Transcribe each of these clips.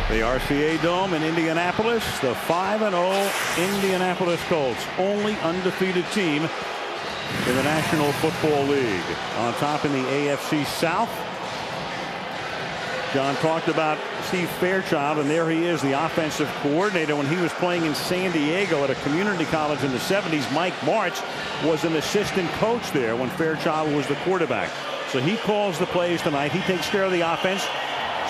The RCA Dome in Indianapolis, the 5-0 Indianapolis Colts, only undefeated team in the National Football League. On top in the AFC South. John talked about Steve Fairchild, and there he is, the offensive coordinator. When he was playing in San Diego at a community college in the 70s, Mike Martz was an assistant coach there when Fairchild was the quarterback. So he calls the plays tonight. He takes care of the offense.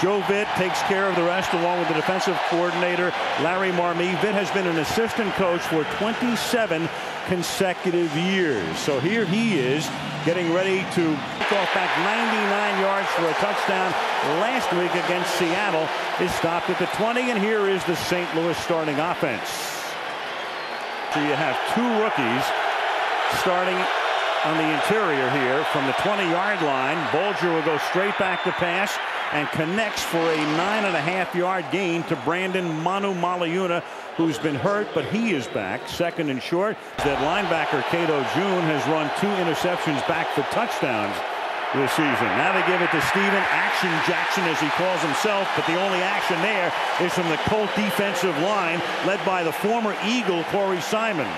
Joe Vitt takes care of the rest, along with the defensive coordinator, Larry Marmee. Vitt has been an assistant coach for 27 consecutive years. So here he is getting ready to kick off back 99 yards for a touchdown last week against Seattle. Is stopped at the 20, and here is the St. Louis starting offense. So you have two rookies starting on the interior here from the 20-yard line. Bulger will go straight back to pass and connects for a 9.5-yard gain to Brandon Manu Maliuna, who's been hurt, but he is back. Second and short. That linebacker Cato June has run 2 interceptions back for touchdowns this season. Now they give it to Steven Action Jackson, as he calls himself, but the only action there is from the Colt defensive line, led by the former Eagle Corey Simon.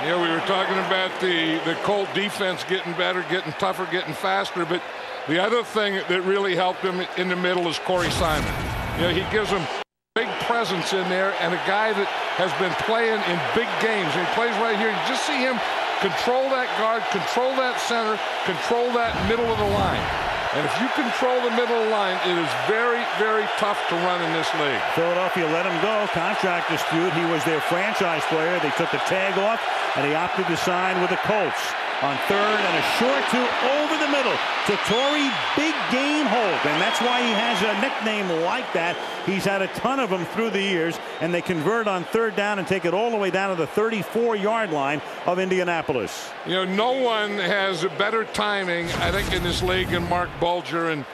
Yeah, we were talking about the Colt defense getting better, getting tougher, getting faster, but the other thing that really helped him in the middle is Corey Simon. You know, he gives him big presence in there, and a guy that has been playing in big games. And he plays right here. You just see him control that guard, control that center, control that middle of the line. And if you control the middle of the line, it is very, very tough to run in this league. Philadelphia let him go. Contract dispute. He was their franchise player. They took the tag off, and he opted to sign with the Colts. On third and a short 2 over the middle to Torrey Big Game Holt, and that's why he has a nickname like that. He's had a ton of them through the years, and they convert on third down and take it all the way down to the 34-yard line of Indianapolis. You know, no one has better timing, I think, in this league than Mark Bulger and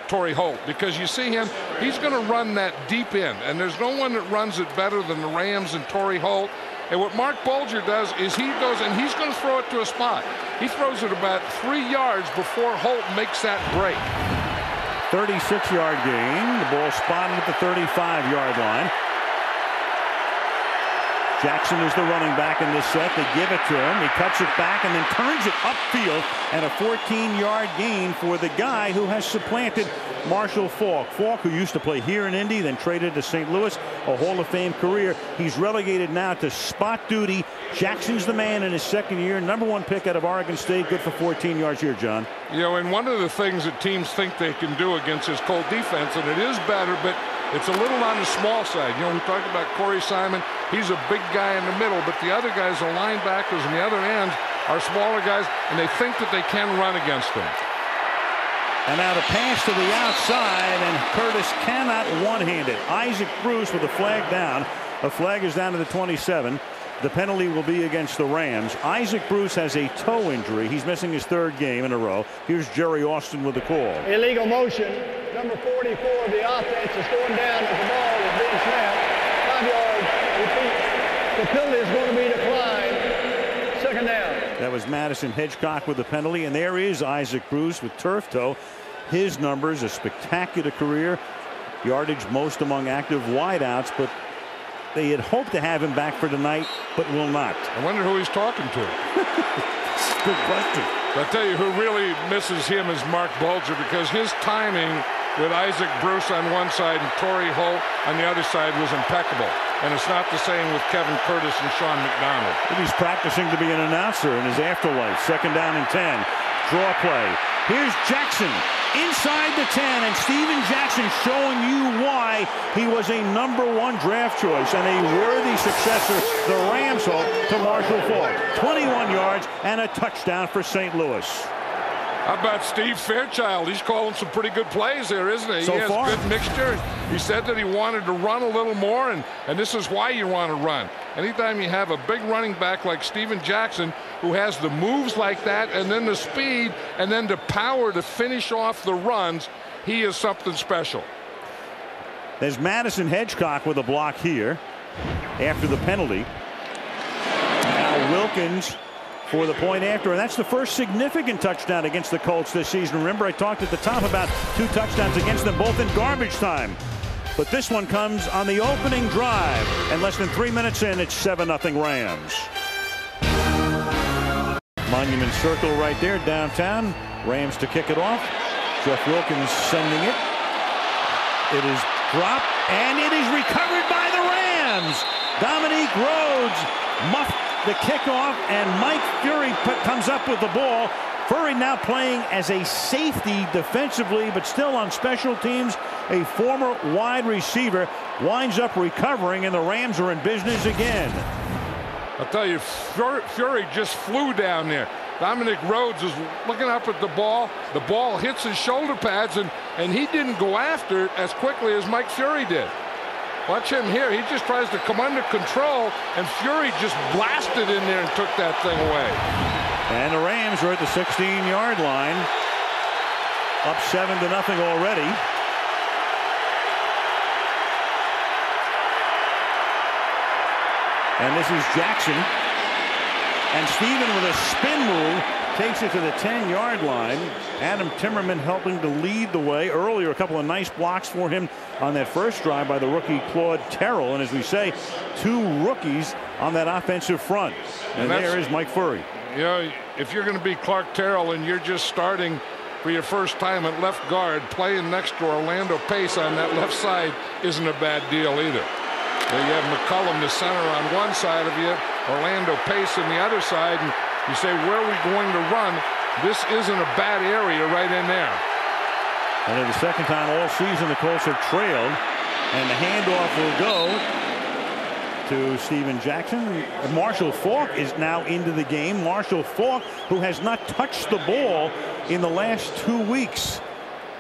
Torrey Holt, because you see him, he's going to run that deep in, and there's no one that runs it better than the Rams and Torrey Holt. And what Mark Bulger does is he goes and he's going to throw it to a spot. He throws it about 3 yards before Holt makes that break. 36-yard gain. The ball spotted at the 35-yard line. Jackson is the running back in this set. They give it to him. He cuts it back and then turns it upfield, and a 14-yard gain for the guy who has supplanted Marshall Faulk. Faulk, who used to play here in Indy, then traded to St. Louis, a Hall of Fame career. He's relegated now to spot duty. Jackson's the man in his second year. #1 pick out of Oregon State. Good for 14 yards here, John. You know, and one of the things that teams think they can do against this Colt defense, and it is better, but it's a little on the small side. You know, we talked about Corey Simon. He's a big guy in the middle, but the other guys, the linebackers and the other ends, are smaller guys, and they think that they can run against them. And now the pass to the outside, and Curtis cannot one-hand it. Isaac Bruce with a flag down. A flag is down to the 27. The penalty will be against the Rams. Isaac Bruce has a toe injury. He's missing his 3rd game in a row. Here's Jerry Austin with the call. Illegal motion. Number 44 of the offense is going down as the ball is being snapped. 5 yards. Repeat. The penalty is going to be declined. Second down. That was Madison Hedgecock with the penalty, and there is Isaac Bruce with turf toe. His numbers, a spectacular career. Yardage most among active wideouts, but they had hoped to have him back for tonight, but will not. I wonder who he's talking to. Good question. I'll tell you who really misses him is Mark Bulger, because his timing with Isaac Bruce on one side and Torrey Holt on the other side was impeccable. And it's not the same with Kevin Curtis and Sean McDonald. He's practicing to be an announcer in his afterlife. Second down and 10. Draw play. Here's Jackson inside the 10, and Steven Jackson showing you why he was a #1 draft choice and a worthy successor, the Rams hope, to Marshall Faulk. 21 yards and a touchdown for St. Louis. How about Steve Fairchild? He's calling some pretty good plays there, isn't he? So he has far. a good mixture. He said that he wanted to run a little more, and this is why you want to run. Anytime you have a big running back like Steven Jackson, who has the moves like that, and then the speed, and then the power to finish off the runs, he is something special. There's Madison Hedgecock with a block here after the penalty. Now Wilkins for the point after, and that's the first significant touchdown against the Colts this season. Remember, I talked at the top about 2 touchdowns against them, both in garbage time. But this one comes on the opening drive. And less than 3 minutes in, it's 7-0 Rams. Monument Circle right there downtown. Rams to kick it off. Jeff Wilkins sending it. It is dropped, and it is recovered by the Rams. Dominique Rhodes muffed the kickoff, and Mike Fury comes up with the ball. Fury now playing as a safety defensively, but still on special teams. A former wide receiver winds up recovering, and the Rams are in business again. I'll tell you, Fury just flew down there. Dominic Rhodes is looking up at the ball. The ball hits his shoulder pads, and he didn't go after it as quickly as Mike Fury did. Watch him here. He just tries to come under control, and Fury just blasted in there and took that thing away. And the Rams are at the 16-yard line. Up 7-0 already. And this is Jackson. And Steven with a spin move takes it to the 10-yard line. Adam Timmerman helping to lead the way. Earlier, a couple of nice blocks for him on that first drive by the rookie Claude Terrell. And as we say, 2 rookies on that offensive front. And there is Mike Fury. You know, if you're going to be Clark Terrell and you're just starting for your first time at left guard, playing next to Orlando Pace on that left side isn't a bad deal either. You have McCullum, the center, on one side of you, Orlando Pace on the other side, and you say, where are we going to run? This isn't a bad area right in there. And for the second time all season, the Colts have trailed, and the handoff will go to Steven Jackson. Marshall Faulk is now into the game. Marshall Faulk, who has not touched the ball in the last 2 weeks,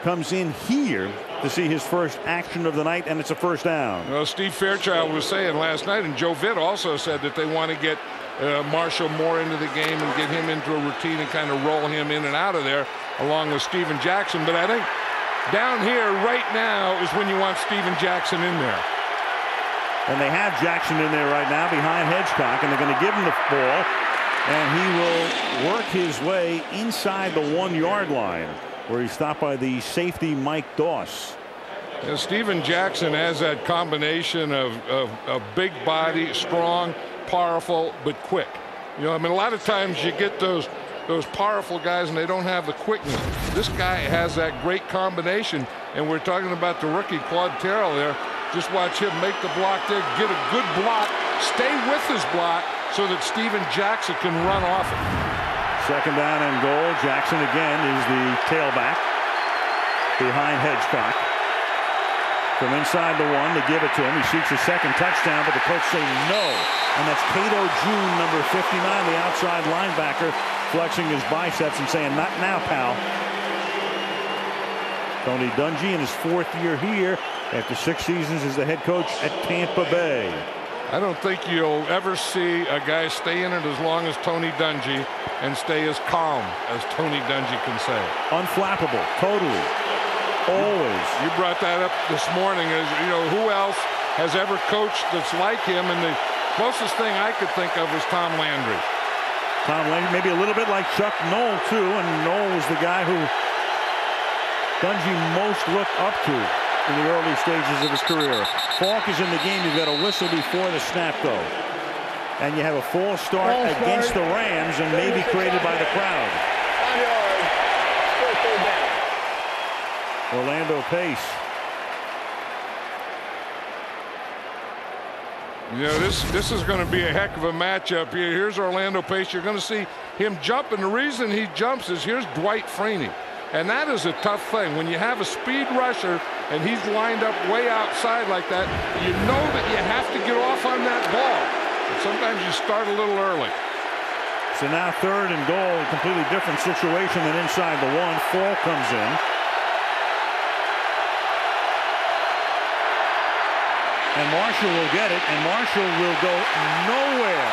comes in here to see his first action of the night, and it's a first down. Well, Steve Fairchild was saying last night, and Joe Vitt also said that they want to get Marshall more into the game and get him into a routine and kind of roll him in and out of there along with Steven Jackson. But I think down here right now is when you want Steven Jackson in there. And they have Jackson in there right now behind Hedgecock, and they're going to give him the ball, and he will work his way inside the 1-yard line, where he's stopped by the safety Mike Doss. Yeah, Steven Jackson has that combination of big body, strong, powerful, but quick. You know, I mean, a lot of times you get those powerful guys and they don't have the quickness. This guy has that great combination, and we're talking about the rookie Claude Terrell there. Just watch him make the block there, get a good block, stay with his block so that Steven Jackson can run off it. Second down and goal. Jackson again is the tailback behind Hedgecock. From inside the 1, they give it to him. He seeks a second touchdown, but the Colts say no. And that's Cato June, number 59, the outside linebacker, flexing his biceps and saying, not now, pal. Tony Dungy in his 4th year here after 6 seasons as the head coach at Tampa Bay. I don't think you'll ever see a guy stay in it as long as Tony Dungy and stay as calm as Tony Dungy can say. Unflappable, totally, always. You brought that up this morning. As you know, who else has ever coached that's like him? And the closest thing I could think of was Tom Landry. Tom Landry, maybe a little bit like Chuck Noll too, and Noll was the guy who Dungy most looked up to in the early stages of his career. Faulk is in the game. You've got a whistle before the snap, though. And you have a false start against the Rams, and maybe created by the crowd. 5 yards. Still 3rd down. Orlando Pace. You know, this is going to be a heck of a matchup here. Here's Orlando Pace. You're going to see him jump, and the reason he jumps is here's Dwight Freeney. And that is a tough thing. When you have a speed rusher and he's lined up way outside like that, you know that you have to get off on that ball. And sometimes you start a little early. So now 3rd and goal, a completely different situation than inside the 1. Fall comes in. And Marshall will get it, and Marshall will go nowhere.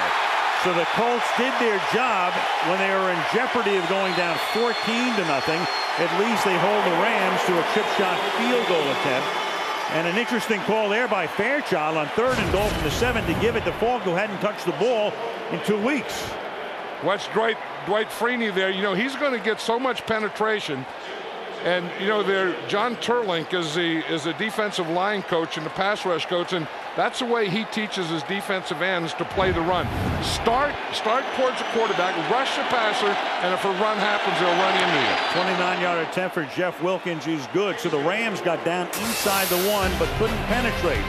So the Colts did their job when they were in jeopardy of going down 14-0. At least they hold the Rams to a chip shot field goal attempt. And an interesting call there by Fairchild on 3rd and goal from the 7 to give it to Faulk, who hadn't touched the ball in 2 weeks. Watch Dwight Freeney there. You know, he's going to get so much penetration. And you know, John Turlink is a defensive line coach and the pass rush coach, and that's the way he teaches his defensive ends to play the run. Start towards the quarterback, rush the passer, and if a run happens, they'll run into you. 29-yard attempt for Jeff Wilkins is good. So the Rams got down inside the 1 but couldn't penetrate.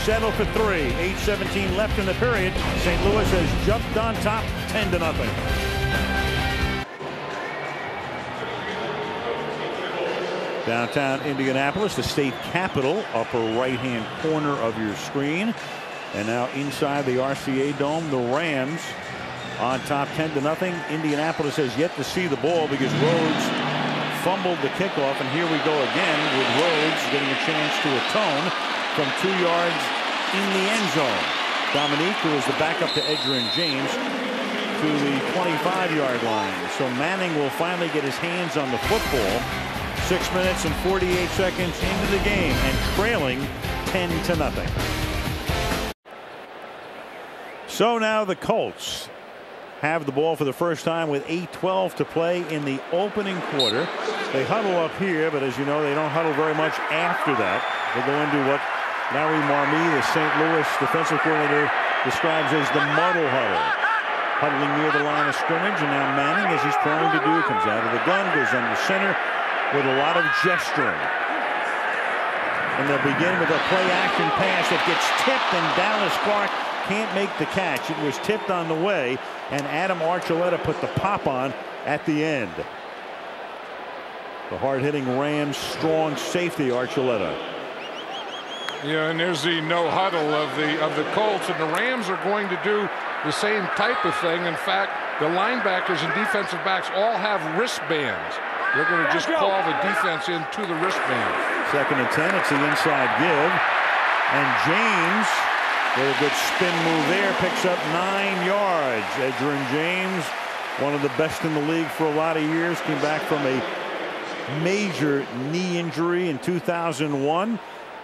Settle for 3. 8:17 left in the period. St. Louis has jumped on top 10-0. Downtown Indianapolis, the state capitol, upper right-hand corner of your screen. And now inside the RCA Dome, the Rams on top 10-0. Indianapolis has yet to see the ball because Rhodes fumbled the kickoff. And here we go again with Rhodes getting a chance to atone from 2 yards in the end zone. Dominique, who is the backup to Edgerrin James, to the 25-yard line. So Manning will finally get his hands on the football. 6 minutes and 48 seconds into the game and trailing 10-0. So now the Colts have the ball for the first time with 8:12 to play in the opening quarter. They huddle up here, but as you know, they don't huddle very much after that. They go into what Larry Marmee, the St. Louis defensive coordinator, describes as the muddle huddle. Huddling near the line of scrimmage, and now Manning, as he's prone to do, comes out of the gun, goes under center with a lot of gesturing. And they'll begin with a play-action pass that gets tipped, and Dallas Clark can't make the catch. It was tipped on the way, and Adam Archuleta put the pop on at the end. The hard-hitting Rams strong safety Archuleta. Yeah, and there's the no huddle of the Colts, and the Rams are going to do the same type of thing. In fact, the linebackers and defensive backs all have wristbands. They're going to just call the defense into the wristband. 2nd and 10. It's the inside give. And James, with a good spin move there, picks up 9 yards. Edgerrin James, one of the best in the league for a lot of years, came back from a major knee injury in 2001.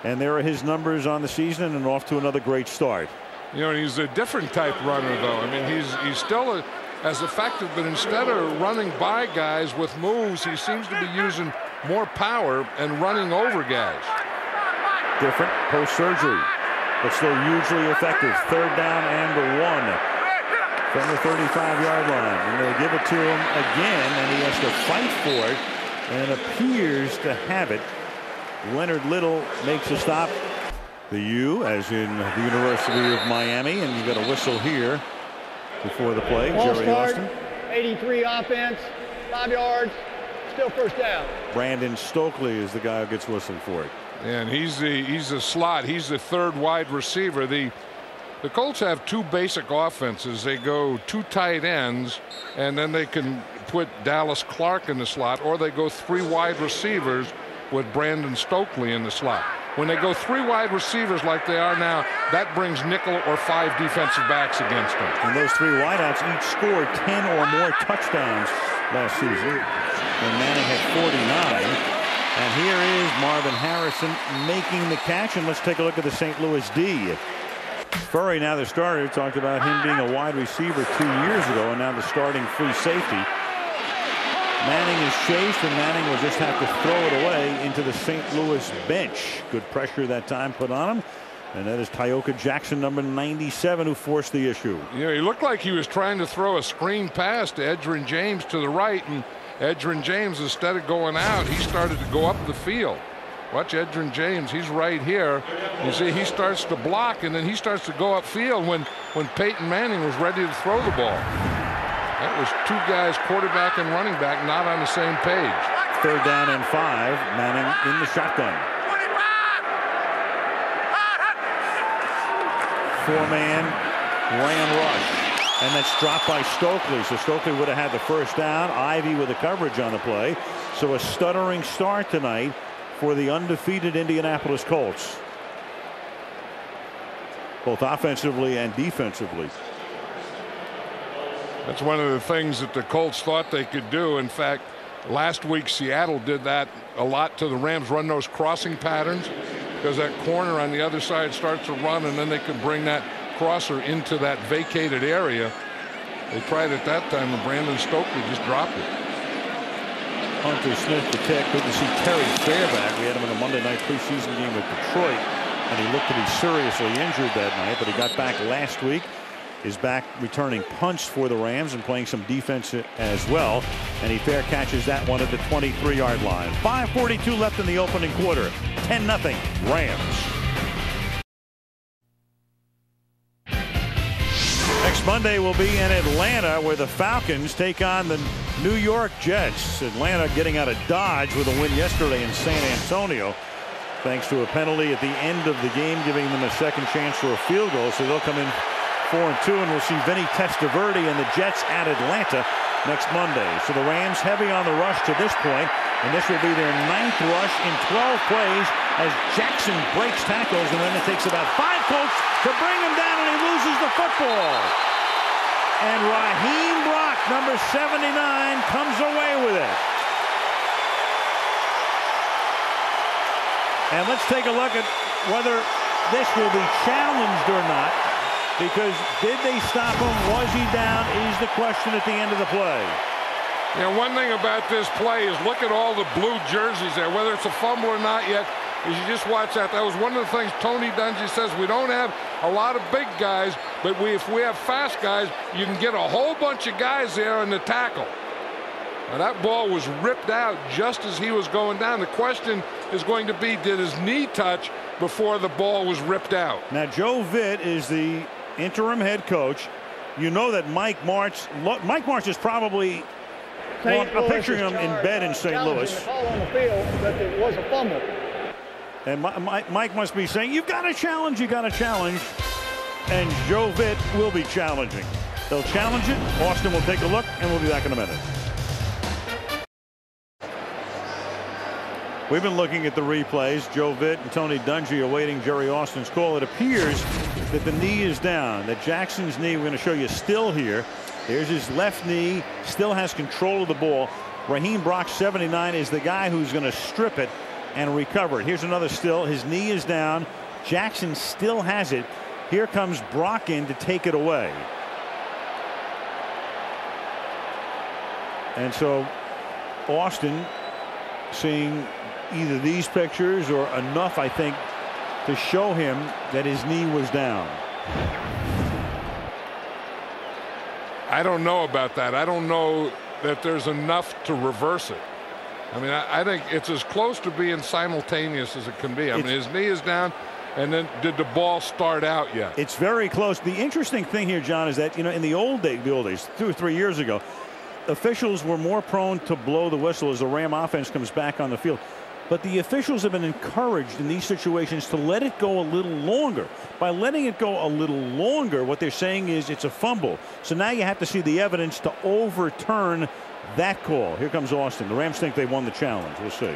And there are his numbers on the season and off to another great start. You know, he's a different type runner, though. I mean, he's still as effective, but instead of running by guys with moves, he seems to be using more power and running over guys. Different post-surgery, but still hugely effective. 3rd down and 1 from the 35-yard line. And they'll give it to him again, and he has to fight for it, and appears to have it. Leonard Little makes a stop. The U, as in the University of Miami, and you've got a whistle here before the play. Ball Jerry start, Austin. 83 offense, 5 yards, still first down. Brandon Stokely is the guy who gets whistled for it. And he's the slot. He's the 3rd wide receiver. The Colts have 2 basic offenses. They go 2 tight ends, and then they can put Dallas Clark in the slot, or they go 3 wide receivers with Brandon Stokely in the slot. When they go 3 wide receivers like they are now, that brings nickel or 5 defensive backs against them. And those 3 wideouts each scored 10 or more touchdowns last season. And Manning had 49. And here is Marvin Harrison making the catch. And let's take a look at the St. Louis D. Furry, now the starter, talked about him being a wide receiver 2 years ago, and now the starting free safety. Manning is chased, and Manning will just have to throw it away into the St. Louis bench. Good pressure that time put on him. And that is Tyoka Jackson, number 97, who forced the issue. Yeah, he looked like he was trying to throw a screen pass to Edgerrin James to the right, and Edgerrin James, instead of going out, he started to go up the field. Watch Edgerrin James. He's right here. You see, he starts to block, and then he starts to go upfield when Peyton Manning was ready to throw the ball. That was 2 guys, quarterback and running back, not on the same page. 3rd down and 5. Manning in the shotgun. 4-man ram rush. And that's dropped by Stokely. So Stokely would have had the first down. Ivy with the coverage on the play. So a stuttering start tonight for the undefeated Indianapolis Colts, both offensively and defensively. That's one of the things that the Colts thought they could do. In fact, last week Seattle did that a lot to the Rams, run those crossing patterns, because that corner on the other side starts to run, and then they could bring that crosser into that vacated area. They tried it that time, and Brandon Stokely just dropped it. Hunter Smith to kick. Good to see Terry Fairback. We had him in a Monday night preseason game with Detroit, and he looked to be seriously injured that night, but he got back last week. Is back returning punts for the Rams and playing some defense as well. And he fair catches that one at the 23-yard line. 5:42 left in the opening quarter. 10-0 Rams. Next Monday will be in Atlanta, where the Falcons take on the New York Jets. Atlanta getting out of Dodge with a win yesterday in San Antonio, thanks to a penalty at the end of the game, giving them a second chance for a field goal. So they'll come in 4-2, and we'll see Vinny Testaverde and the Jets at Atlanta next Monday. So the Rams heavy on the rush to this point, and this will be their 9th rush in 12 plays as Jackson breaks tackles, and then it takes about 5 Colts to bring him down, and he loses the football. And Raheem Brock, number 79, comes away with it. And let's take a look at whether this will be challenged or not. Because did they stop him? Was he down? Is the question at the end of the play. Yeah, one thing about this play is look at all the blue jerseys there. Whether it's a fumble or not yet, is you just watch that. That was one of the things Tony Dungy says. We don't have a lot of big guys, but if we have fast guys, you can get a whole bunch of guys there on the tackle. Now, that ball was ripped out just as he was going down. The question is going to be, did his knee touch before the ball was ripped out? Now, Joe Vitt is the interim head coach. You know that Mike Martz is probably, well, I'm picturing him in bed in St. Louis. The call on the field that it was a fumble. And Mike must be saying, you've got to challenge, you got to challenge. And Joe Vitt will be challenging. They'll challenge it. Austin will take a look, and we'll be back in a minute. We've been looking at the replays. Joe Vitt and Tony Dungy awaiting Jerry Austin's call. It appears that the knee is down, that Jackson's knee, we're going to show you, still here. There's his left knee, still has control of the ball. Raheem Brock, 79, is the guy who's going to strip it and recover it. Here's another still. His knee is down. Jackson still has it. Here comes Brock in to take it away. And so Austin seeing either these pictures or enough, I think, to show him that his knee was down. I don't know about that. I don't know that there's enough to reverse it. I mean, I think it's as close to being simultaneous as it can be. I mean, his knee is down, and then did the ball start out yet? It's very close. The interesting thing here, John, is that, you know, in the old days, 2 or 3 years ago, officials were more prone to blow the whistle as the Ram offense comes back on the field. But the officials have been encouraged in these situations to let it go a little longer. By letting it go a little longer, what they're saying is it's a fumble. So now you have to see the evidence to overturn that call. Here comes Austin. The Rams think they won the challenge. We'll see.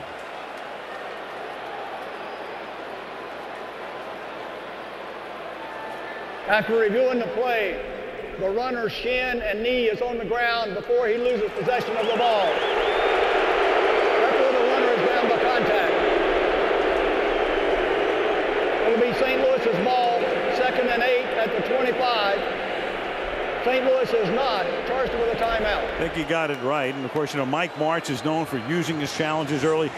After reviewing the play, the runner's shin and knee is on the ground before he loses possession of the ball. Therefore, the runner is down by contact. It'll be St. Louis's ball, 2nd and 8 at the 25. St. Louis is not charged with a timeout. I think he got it right. And, of course, you know, Mike Martz is known for using his challenges early,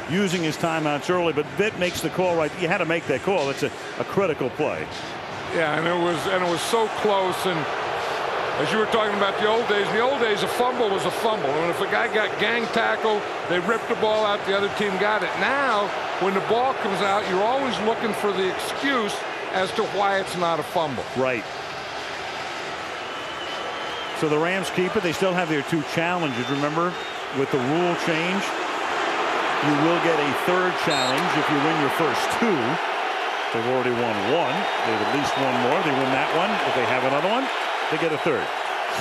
using his timeouts early. But Vitt makes the call right. You had to make that call. It's a critical play. Yeah, and it was so close. And as you were talking about the old days, a fumble was a fumble. And if a guy got gang tackled, they ripped the ball out, the other team got it. Now, when the ball comes out, you're always looking for the excuse as to why it's not a fumble. Right. So the Rams keep it. They still have their 2 challenges. Remember, with the rule change, you will get a 3rd challenge if you win your first 2. They've already won 1. They have at least 1 more. They win that one. If they have another one, they get a 3rd.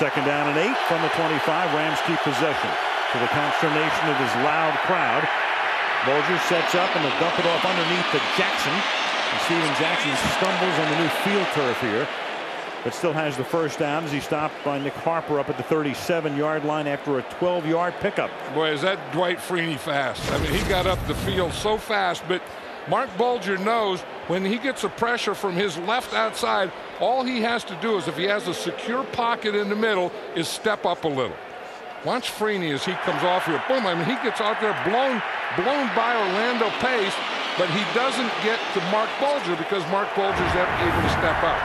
2nd down and 8 from the 25. Rams keep possession. To the consternation of his loud crowd, Bulger sets up and they'll dump it off underneath to Jackson. And Steven Jackson stumbles on the new field turf here, but still has the first down as he stopped by Nick Harper up at the 37-yard line after a 12-yard pickup. Boy, is that Dwight Freeney fast. I mean, he got up the field so fast, but Mark Bulger knows when he gets a pressure from his left outside, all he has to do is, if he has a secure pocket in the middle, is step up a little. Watch Freeney as he comes off here. Boom, I mean, he gets out there blown by Orlando Pace, but he doesn't get to Mark Bulger because Mark Bulger's able to step up.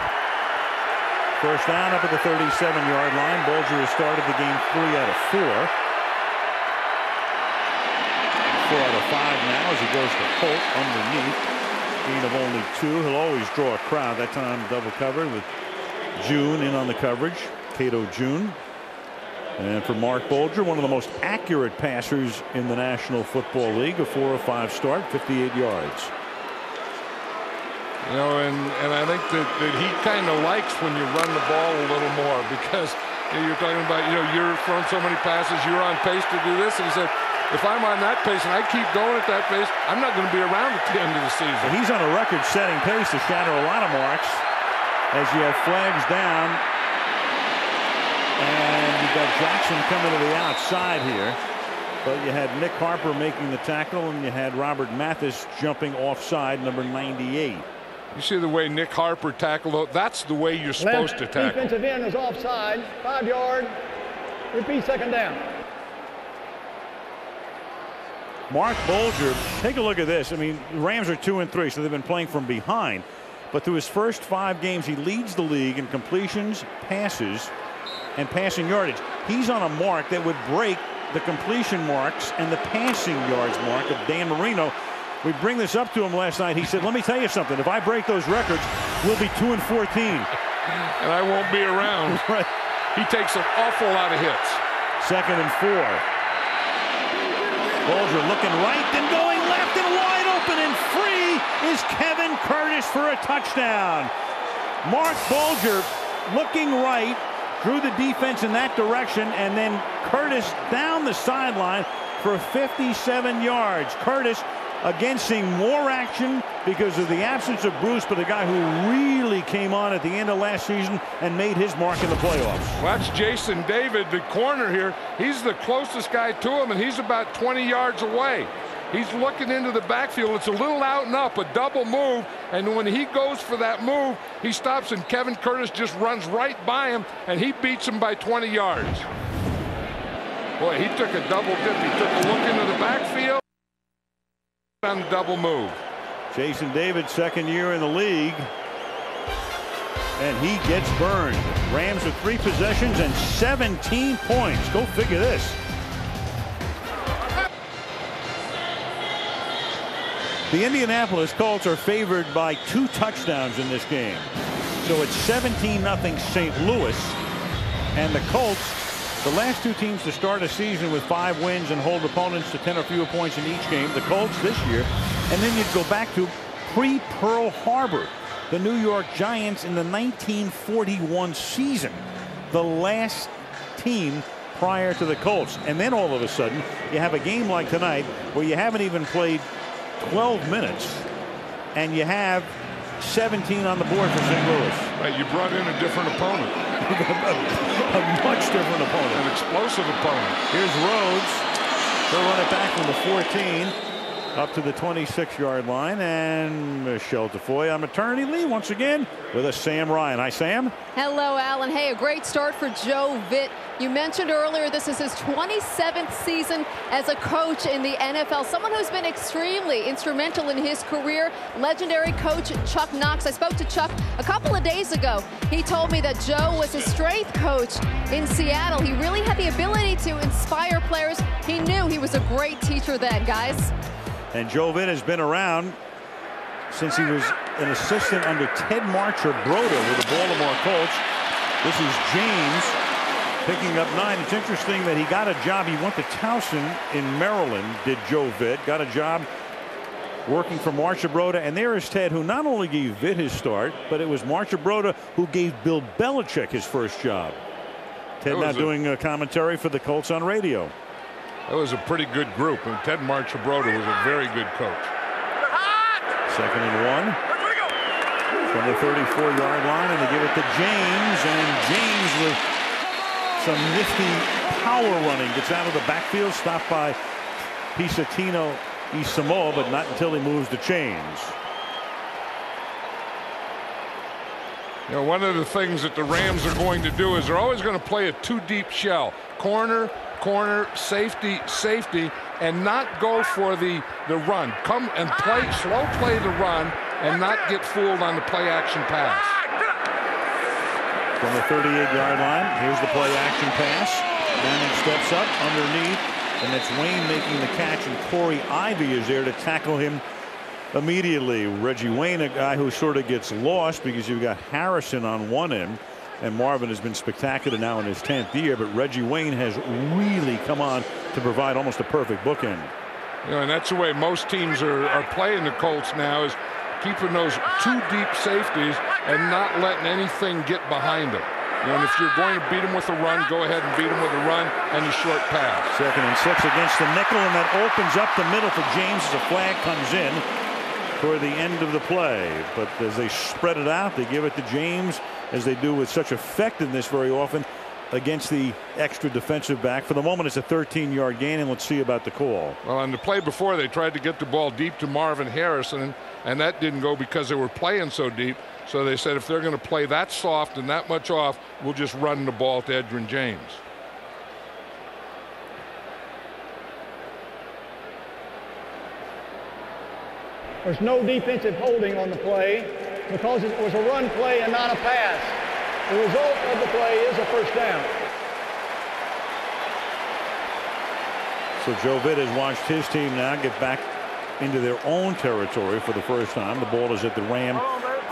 First down up at the 37-yard line. Bulger has started the game 3 out of 4. 4 out of 5 now as he goes to Holt underneath. Gain of only 2. He'll always draw a crowd. That time double covered with June in on the coverage. Cato June. And for Mark Bulger, one of the most accurate passers in the National Football League. A 4-5 start, 58 yards. You know, and I think that he kind of likes when you run the ball a little more because you're talking about, you're throwing so many passes, you're on pace to do this. And he said, if I'm on that pace and I keep going at that pace, I'm not going to be around at the end of the season. Well, he's on a record-setting pace to shatter a lot of marks as you have flags down. And you've got Jackson coming to the outside here. But you had Nick Harper making the tackle, and you had Robert Mathis jumping offside, number 98. You see the way Nick Harper tackled. That's the way you're supposed to tackle. Defensive end is offside. 5 yard. Repeat, second down. Mark Bulger, take a look at this. I mean, the Rams are 2-3, so they've been playing from behind. But through his first 5 games, he leads the league in completions, passes, and passing yardage. He's on a mark that would break the completion marks and the passing yards mark of Dan Marino. We bring this up to him last night. He said, let me tell you something. If I break those records, we'll be 2-14. And I won't be around. Right. He takes an awful lot of hits. 2nd and 4. Bulger looking right, then going left, and wide open and free is Kevin Curtis for a touchdown. Mark Bulger looking right, drew the defense in that direction, and then Curtis down the sideline for 57 yards. Curtis, again, seeing more action because of the absence of Bruce, but a guy who really came on at the end of last season and made his mark in the playoffs. Watch Jason David, the corner here. He's the closest guy to him, and he's about 20 yards away. He's looking into the backfield. It's a little out and up, a double move, and when he goes for that move, he stops, and Kevin Curtis just runs right by him, and he beats him by 20 yards. Boy, he took a double dip. He took a look into the backfield on the double move. Jason David, 2nd year in the league, and he gets burned. Rams with 3 possessions and 17 points. Go figure this. The Indianapolis Colts are favored by 2 touchdowns in this game. So it's 17-0 St. Louis. And the Colts, the last 2 teams to start a season with 5 wins and hold opponents to 10 or fewer points in each game. The Colts this year. And then you'd go back to pre-Pearl Harbor, the New York Giants in the 1941 season. The last team prior to the Colts. And then all of a sudden, you have a game like tonight where you haven't even played 12 minutes, and you have 17 on the board for St. Louis. Right, you brought in a different opponent. A much different opponent. An explosive opponent. Here's Rhodes. They'll run it back from the 14 up to the 26-yard line, and Michelle Tafoy on maternity leave once again with a Sam Ryan. Hi, Sam. Hello, Alan. Hey, a great start for Joe Vitt. You mentioned earlier this is his 27th season as a coach in the NFL. Someone who's been extremely instrumental in his career. Legendary coach Chuck Knox. I spoke to Chuck a couple of days ago. He told me that Joe was a strength coach in Seattle. He really had the ability to inspire players. He knew he was a great teacher then, guys. And Joe Vitt has been around since he was an assistant under Ted Marcher-Broda with the Baltimore Colts. This is James picking up 9. It's interesting that he got a job. He went to Towson in Maryland, did Joe Vitt. Got a job working for Marcher-Broda. And there is Ted, who not only gave Vitt his start, but it was Marcher-Broda who gave Bill Belichick his first job. Ted now doing a commentary for the Colts on radio. That was a pretty good group, and Ted Marcher-Broda was a very good coach. 2nd and 1 from the 34-yard line, and they give it to James, and James with some nifty power running gets out of the backfield, stopped by Pisatino Isamoah, but not until he moves the chains. You know, one of the things that the Rams are going to do is they're always going to play a 2 deep shell. Corner corner, safety, safety, and not go for the run. Come and slow play the run, and not get fooled on the play action pass. From the 38-yard line, here's the play action pass. Manning steps up underneath, and it's Wayne making the catch, and Corey Ivy is there to tackle him immediately. Reggie Wayne, a guy who sort of gets lost because you've got Harrison on one end, and Marvin has been spectacular now in his 10th year, but Reggie Wayne has really come on to provide almost a perfect bookend. You know, and that's the way most teams are playing the Colts now, is keeping those two deep safeties and not letting anything get behind them. You know, and if you're going to beat them with a run, go ahead and beat them with a run and a short pass. 2nd and 6 against the nickel, and that opens up the middle for James as a flag comes in toward the end of the play. But as they spread it out, they give it to James, as they do with such effectiveness very often against the extra defensive back. For the moment, it's a 13-yard gain, and let's see about the call. Well, on the play before, they tried to get the ball deep to Marvin Harrison, and that didn't go because they were playing so deep. So they said if they're going to play that soft and that much off, we'll just run the ball to Edgerrin James. There's no defensive holding on the play because it was a run play and not a pass. The result of the play is a first down. So Joe Vitt has watched his team now get back into their own territory for the first time. The ball is at the Ram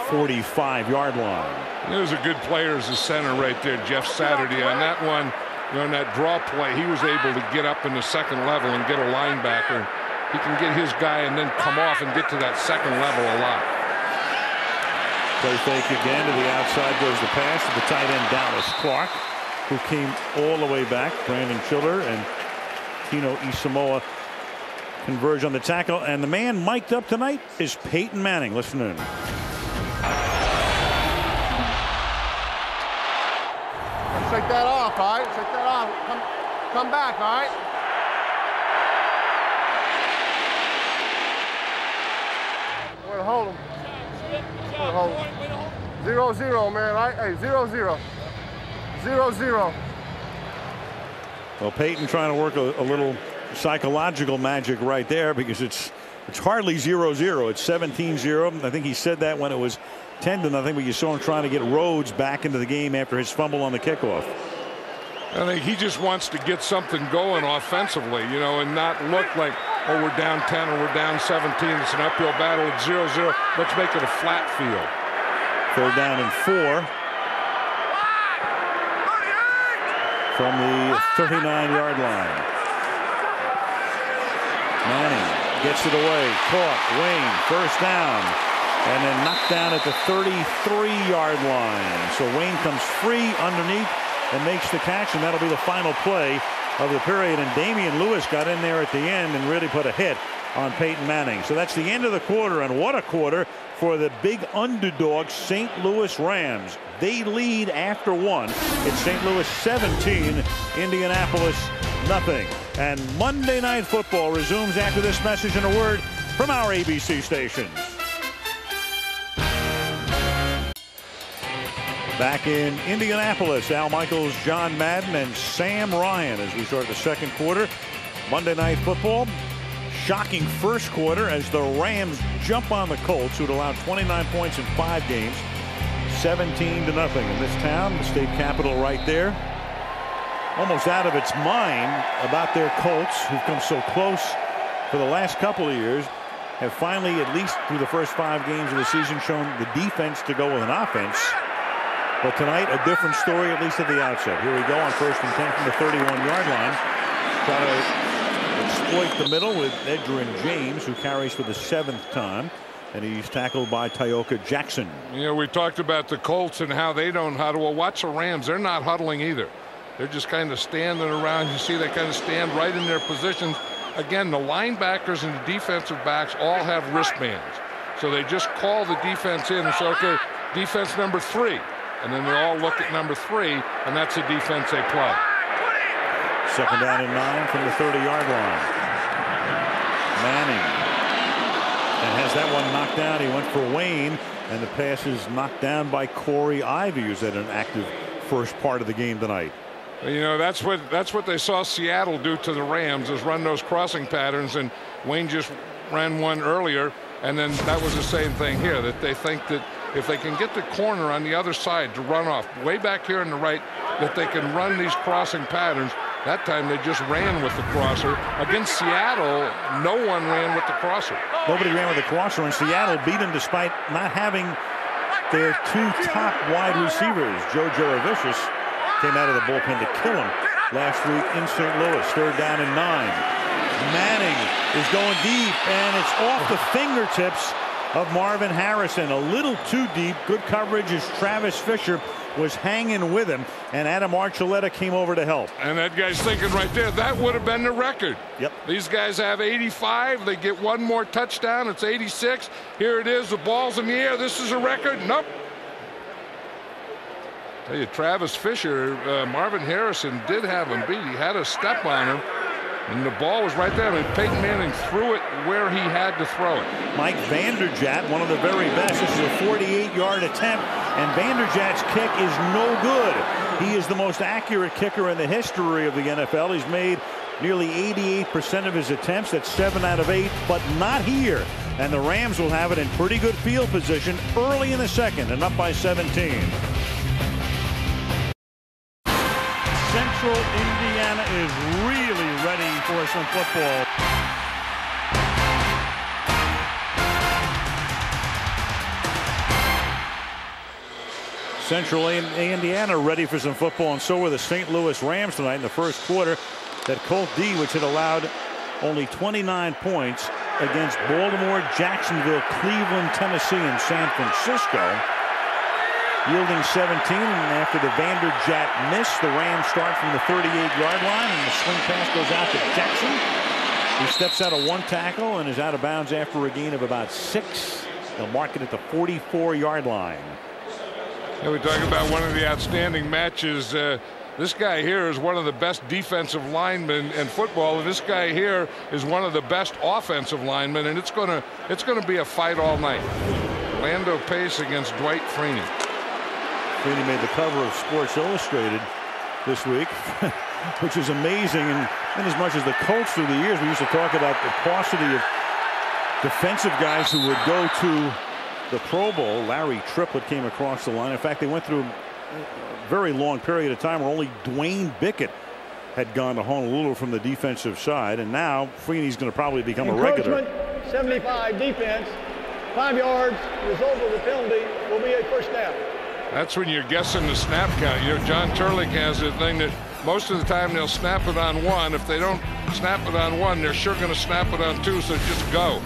45-yard line. There's a good player as the center right there, Jeff Saturday. On that one, you know, on that draw play, he was able to get up in the second level and get a linebacker. He can get his guy and then come off and get to that second level a lot. Play fake again to the outside goes the pass to the tight end Dallas Clark, who came all the way back. Brandon Chiller and Tino Isamoa converge on the tackle, and the man mic'd up tonight is Peyton Manning. Listen in. Shake that off, all right? Shake that off. Come back, all right? We're gonna hold him. We're gonna hold him. 0-0, man, all right? Hey, 0-0. 0-0. Well, Peyton trying to work a little psychological magic right there, because it's hardly 0-0. It's 17-0. I think he said that when it was 10-0, but you saw him trying to get Rhodes back into the game after his fumble on the kickoff. I think he just wants to get something going offensively, you know, and not look like, oh, we're down 10 or we're down 17. It's an uphill battle. It's 0-0. Let's make it a flat field. 3rd down and 4 from the 39-yard line. Manning gets it away. Caught. Wayne, first down. And then knocked down at the 33-yard line. So Wayne comes free underneath and makes the catch, and that'll be the final play of the period. And Damian Lewis got in there at the end and really put a hit on Peyton Manning. So that's the end of the quarter, and what a quarter for the big underdog St. Louis Rams. They lead after 1. It's St. Louis 17, Indianapolis nothing. And Monday Night Football resumes after this message and a word from our ABC stations. Back in Indianapolis, Al Michaels, John Madden, and Sam Ryan as we start the second quarter. Monday Night Football. Shocking first quarter as the Rams jump on the Colts, who'd allowed 29 points in 5 games. 17-0 in this town, the state capital right there. Almost out of its mind about their Colts, who've come so close for the last couple of years, have finally, at least through the first 5 games of the season, shown the defense to go with an offense. But tonight, a different story, at least at the outset. Here we go on 1st and 10 from the 31-yard line. Try to exploit the middle with Edgerrin James, who carries for the 7th time. And he's tackled by Tyoka Jackson. You know, we talked about the Colts and how they don't huddle. Well, watch the Rams. They're not huddling either. They're just kind of standing around. You see they kind of stand right in their positions. Again, the linebackers and the defensive backs all have wristbands. So they just call the defense in and say, okay, defense number 3. And then they all look at number 3, and that's the defense they play. 2nd down and 9 from the 30-yard line. Manning. And has that one knocked down. He went for Wayne, and the pass is knocked down by Corey Ivy, who's had an active first part of the game tonight. You know, that's what they saw Seattle do to the Rams, is run those crossing patterns, and Wayne just ran one earlier, and then that was the same thing here, that they think that if they can get the corner on the other side to run off way back here on the right, that they can run these crossing patterns. That time they just ran with the crosser. Against Seattle, no one ran with the crosser. Nobody ran with the crosser, and Seattle beat them despite not having their two top wide receivers. Joe Jurevicius came out of the bullpen to kill him last week in St. Louis. 3rd down and 9. Manning is going deep, and it's off the fingertips of Marvin Harrison. A little too deep. Good coverage as Travis Fisher was hanging with him, and Adam Archuleta came over to help. And that guy's thinking right there, that would have been the record. Yep. These guys have 85. They get one more touchdown. It's 86. Here it is. The ball's in the air. This is a record. Nope. Tell you, Travis Fisher, Marvin Harrison did have him beat. He had a step on him, and the ball was right there. I mean, Peyton Manning threw it where he had to throw it. Mike Vanderjagt, one of the very best. This is a 48-yard attempt, and Vanderjagt's kick is no good. He is the most accurate kicker in the history of the NFL. He's made nearly 88% of his attempts. That's 7 out of 8, but not here. And the Rams will have it in pretty good field position early in the second and up by 17. Central Indiana is really ready for some football. Central Indiana ready for some football, and so were the St. Louis Rams tonight in the first quarter. That Colt D, which had allowed only 29 points against Baltimore, Jacksonville, Cleveland, Tennessee, and San Francisco, yielding 17. And after the Vanderjagt miss, the Rams start from the 38-yard line, and the swing pass goes out to Jackson. He steps out of one tackle and is out of bounds after a gain of about 6. They'll mark it at the 44-yard line. Yeah, we talk about one of the outstanding matches. This guy here is one of the best defensive linemen in football, and this guy here is one of the best offensive linemen, and it's going to be a fight all night. Lando Pace against Dwight Freeney. Freeney made the cover of Sports Illustrated this week, which is amazing. And in as much as the Colts through the years, we used to talk about the paucity of defensive guys who would go to the Pro Bowl. Larry Triplett came across the line. In fact, they went through a very long period of time where only Dwayne Bickett had gone to Honolulu from the defensive side, and now Freeney's going to probably become a regular. 75 defense, 5 yards. Result of the penalty will be a first down. That's when you're guessing the snap count. You know, John Turlick has a thing that most of the time they'll snap it on one. If they don't snap it on one, they're sure going to snap it on two, so just go.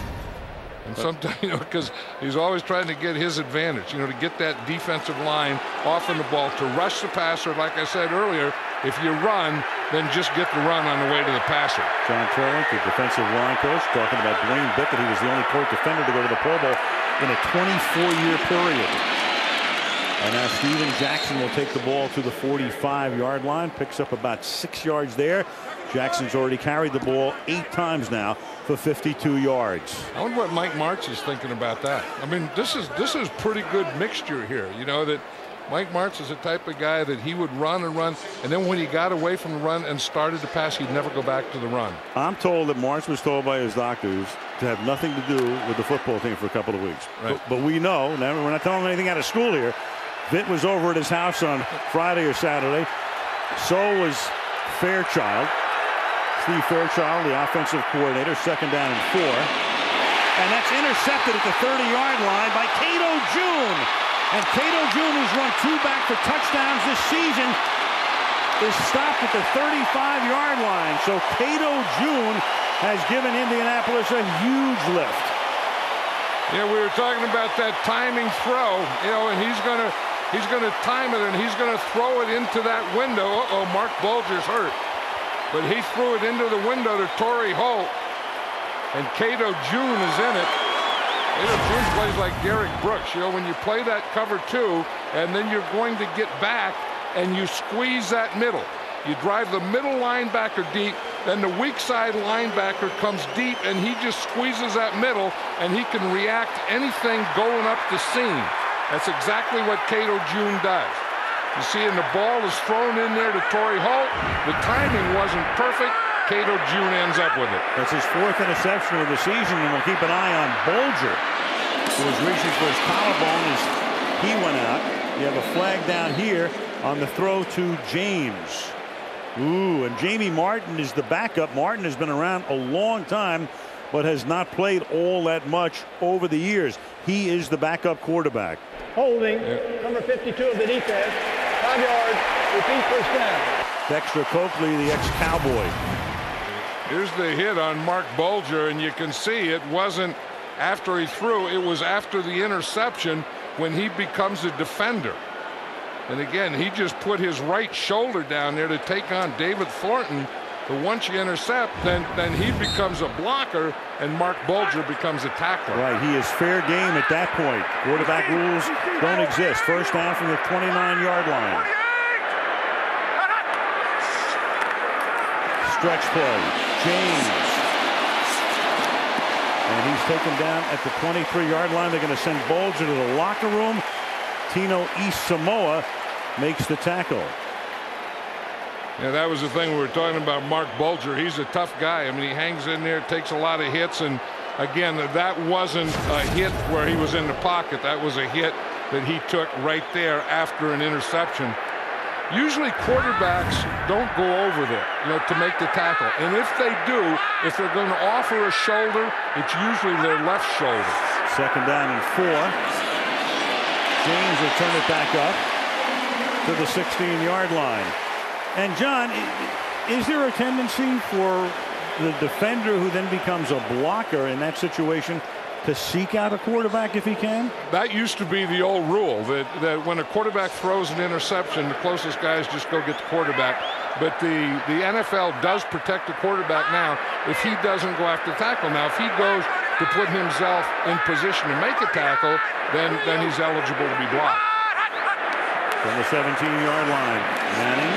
And sometimes, you know, because he's always trying to get his advantage, you know, to get that defensive line off in the ball, to rush the passer. Like I said earlier, if you run, then just get the run on the way to the passer. John Turlick, the defensive line coach, talking about Dwayne Bickett. He was the only Colt defender to go to the Pro Bowl in a 24-year period. And now Steven Jackson will take the ball to the 45-yard line, picks up about 6 yards there. Jackson's already carried the ball 8 times now for 52 yards. I wonder what Mike Martz is thinking about that. I mean, this is pretty good mixture here. You know, that Mike Martz is the type of guy that he would run and run, and then when he got away from the run and started to pass, he'd never go back to the run. I'm told that Martz was told by his doctors to have nothing to do with the football team for a couple of weeks. Right. But we know, now we're not telling him anything out of school here. Vitt was over at his house on Friday or Saturday. So was Fairchild. Steve Fairchild, the offensive coordinator. 2nd down and 4. And that's intercepted at the 30-yard line by Cato June. And Cato June, who's run 2 back for touchdowns this season, is stopped at the 35-yard line. So Cato June has given Indianapolis a huge lift. Yeah, we were talking about that timing throw, you know, and he's going to time it, and he's going to throw it into that window. Uh-oh, Mark Bulger's hurt. But he threw it into the window to Torrey Holt, and Cato June is in it. Cato June plays like Derek Brooks. You know, when you play that cover 2, and then you're going to get back, and you squeeze that middle. You drive the middle linebacker deep, then the weak side linebacker comes deep, and he just squeezes that middle, and he can react to anything going up the seam. That's exactly what Cato June does. You see, and the ball is thrown in there to Torrey Holt. The timing wasn't perfect. Cato June ends up with it. That's his 4th interception of the season, and we'll keep an eye on Bulger, who was reaching for his collarbone as he went out. You have a flag down here on the throw to James. Ooh, and Jamie Martin is the backup. Martin has been around a long time, but has not played all that much over the years. He is the backup quarterback. Holding, number 52 of the defense. 5 yards, repeat first down. Dexter Coakley, the ex-Cowboy. Here's the hit on Mark Bulger, and you can see it wasn't after he threw. It was after the interception when he becomes a defender. And again, he just put his right shoulder down there to take on David Thornton. But once you intercept, then he becomes a blocker, and Mark Bulger becomes a tackler. Right, he is fair game at that point. Quarterback rules don't exist. First down from the 29-yard line. Stretch play. James. And he's taken down at the 23-yard line. They're going to send Bulger to the locker room. Tino Isamoah makes the tackle. Yeah, that was the thing we were talking about. Mark Bulger, he's a tough guy. I mean, he hangs in there, takes a lot of hits, and again, that wasn't a hit where he was in the pocket. That was a hit that he took right there after an interception. Usually quarterbacks don't go over there, to make the tackle. And if they do, if they're going to offer a shoulder, it's usually their left shoulder. Second down and 4. James will turn it back up to the 16-yard line. And John, is there a tendency for the defender who then becomes a blocker in that situation to seek out a quarterback if he can? That used to be the old rule that when a quarterback throws an interception, the closest guys just go get the quarterback. But the NFL does protect the quarterback now if he doesn't go after the tackle. Now, if he goes to put himself in position to make a tackle, then he's eligible to be blocked. From the 17-yard line, Manning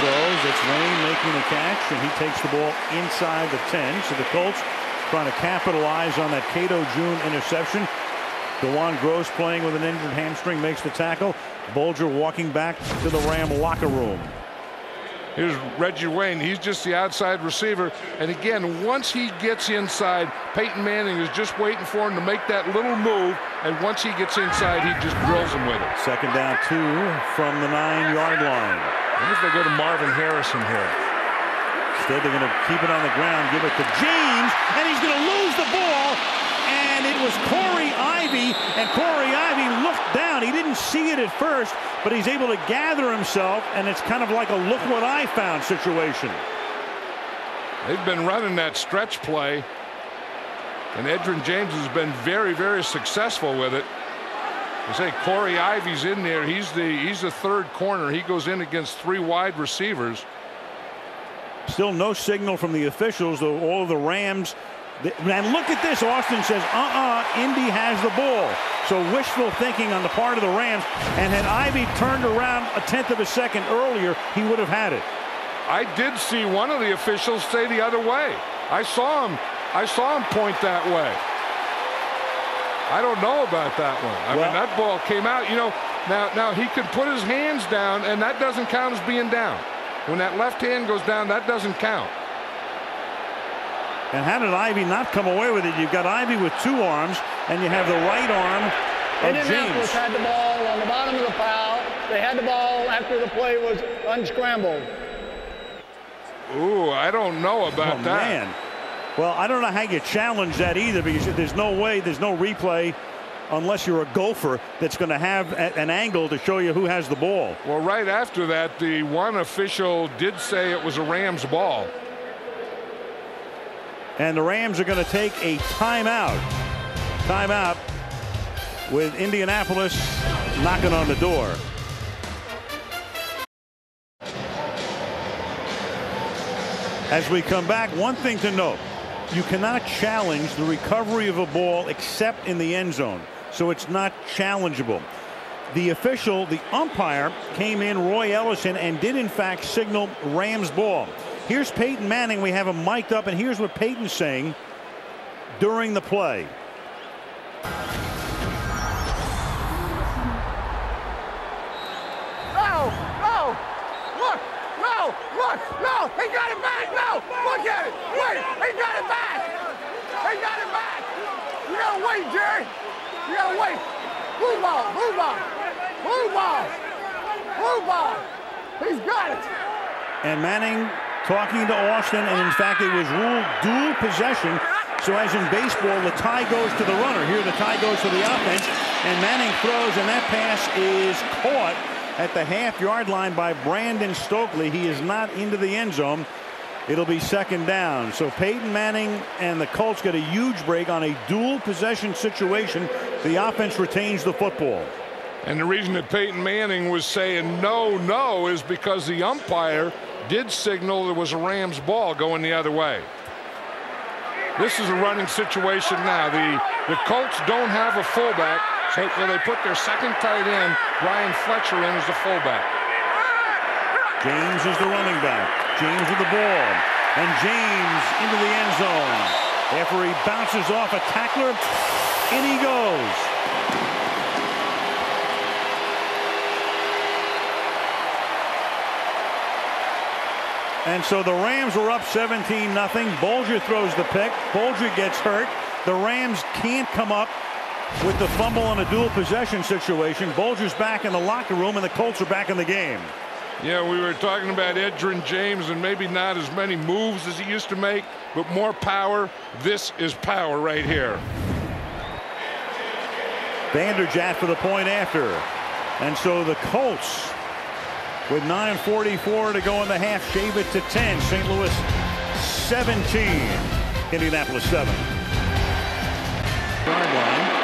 throws. It's Wayne making the catch, and he takes the ball inside the 10. So the Colts trying to capitalize on that Cato June interception. DeJuan Gross playing with an injured hamstring makes the tackle. Bulger walking back to the Ram locker room. Here's Reggie Wayne. He's just the outside receiver. And again, once he gets inside, Peyton Manning is just waiting for him to make that little move. And once he gets inside, he just drills him with it. Second down 2 from the 9-yard line. I wonder if they go to Marvin Harrison here. Instead, they're going to keep it on the ground, give it to James, and he's going to lose the ball. And it was Corey Ivy, and Corey Ivy looked down. He didn't see it at first, but he's able to gather himself, and it's kind of like a look what I found situation. They've been running that stretch play, and Edgerrin James has been very, very successful with it. I say Corey Ivy's in there. He's the third corner. He goes in against 3 wide receivers. Still no signal from the officials, though all of the Rams. And look at this. Austin says, Indy has the ball. So wishful thinking on the part of the Rams. And had Ivy turned around a 1/10 of a second earlier, he would have had it. I did see one of the officials say the other way. I saw him point that way. I don't know about that one. I mean, that ball came out. Now he could put his hands down, and that doesn't count as being down. When that left hand goes down, that doesn't count. And how did Ivy not come away with it? You've got Ivy with 2 arms, and you have the right arm of Indianapolis James. had the ball on the bottom of the pile. They had the ball after the play was unscrambled. Ooh, I don't know about that. Man. Well, I don't know how you challenge that either, because there's no way, there's no replay unless you're a gopher that's going to have an angle to show you who has the ball. Well, right after that, the one official did say it was a Rams ball. And the Rams are going to take a timeout. Timeout with Indianapolis knocking on the door. As we come back, one thing to note. You cannot challenge the recovery of a ball except in the end zone. So it's not challengeable. The official, the umpire, came in, Roy Ellison, and did in fact signal Rams ball. Here's Peyton Manning. We have him mic'd up, and here's what Peyton's saying during the play. Look, no, he got it back. No, look at it. Wait, he got it back. He got it back. You gotta wait, Jerry. You gotta wait. Blue ball, blue ball, blue ball, blue ball. He's got it. And Manning talking to Austin, and in fact it was ruled dual possession. So as in baseball, the tie goes to the runner. Here the tie goes to the offense, and Manning throws, and that pass is caught at the half-yard line by Brandon Stokely. He is not into the end zone. It'll be second down. So Peyton Manning and the Colts get a huge break on a dual possession situation. The offense retains the football. And the reason that Peyton Manning was saying no, no is because the umpire did signal there was a Rams ball going the other way. This is a running situation now. The Colts don't have a fullback, so they put their second tight end, Ryan Fletcher, in as the fullback. James is the running back. James with the ball. And James into the end zone. After he bounces off a tackler, in he goes. And so the Rams were up 17-0. Bolger throws the pick. Bolger gets hurt. The Rams can't come up with the fumble on a dual possession situation. Bolger's back in the locker room, and the Colts are back in the game. Yeah, we were talking about Edgerrin James and maybe not as many moves as he used to make, but more power. This is power right here. Vanderjagt for the point after. And so the Colts, with 9:44 to go in the half, shave it to 10. St. Louis 17. Indianapolis 7. Yard line.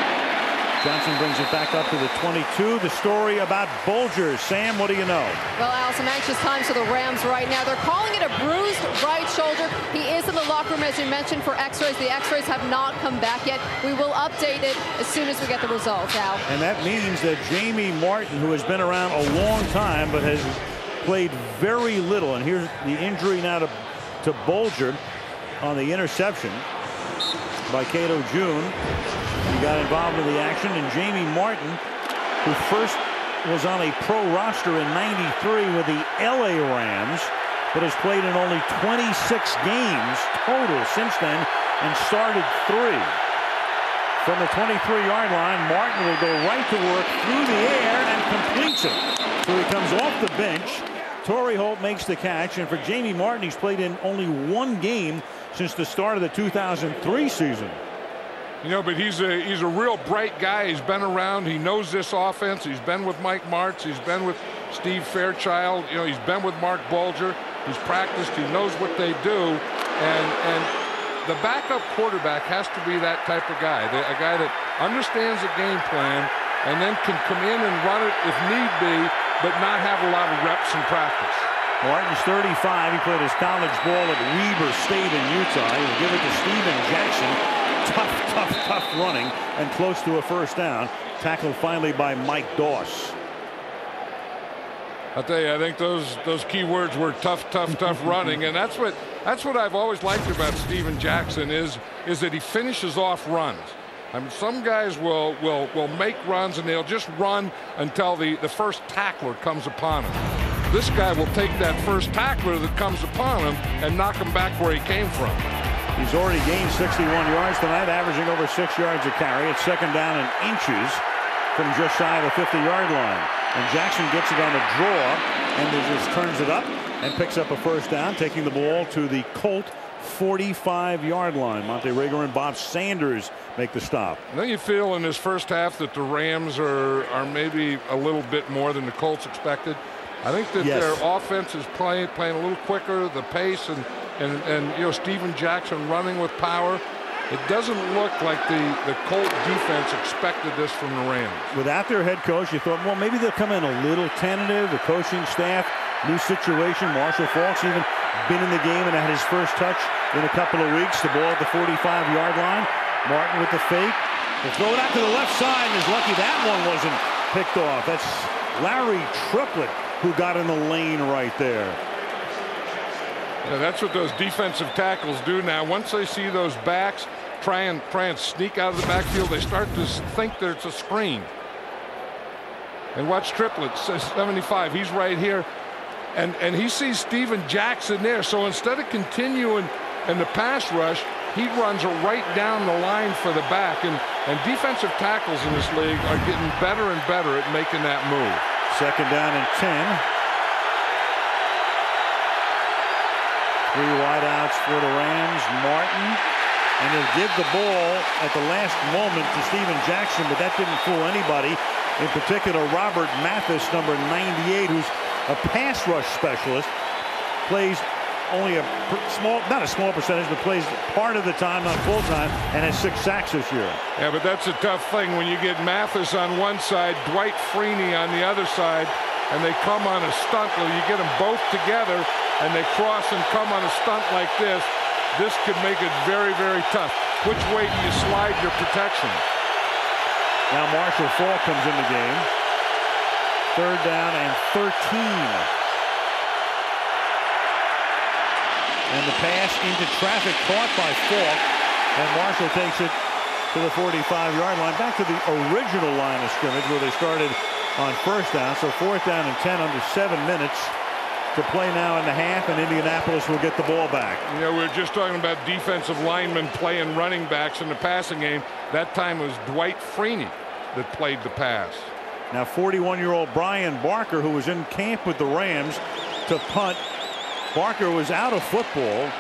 Johnson brings it back up to the 22. The story about Bolger. Sam, what do you know? Well, Al, some anxious times for the Rams right now. They're calling it a bruised right shoulder. He is in the locker room, as you mentioned, for x-rays. The x-rays have not come back yet. We will update it as soon as we get the results, Al. And that means that Jamie Martin, who has been around a long time but has played very little, and here's the injury now to Bolger on the interception by Cato June. He got involved in the action, and Jamie Martin, who first was on a pro roster in '93 with the LA Rams, but has played in only 26 games total since then and started 3. From the 23-yard line, Martin will go right to work through the air and completes it. So he comes off the bench. Torrey Holt makes the catch, and for Jamie Martin, he's played in only 1 game since the start of the 2003 season. You know, but he's a real bright guy. He's been around. He knows this offense. He's been with Mike Martz. He's been with Steve Fairchild. You know, he's been with Mark Bolger. He's practiced. He knows what they do. And the backup quarterback has to be that type of guy. A guy that understands the game plan and then can come in and run it if need be, but not have a lot of reps in practice. Martin's 35. He played his college ball at Weber State in Utah. He'll give it to Steven Jackson. Tough running and close to a first down. Tackled finally by Mike Doss. I'll tell you, I think those key words were tough running, and that's what I've always liked about Steven Jackson is that he finishes off runs. I mean, some guys will make runs and they'll just run until the first tackler comes upon him. This guy will take that first tackler that comes upon him and knock him back where he came from. He's already gained 61 yards tonight, averaging over 6 yards a carry. It's second down in inches from just shy of the 50-yard line. And Jackson gets it on a draw and just turns it up and picks up a first down, taking the ball to the Colt 45-yard line. Monte Rager and Bob Sanders make the stop. Don't you feel in this first half that the Rams are maybe a little bit more than the Colts expected? I think that yes. Their offense is playing a little quicker, the pace, and you know, Steven Jackson running with power. It doesn't look like the Colt defense expected this from the Rams. Without their head coach, you thought, well, maybe they'll come in a little tentative. The coaching staff, new situation. Marshall Faulk's even been in the game and had his first touch in a couple of weeks. The ball at the 45-yard line. Martin with the fake. They throw it out to the left side, and is lucky that one wasn't picked off. That's Larry Triplett who got in the lane right there. Yeah, that's what those defensive tackles do now. Once they see those backs try and sneak out of the backfield, they start to think that it's a screen. And watch Triplett, 75. He's right here. and he sees Steven Jackson there. So instead of continuing in the pass rush, he runs right down the line for the back. And defensive tackles in this league are getting better and better at making that move. Second down and 10. 3 wideouts for the Rams. Martin, and he'll give the ball at the last moment to Steven Jackson, but that didn't fool anybody. In particular, Robert Mathis, number 98, who's a pass rush specialist, plays only a not a small percentage, but plays part of the time, not full time, and has 6 sacks this year. Yeah, but that's a tough thing when you get Mathis on one side, Dwight Freeney on the other side, and they come on a stunt. Well, you get them both together, and they cross and come on a stunt like this. This could make it very, very tough. Which way do you slide your protection? Now Marshall Faulk comes in the game. Third down and 13. And the pass into traffic caught by Faulk. And Marshall takes it to the 45-yard line. Back to the original line of scrimmage where they started on first down. So 4th down and 10, under 7 minutes to play now in the half, and Indianapolis will get the ball back. You know, we were just talking about defensive linemen playing running backs in the passing game. That time was Dwight Freeney that played the pass. Now 41-year-old Brian Barker, who was in camp with the Rams, to punt. Barker was out of football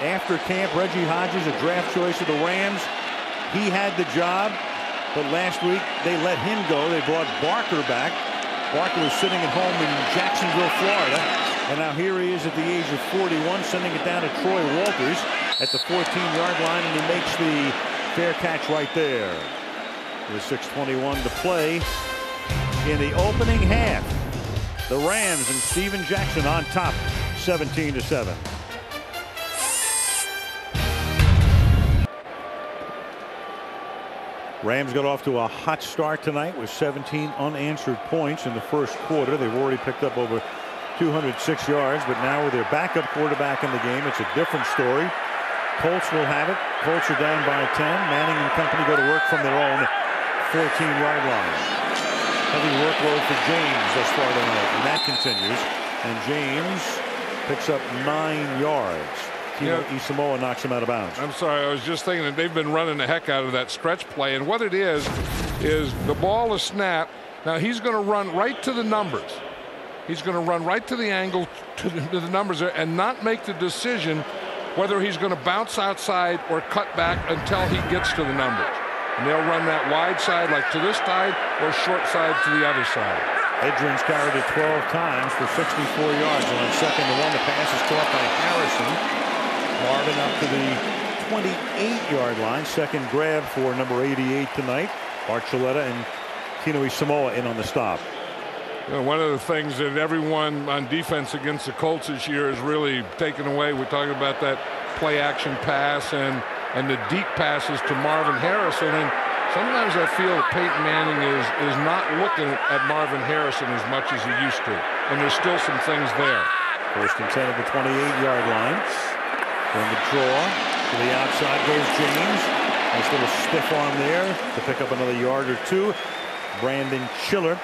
after camp. Reggie Hodges, a draft choice of the Rams, he had the job, but last week they let him go. They brought Barker back. Barker was sitting at home in Jacksonville, Florida, and now here he is at the age of 41, sending it down to Troy Walters at the 14-yard line, and he makes the fair catch right there. With 6:21 to play in the opening half, the Rams and Steven Jackson on top, 17-7. Rams got off to a hot start tonight with 17 unanswered points in the first quarter. They've already picked up over 206 yards, but now with their backup quarterback in the game, it's a different story. Colts will have it. Colts are down by 10. Manning and company go to work from their own 14-yard line. Heavy workload for James thus far tonight, and that continues. And James picks up 9 yards. Isamoah knocks him out of bounds. I'm sorry, I was just thinking that they've been running the heck out of that stretch play, and what it is the ball is snapped. Now he's going to run right to the numbers. He's going to run right to the angle to the numbers there and not make the decision whether he's going to bounce outside or cut back until he gets to the numbers. And they'll run that wide side like to this side or short side to the other side. Edgerins carried it 12 times for 64 yards, and on 2nd and 1, the pass is caught by Harrison. Marvin up to the 28-yard line. Second grab for number 88 tonight. Archuleta and Tino Isamoah in on the stop. You know, one of the things that everyone on defense against the Colts this year is really taken away. We're talking about that play action pass and the deep passes to Marvin Harrison. And sometimes I feel that Peyton Manning is not looking at Marvin Harrison as much as he used to. And there's still some things there. 1st and 10 at the 28-yard line. From the draw to the outside goes James. Nice little stiff arm there to pick up another yard or 2. Brandon Chiller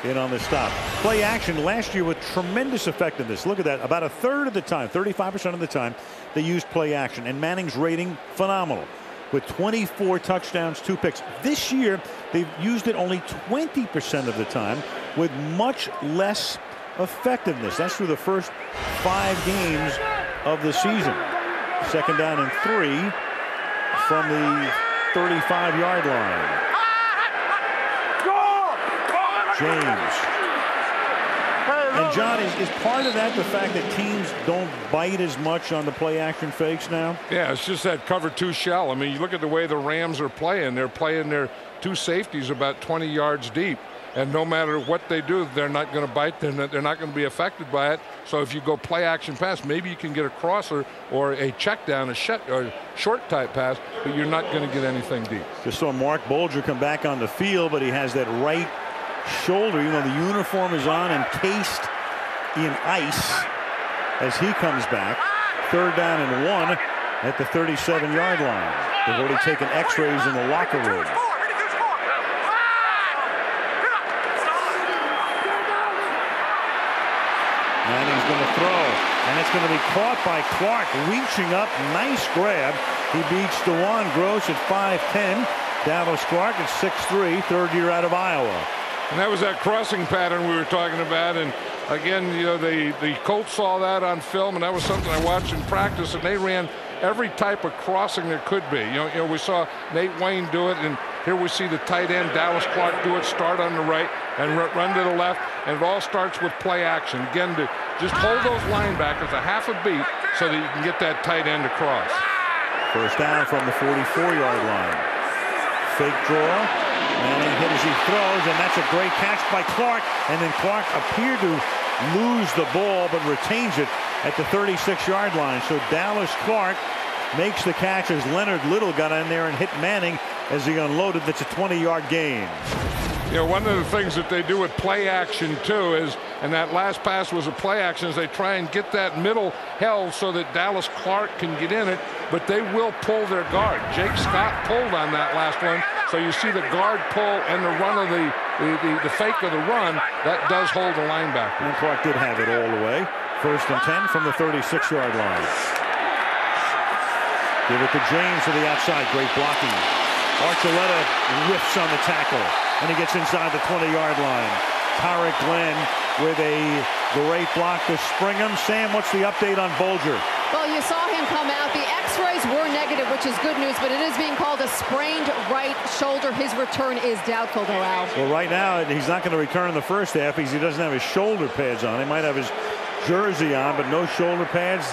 in on the stop. Play action last year with tremendous effectiveness. Look at that. About a third of the time, 35% of the time, they used play action. And Manning's rating, phenomenal. With 24 touchdowns, 2 picks. This year, they've used it only 20% of the time with much less effectiveness. That's through the first 5 games of the season. 2nd down and 3 from the 35-yard line. James. And John, is part of that the fact that teams don't bite as much on the play action fakes now? Yeah, it's just that cover 2 shell. I mean, you look at the way the Rams are playing. They're playing their 2 safeties about 20 yards deep. And no matter what they do, they're not going to bite. They're not going to be affected by it. So if you go play action pass, maybe you can get a crosser or a check down, a short type pass, but you're not going to get anything deep. Just saw Mark Bolger come back on the field, but he has that right shoulder, you know, the uniform is on and cased in ice as he comes back. 3rd down and 1 at the 37-yard line. They've already taken x-rays in the locker room. Manning's going to throw, and it's going to be caught by Clark, reaching up. Nice grab. He beats DeJuan Gross at 5'10". Dallas Clark at 6'3", third year out of Iowa. And that was that crossing pattern we were talking about. And again, you know, the Colts saw that on film, and that was something I watched in practice, and they ran every type of crossing there could be. You know, we saw Nate Wayne do it, and here we see the tight end Dallas Clark do it, start on the right and run to the left, and it all starts with play action. Again, to just hold those linebackers a half a beat so that you can get that tight end across. First down from the 44-yard line. Fake draw. Manning hit as he throws, and that's a great catch by Clark. And then Clark appeared to lose the ball, but retains it at the 36-yard line. So Dallas Clark makes the catch as Leonard Little got in there and hit Manning as he unloaded. That's a 20-yard gain. You know, one of the things that they do with play action too is, and that last pass was a play action, is they try and get that middle held so that Dallas Clark can get in it, but they will pull their guard. Jake Scott pulled on that last one, so you see the guard pull and the run of the fake of the run. That does hold the linebacker. And Clark did have it all the way. First and 10 from the 36-yard line. Give it to James to the outside. Great blocking. Archuleta whiffs on the tackle, and he gets inside the 20-yard line. Tarek Glenn with a great block to spring him. Sam, what's the update on Bulger? Well, you saw him come out. The x-rays were negative, which is good news, but it is being called a sprained right shoulder. His return is doubtful, though, Al. Well, right now, he's not going to return in the first half because he doesn't have his shoulder pads on. He might have his jersey on, but no shoulder pads.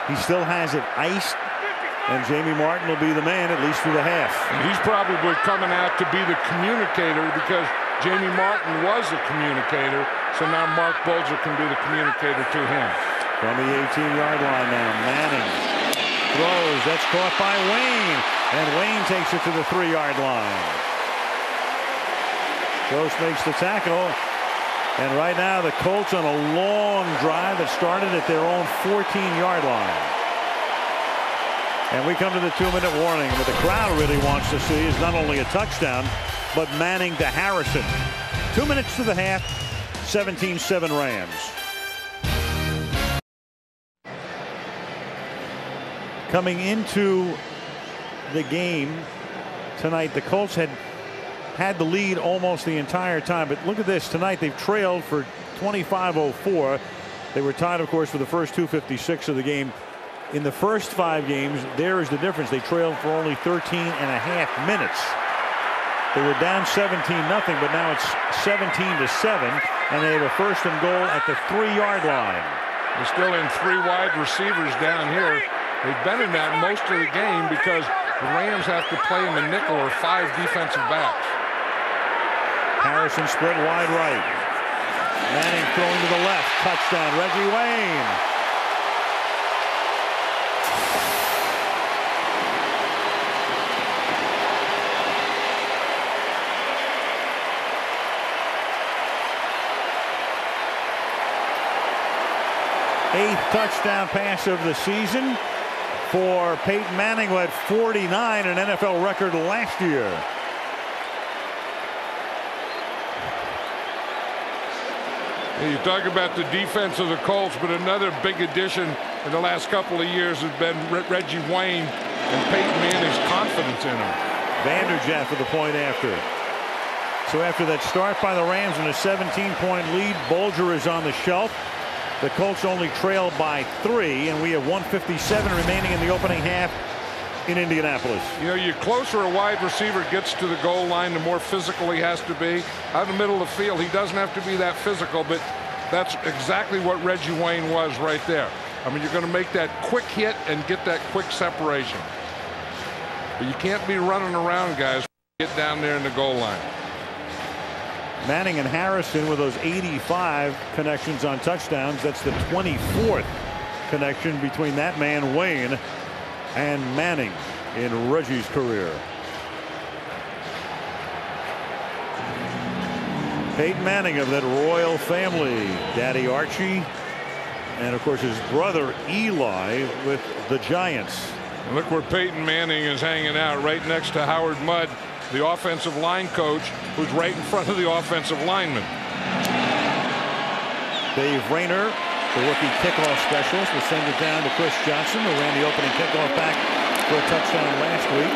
He still has it iced. And Jamie Martin will be the man at least through the half. And he's probably coming out to be the communicator because Jamie Martin was the communicator. So now Mark Bulger can be the communicator to him. From the 18-yard line now, Manning throws. That's caught by Wayne. And Wayne takes it to the 3-yard line. Gross makes the tackle. And right now the Colts on a long drive that started at their own 14-yard line. And we come to the 2-minute warning. What the crowd really wants to see is not only a touchdown, but Manning to Harrison. 2 minutes to the half, 17-7 Rams. Coming into the game tonight, the Colts had the lead almost the entire time. But look at this. Tonight they've trailed for 25-04. They were tied, of course, for the first 2:56 of the game. In the first 5 games, there is the difference. They trailed for only 13 and a half minutes. They were down 17-0, but now it's 17-7, and they have a first and goal at the 3-yard line. They're still in 3 wide receivers down here. They've been in that most of the game because the Rams have to play in the nickel or 5 defensive backs. Harrison split wide right. Manning throwing to the left. Touchdown, Reggie Wayne. Eighth touchdown pass of the season for Peyton Manning, who had 49, an NFL record last year. You talk about the defense of the Colts, but another big addition in the last couple of years has been Reggie Wayne and Peyton Manning's confidence in him. Vanderjagt for the point after. So after that start by the Rams and a 17-point lead, Bulger is on the shelf. The Colts only trail by 3, and we have 1:57 remaining in the opening half in Indianapolis. You know, the closer a wide receiver gets to the goal line, the more physical he has to be. Out in the middle of the field, he doesn't have to be that physical, but that's exactly what Reggie Wayne was right there. I mean, you're going to make that quick hit and get that quick separation. But you can't be running around, guys, get down there in the goal line. Manning and Harrison with those 85 connections on touchdowns. That's the 24th connection between that man Wayne and Manning in Reggie's career. Peyton Manning of that royal family, Daddy Archie, and of course his brother Eli with the Giants. And look where Peyton Manning is hanging out, right next to Howard Mudd, the offensive line coach, who's right in front of the offensive lineman. Dave Rayner The rookie kickoff specialist will send it down to Chris Johnson, who ran the opening kickoff back for a touchdown last week.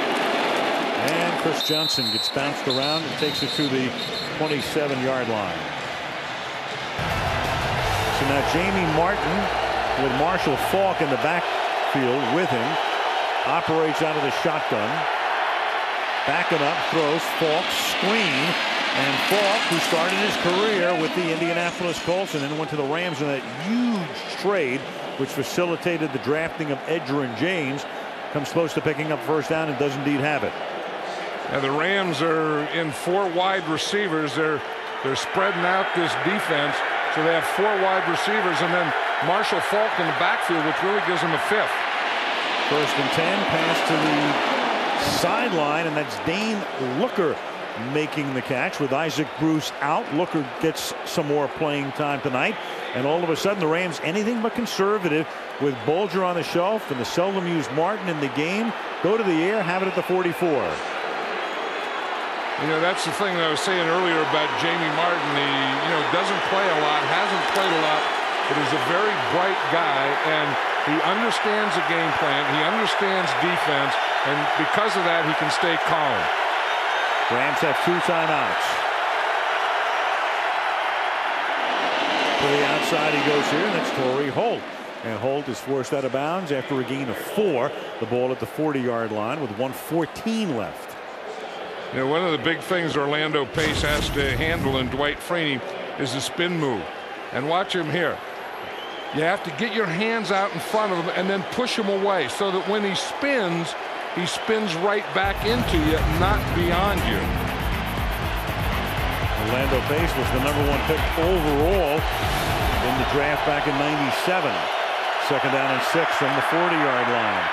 And Chris Johnson gets bounced around and takes it to the 27-yard line. So now Jamie Martin with Marshall Faulk in the backfield with him. Operates out of the shotgun. Backing up, throws, Faulk, screen. And Faulk, who started his career with the Indianapolis Colts and then went to the Rams in that huge trade, which facilitated the drafting of Edgerrin James, comes close to picking up first down and does indeed have it. Now the Rams are in 4 wide receivers. They're spreading out this defense, so they have 4 wide receivers, and then Marshall Faulk in the backfield, which really gives them a 5th. First and 10, pass to the sideline, and that's Dane Looker making the catch with Isaac Bruce out. Looker gets some more playing time tonight, and all of a sudden the Rams anything but conservative with Bolger on the shelf and the seldom used Martin in the game. Go to the air, have it at the 44. You know, that's the thing that I was saying earlier about Jamie Martin. He, doesn't play a lot, hasn't played a lot, but is a very bright guy, and he understands the game plan. He understands defense, and because of that, he can stay calm. Rams have 2 timeouts. To the outside he goes here, and that's Torrey Holt. And Holt is forced out of bounds after a gain of 4. The ball at the 40-yard line with 1:14 left. You know, one of the big things Orlando Pace has to handle in Dwight Freeney is the spin move. And watch him here. You have to get your hands out in front of him and then push him away so that when he spins right back into you, not beyond you. Orlando Pace was the #1 pick overall in the draft back in '97. Second down and 6 from the 40-yard line.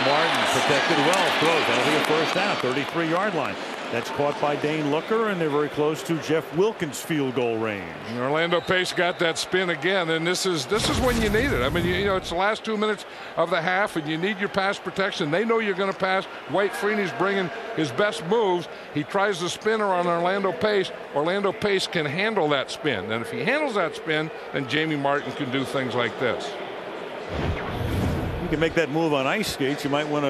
Martin protected well, throws. That'll be a first down, 33-yard line. That's caught by Dane Looker, and they're very close to Jeff Wilkins' field goal range. And Orlando Pace got that spin again, and this is when you need it. I mean, it's the last 2 minutes of the half, and you need your pass protection. They know you're going to pass. Dwight Freeney's bringing his best moves. He tries the spinner on Orlando Pace. Orlando Pace can handle that spin, and if he handles that spin, then Jamie Martin can do things like this. You can make that move on ice skates. You might win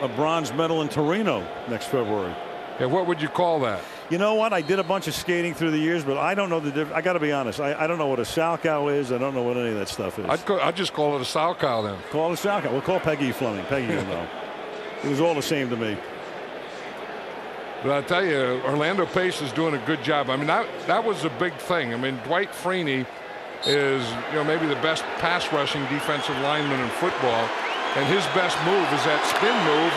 a bronze medal in Torino next February. Yeah, what would you call that? You know what? I did a bunch of skating through the years, but I don't know the difference. I got to be honest. I don't know what a salchow is. I don't know what any of that stuff is. I'd just call it a salchow then. Call it a salchow. We'll call Peggy Fleming. Peggy will know. It was all the same to me. But I'll tell you, Orlando Pace is doing a good job. I mean, that was a big thing. I mean, Dwight Freeney is maybe the best pass rushing defensive lineman in football, and his best move is that spin move,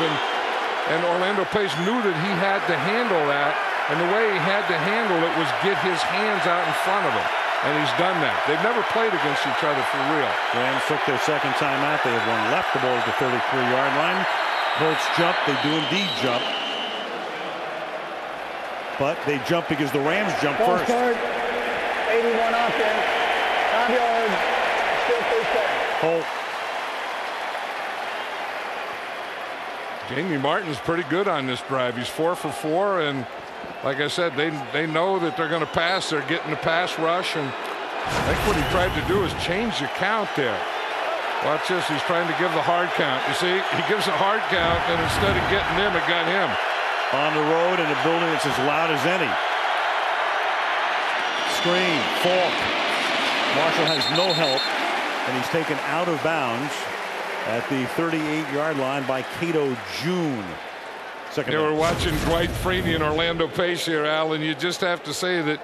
and Orlando Pace knew that he had to handle that, and the way he had to handle it was get his hands out in front of him, and he's done that. They've never played against each other for real. Rams took their second timeout. They have 1 left. The ball at the 33-yard line. Colts jump. They do indeed jump, but they jump because the Rams jump first. 81 offense, 5 yards, still 3 seconds. Holt. Jamie Martin's pretty good on this drive. He's 4 for 4, and like I said, they know that they're going to pass. They're getting the pass rush, and I think what he tried to do is change the count there. Watch this. He's trying to give the hard count. You see, he gives a hard count, and instead of getting him, it got him. On the road in a building that's as loud as any. Screen, Faulk. Marshall has no help, and he's taken out of bounds at the 38-yard line by Cato June. We're watching Dwight Freeney and Orlando Pace here, Al, and you just have to say that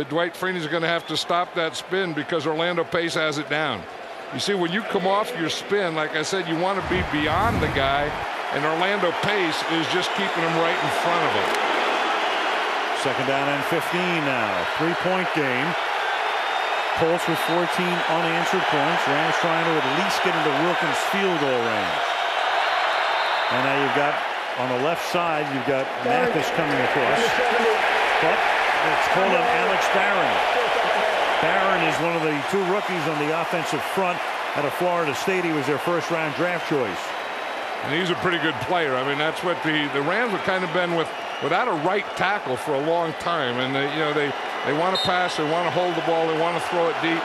Dwight Freeney's going to have to stop that spin because Orlando Pace has it down. You see, when you come off your spin, like I said, you want to be beyond the guy, and Orlando Pace is just keeping him right in front of him. Second down and 15 now. 3-point game. Colts with 14 unanswered points. Rams trying to at least get into Wilkins' field goal range. And now you've got on the left side, you've got Mathis coming across. But it's called an Alex Barron. Barron is one of the 2 rookies on the offensive front out of Florida State. He was their first-round draft choice. And he's a pretty good player. I mean, that's what the Rams have kind of been without a right tackle for a long time. And they want to pass, they want to hold the ball, they want to throw it deep.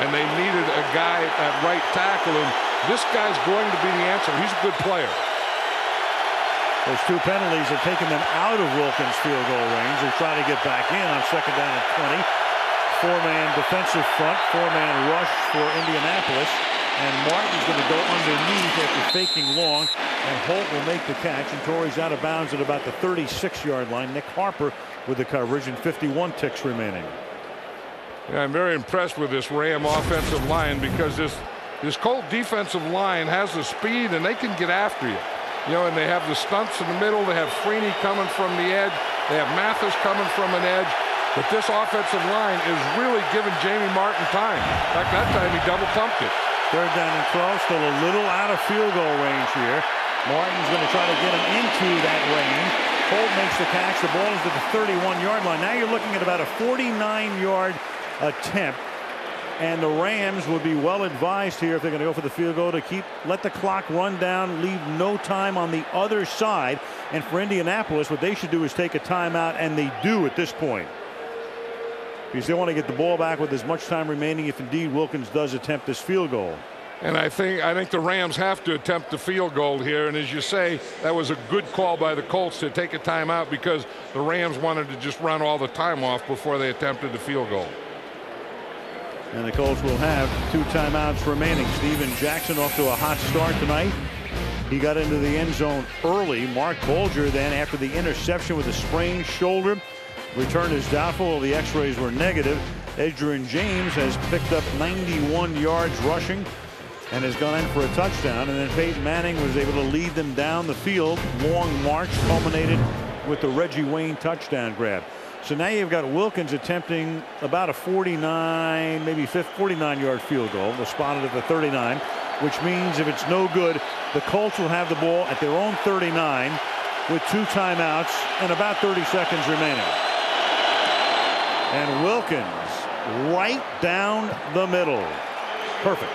and they needed a guy at right tackle, and this guy's going to be the answer. He's a good player. Those two penalties have taken them out of Wilkins' field goal range. They try to get back in on second down and 20. Four-man defensive front, four-man rush for Indianapolis. And Martin's going to go underneath after faking long. And Holt will make the catch. And Torrey's out of bounds at about the 36-yard line. Nick Harper with the coverage and 51 ticks remaining. Yeah, I'm very impressed with this Ram offensive line because this Colt defensive line has the speed and they can get after you. You know, and they have the stunts in the middle. They have Freeney coming from the edge. They have Mathis coming from an edge. But this offensive line is really giving Jamie Martin time. In fact, that time he double pumped it. Third down and 12, still a little out of field goal range here. Martin's going to try to get him into that range. Holt makes the catch. The ball is at the 31-yard line. Now you're looking at about a 49-yard attempt. And the Rams would be well advised here if they're going to go for the field goal to let the clock run down, leave no time on the other side. And for Indianapolis, what they should do is take a timeout, and they do at this point. Because they want to get the ball back with as much time remaining if indeed Wilkins does attempt this field goal. And I think the Rams have to attempt the field goal here. And as you say, that was a good call by the Colts to take a timeout because the Rams wanted to just run all the time off before they attempted the field goal. And the Colts will have 2 timeouts remaining. Steven Jackson off to a hot start tonight. He got into the end zone early. Mark Bolger then, after the interception with a sprained shoulder, return is doubtful. The x-rays were negative. Edgerrin James has picked up 91 yards rushing and has gone in for a touchdown. And then Peyton Manning was able to lead them down the field. Long march culminated with the Reggie Wayne touchdown grab. So now you've got Wilkins attempting about a 49, maybe 49-yard field goal. They'll spot it at the 39, which means if it's no good, the Colts will have the ball at their own 39 with 2 timeouts and about 30 seconds remaining. And Wilkins right down the middle. Perfect.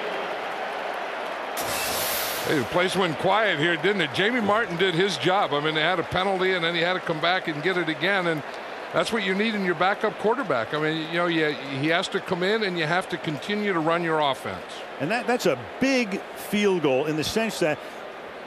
Hey, the place went quiet here, didn't it? Jamie Martin did his job. I mean, they had a penalty and then he had to come back and get it again. And that's what you need in your backup quarterback. I mean, you know, he has to come in and you have to continue to run your offense. And that's a big field goal in the sense that,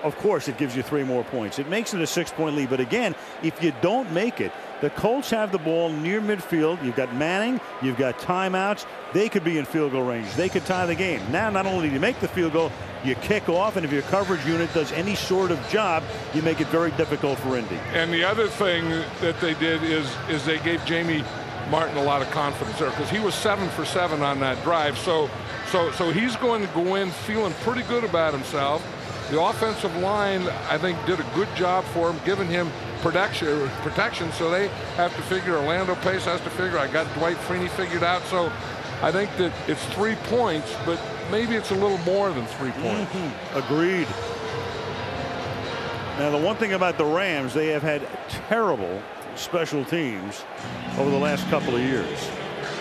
of course, it gives you 3 more points. It makes it a 6-point lead. But again, if you don't make it, the Colts have the ball near midfield. You've got Manning. You've got timeouts. They could be in field goal range. They could tie the game. Now, not only do you make the field goal, you kick off, and if your coverage unit does any sort of job, you make it very difficult for Indy. And the other thing that they did is they gave Jamie Martin a lot of confidence there because he was 7 for 7 on that drive. So he's going to go in feeling pretty good about himself. The offensive line, I think, did a good job for him, giving him protection. So they have to figure, Orlando Pace has to figure, I got Dwight Freeney figured out. So I think that it's 3 points, but maybe it's a little more than 3 points. Agreed. Now, the one thing about the Rams, they have had terrible special teams over the last couple of years.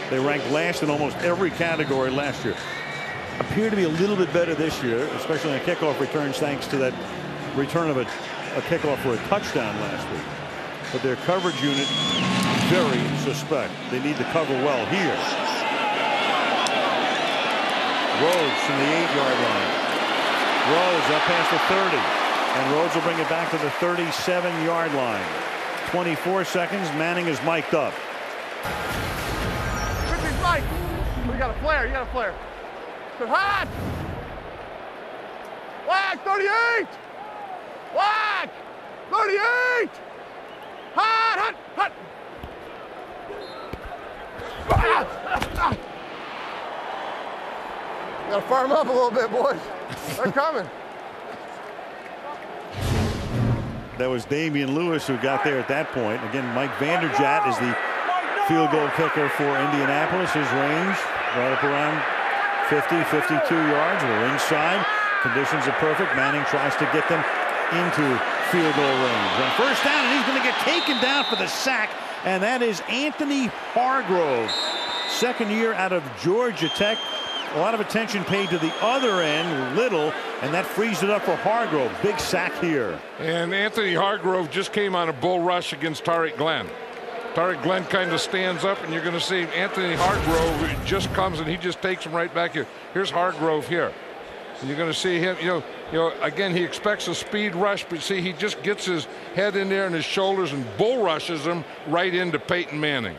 They ranked last in almost every category last year. Appear to be a little bit better this year, especially on kickoff returns, thanks to that return of a kickoff for a touchdown last week. But their coverage unit, very suspect. They need to cover well here. Rhodes from the 8-yard line. Rhodes up past the 30. And Rhodes will bring it back to the 37-yard line. 24 seconds. Manning is mic'd up. Mike, we got a flare. You got a flare. Good hot. Whack, 38. Whack, 38. Hot, hot, hot. Gotta farm up a little bit, boys. They're coming. That was Damian Lewis who got there at that point. Again, Mike Vanderjagt is the field goal kicker for Indianapolis. His range right up around 50, 52 yards. We're inside. Conditions are perfect. Manning tries to get them into field goal range. On first down, and he's going to get taken down for the sack, and that is Anthony Hargrove. Second year out of Georgia Tech. A lot of attention paid to the other end, Little, and that frees it up for Hargrove. Big sack here. And Anthony Hargrove just came on a bull rush against Tariq Glenn. Tariq Glenn kind of stands up, and you're going to see Anthony Hargrove just comes and he just takes him right back here. Here's Hargrove here. And you're going to see him, again, he expects a speed rush, but see, he just gets his head in there and his shoulders and bull rushes him right into Peyton Manning.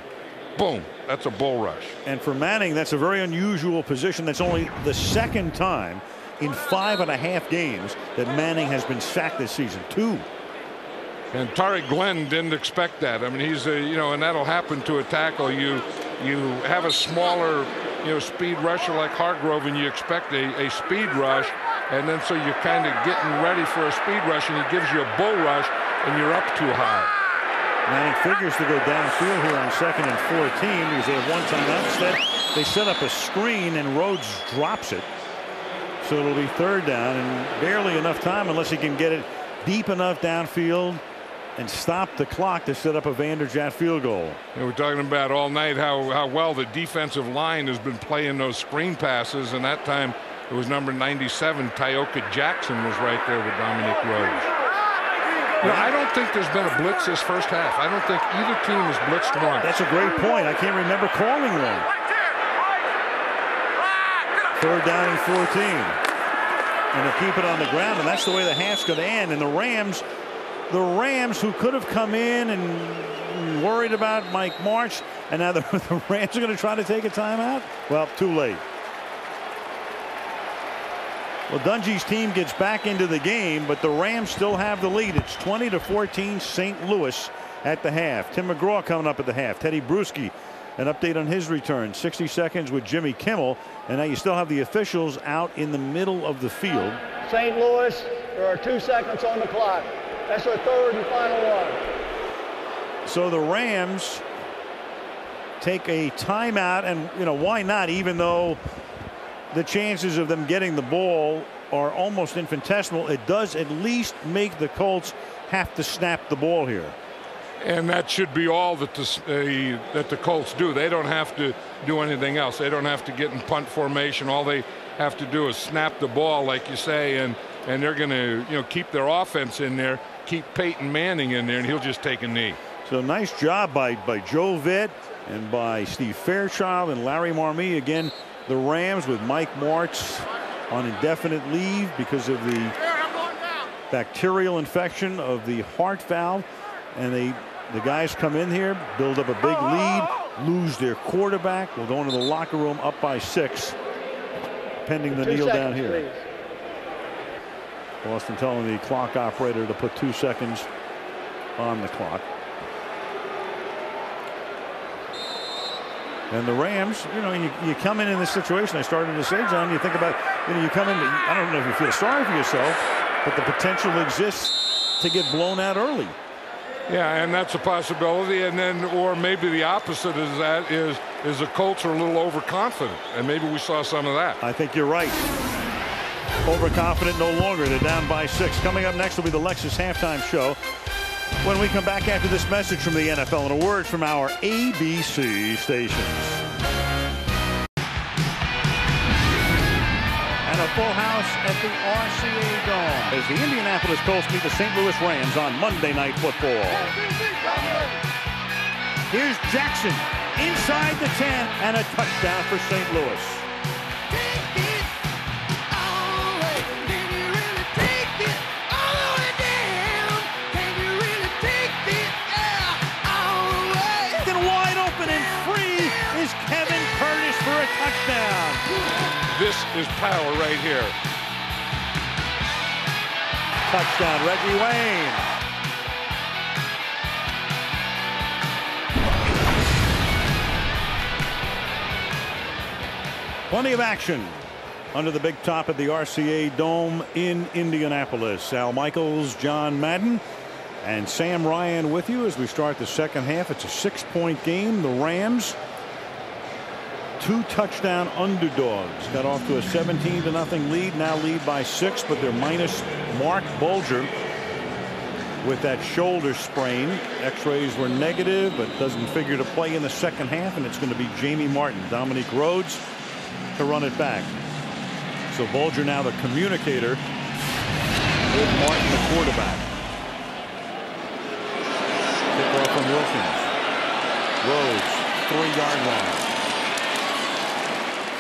Boom. That's a bull rush. And for Manning, that's a very unusual position. That's only the second time in 5.5 games that Manning has been sacked this season. 2. And Tariq Glenn didn't expect that. I mean, he's and that'll happen to a tackle. You have a smaller, speed rusher like Hargrove, and you expect a speed rush, and then so you're kind of getting ready for a speed rush, and he gives you a bull rush, and you're up too high. Manning figures to go downfield here on 2nd and 14 because they have one timeout. Instead, they set up a screen, and Rhodes drops it. So it'll be 3rd down, and barely enough time unless he can get it deep enough downfield and stop the clock to set up a Vanderjagt field goal. We're talking about all night how well the defensive line has been playing those screen passes, and that time it was number 97, Tyoka Jackson, was right there with Dominic Rhodes. I don't think there's been a blitz this first half. I don't think either team has blitzed once. That's a great point. I can't remember calling one. 3rd down and 14. And they'll keep it on the ground, and that's the way the half's going to end. And the Rams, who could have come in and worried about Mike March, and now the Rams are going to try to take a timeout? Well, too late. Well, Dungy's team gets back into the game, but the Rams still have the lead. It's 20-14 St. Louis at the half. Tim McGraw coming up at the half. Teddy Bruschi, an update on his return. 60 seconds with Jimmy Kimmel. And now you still have the officials out in the middle of the field. St. Louis, there are 2 seconds on the clock. That's our 3rd and final one. So the Rams take a timeout, and why not, even though the chances of them getting the ball are almost infinitesimal. It does at least make the Colts have to snap the ball here. And that should be all that the Colts do. They don't have to do anything else. They don't have to get in punt formation. All they have to do is snap the ball, like you say, and they're going to keep their offense in there, keep Peyton Manning in there, and he'll just take a knee. So nice job by Joe Vitt and by Steve Fairchild and Larry Marmee. Again, the Rams with Mike Martz on indefinite leave because of the bacterial infection of the heart valve, and the guys come in here, build up a big lead, lose their quarterback, will go into the locker room up by 6 pending the kneel down here. Please. Boston telling the clock operator to put 2 seconds on the clock. And the Rams, you come in this situation. I started to say, John, you think about, you come in, I don't know if you feel sorry for yourself, but the potential exists to get blown out early. Yeah, and that's a possibility. And then, or maybe the opposite is that is the Colts are a little overconfident, and maybe we saw some of that. I think you're right. Overconfident no longer. They're down by 6. Coming up next will be the Lexus halftime show. When we come back after this message from the NFL and a word from our ABC stations. And a full house at the RCA Dome as the Indianapolis Colts meet the St. Louis Rams on Monday Night Football. Here's Jackson inside the 10 and a touchdown for St. Louis. Touchdown. This is power right here. Touchdown, Reggie Wayne. Plenty of action under the big top of the RCA Dome in Indianapolis. Al Michaels, John Madden, and Sam Ryan with you as we start the second half. It's a 6-point game. The Rams, 2 touchdown underdogs, got off to a 17-0 lead, now lead by 6, but they're minus Mark Bulger with that shoulder sprain. X-rays were negative, but doesn't figure to play in the second half, and it's going to be Jamie Martin, Dominic Rhodes to run it back. So Bulger now the communicator with Martin the quarterback. Kickoff from Wilkins. Rhodes, 3-yard line.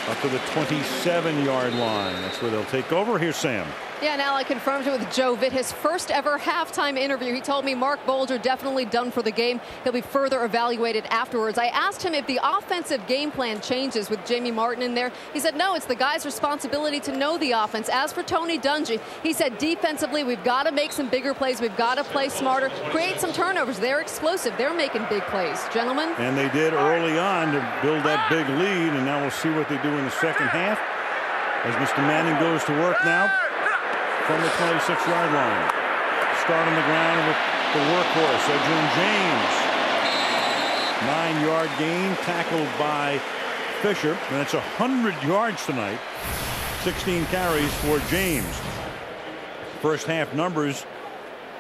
Up to the 27-yard line. That's where they'll take over. Here's Sam. Yeah, now I confirmed it with Joe Vitt, his first ever halftime interview. He told me Mark Bolger definitely done for the game. He'll be further evaluated afterwards. I asked him if the offensive game plan changes with Jamie Martin in there. He said, no, it's the guy's responsibility to know the offense. As for Tony Dungy, he said defensively, we've got to make some bigger plays. We've got to play smarter, create some turnovers. They're explosive. They're making big plays. Gentlemen. And they did early on to build that big lead, and now we'll see what they do in the second half as Mr. Manning goes to work now from the 26-yard line. Start on the ground with the workhorse, Edgerrin James. 9-yard gain, tackled by Fisher, and that's 100 yards tonight. 16 carries for James. First half numbers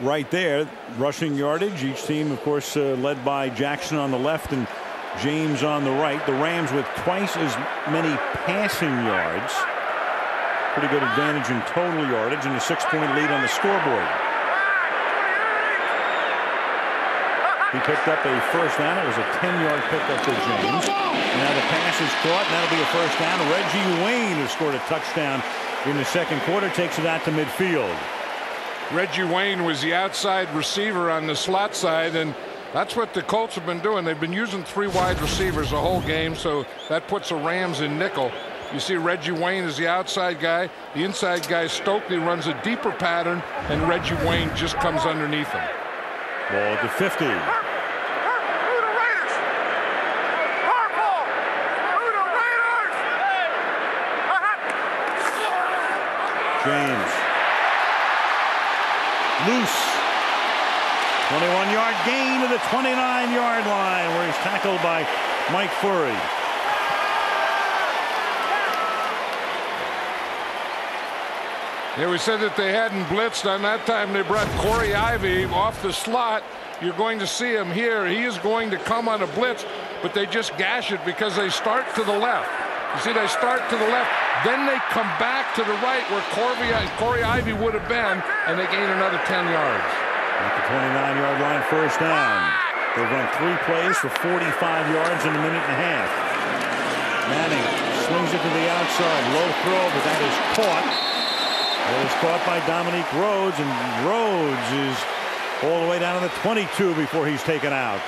right there. Rushing yardage, each team of course led by Jackson on the left and James on the right. The Rams with twice as many passing yards. Pretty good advantage in total yardage and a 6-point lead on the scoreboard. He picked up a first down. It was a 10-yard pickup for James. Now the pass is caught, and that'll be a first down. Reggie Wayne has scored a touchdown in the second quarter, takes it out to midfield. Reggie Wayne was the outside receiver on the slot side, and that's what the Colts have been doing. They've been using 3 wide receivers the whole game, so that puts the Rams in nickel. You see Reggie Wayne is the outside guy. The inside guy, Stokely, runs a deeper pattern, and Reggie Wayne just comes underneath him. Ball at the 50. James. Loose. 21-yard gain to the 29-yard line where he's tackled by Mike Furry. Yeah, we said that they hadn't blitzed on that time. They brought Corey Ivy off the slot. You're going to see him here. He is going to come on a blitz, but they just gash it because they start to the left. You see, they start to the left, then they come back to the right where Corey Ivy would have been, and they gain another 10 yards. At the 29-yard line, first down. They've run 3 plays for 45 yards in a minute and a half. Manning swings it to the outside. Low throw, but that is caught. It was caught by Dominique Rhodes, and Rhodes is all the way down to the 22 before he's taken out.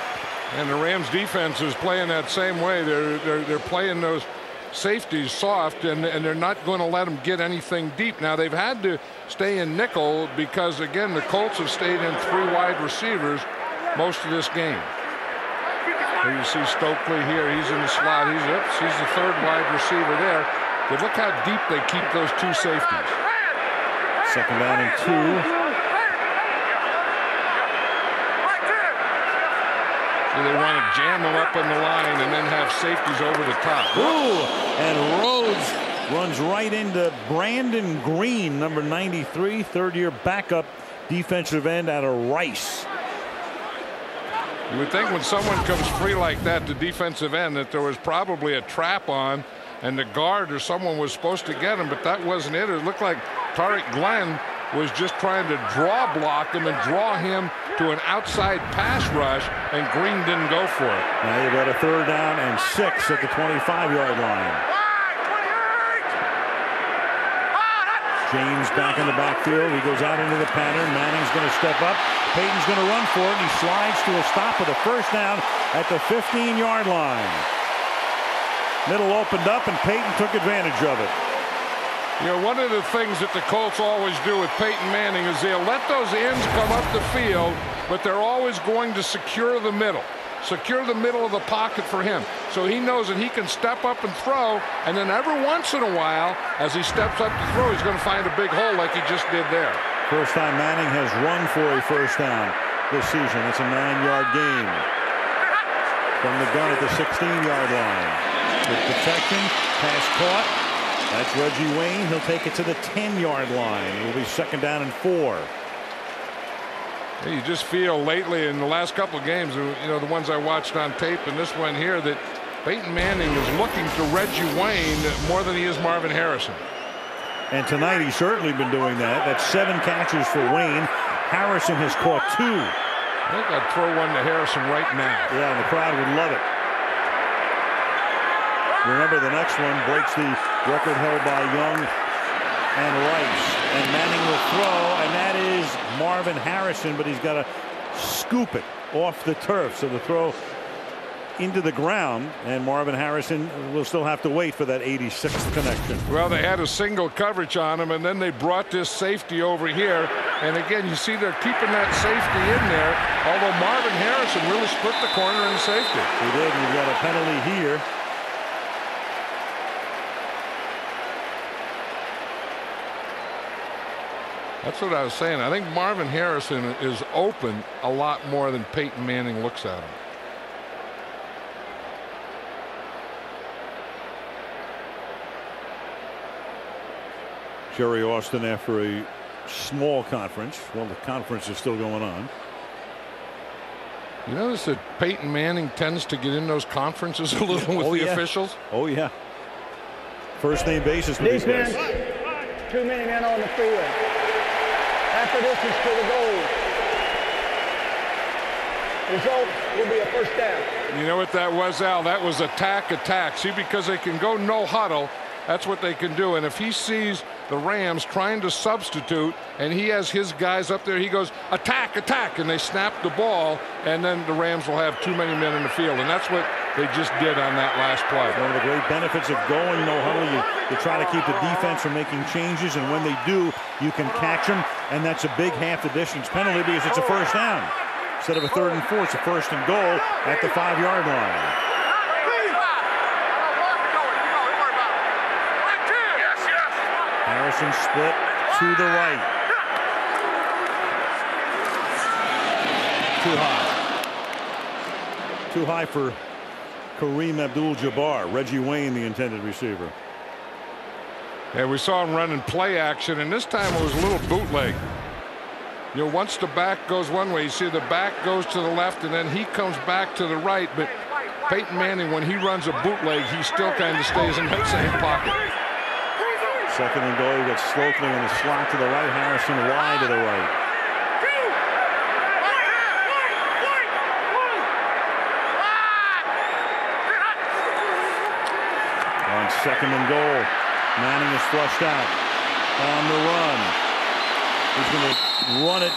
And the Rams defense is playing that same way. They're playing those safeties soft, and they're not going to let them get anything deep. Now they've had to stay in nickel because again the Colts have stayed in 3 wide receivers most of this game. Here you see Stokely here. He's in the slot. He's the 3rd wide receiver there. But look how deep they keep those 2 safeties. Second down and 2. So they want to jam them up in the line and then have safeties over the top. Ooh, and Rhodes runs right into Brandon Green, number 93, 3rd-year backup defensive end out of Rice. You would think when someone comes free like that, the defensive end, that there was probably a trap on and the guard or someone was supposed to get him, but that wasn't it. It looked like Tariq Glenn was just trying to draw block him and draw him to an outside pass rush, and Green didn't go for it. Now you've got a 3rd down and 6 at the 25-yard line. James back in the backfield. He goes out into the pattern. Manning's going to step up. Payton's going to run for it, and he slides to a stop with a first down at the 15-yard line. Middle opened up, and Payton took advantage of it. You know, one of the things that the Colts always do with Peyton Manning is they'll let those ends come up the field, but they're always going to secure the middle of the pocket for him. So he knows that he can step up and throw, and then every once in a while, as he steps up to throw, he's going to find a big hole like he just did there. First time Manning has run for a first down this season. It's a 9-yard gain from the gun at the 16-yard line. With protection, pass caught. That's Reggie Wayne. He'll take it to the 10-yard line. It will be second down and 4. You just feel lately in the last couple of games, you know, the ones I watched on tape and this one here, that Peyton Manning is looking to Reggie Wayne more than he is Marvin Harrison. And tonight he's certainly been doing that. That's 7 catches for Wayne. Harrison has caught 2. I think I'd throw one to Harrison right now. Yeah, and the crowd would love it. Remember, the next one breaks the record held by Young and Rice. And Manning will throw, and that is Marvin Harrison, but he's got to scoop it off the turf. So the throw into the ground, and Marvin Harrison will still have to wait for that 86th connection. Well, they had a single coverage on him, and then they brought this safety over here. And again, you see they're keeping that safety in there, although Marvin Harrison really split the corner in safety. He did, and we've got a penalty here. That's what I was saying. I think Marvin Harrison is open a lot more than Peyton Manning looks at him. Jerry Austin after a small conference. Well, the conference is still going on. You notice that Peyton Manning tends to get in those conferences a little with the officials? Oh, yeah. First name basis with these guys. Too many men on the field. Half the distance to the goal. Result will be a first down. You know what that was, Al? That was attack, attack. See, because they can go no huddle, that's what they can do. And if he sees the Rams trying to substitute and he has his guys up there, he goes attack, attack, and they snap the ball, and then the Rams will have too many men in the field. And that's what they just did on that last play. One of the great benefits of going no huddle, you try to keep the defense from making changes, and when they do, you can catch them, and that's a big half the distance penalty because it's a first down. Instead of a 3rd and 4, it's a 1st and goal at the 5-yard line. Harrison split to the right. Too high. Too high for Kareem Abdul-Jabbar. Reggie Wayne, the intended receiver. Yeah, we saw him running play action, and this time it was a little bootleg. You know, once the back goes one way, you see the back goes to the left, and then he comes back to the right. But Peyton Manning, when he runs a bootleg, he still kind of stays in that same pocket. 2nd and goal. You got Slocum in the slot to the right. Harrison wide to the right. On 2nd and goal, Manning is flushed out on the run. He's going to run it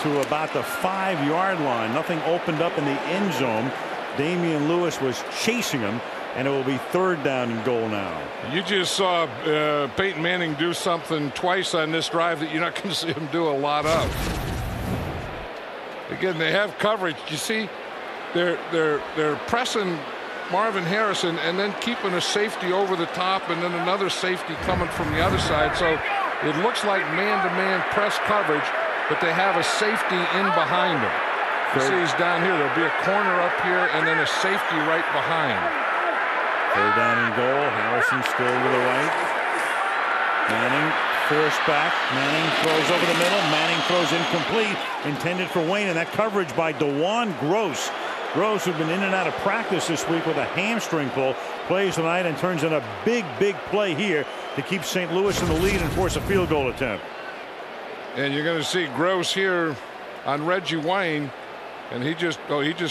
to about the 5-yard line. Nothing opened up in the end zone. Damian Lewis was chasing him, and it will be 3rd down and goal now. You just saw Peyton Manning do something twice on this drive that you're not going to see him do a lot of. Again, they have coverage. You see, they're pressing Marvin Harrison and then keeping a safety over the top, and then another safety coming from the other side. So it looks like man-to-man press coverage, but they have a safety in behind him. You see he's down here. There'll be a corner up here and then a safety right behind. 3rd down and goal. Harrison still to the right. Manning forced back. Manning throws over the middle. Manning throws incomplete. Intended for Wayne, and that coverage by DeJuan Gross. Gross, who's been in and out of practice this week with a hamstring pull, plays tonight and turns in a big you here to keep St. Louis in the lead and force a field goal attempt. And you're going to see Gross here on Reggie Wayne, and he just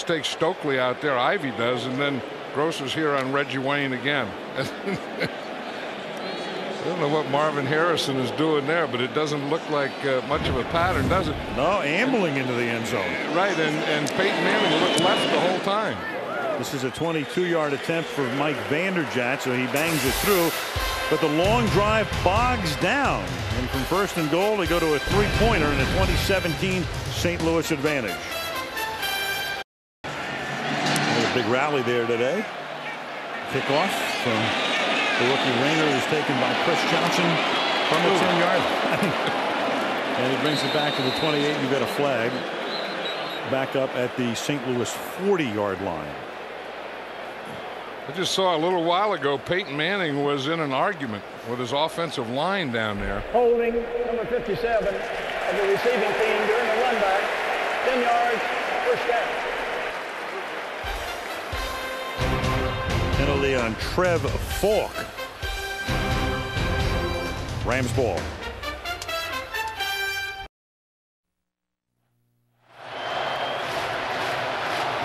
takes Stokely out there. Ivy does, and then Gross is here on Reggie Wayne again. I don't know what Marvin Harrison is doing there, but it doesn't look like much of a pattern, does it? No, ambling into the end zone. Right, and Peyton Manning looked left the whole time. This is a 22-yard attempt for Mike Vanderjagt, so he bangs it through. But the long drive bogs down. And from 1st and goal, they go to a 3-pointer in a 2017 St. Louis advantage. A big rally there today. Kickoff from the rookie Rayner is taken by Chris Johnson from the 10-yard line. And he brings it back to the 28. You've got a flag back up at the St. Louis 40-yard line. I just saw a little while ago Peyton Manning was in an argument with his offensive line down there. Holding number 57 of the receiving team during the run back. 10 yards, first down. Penalty on Trev Falk. Rams ball.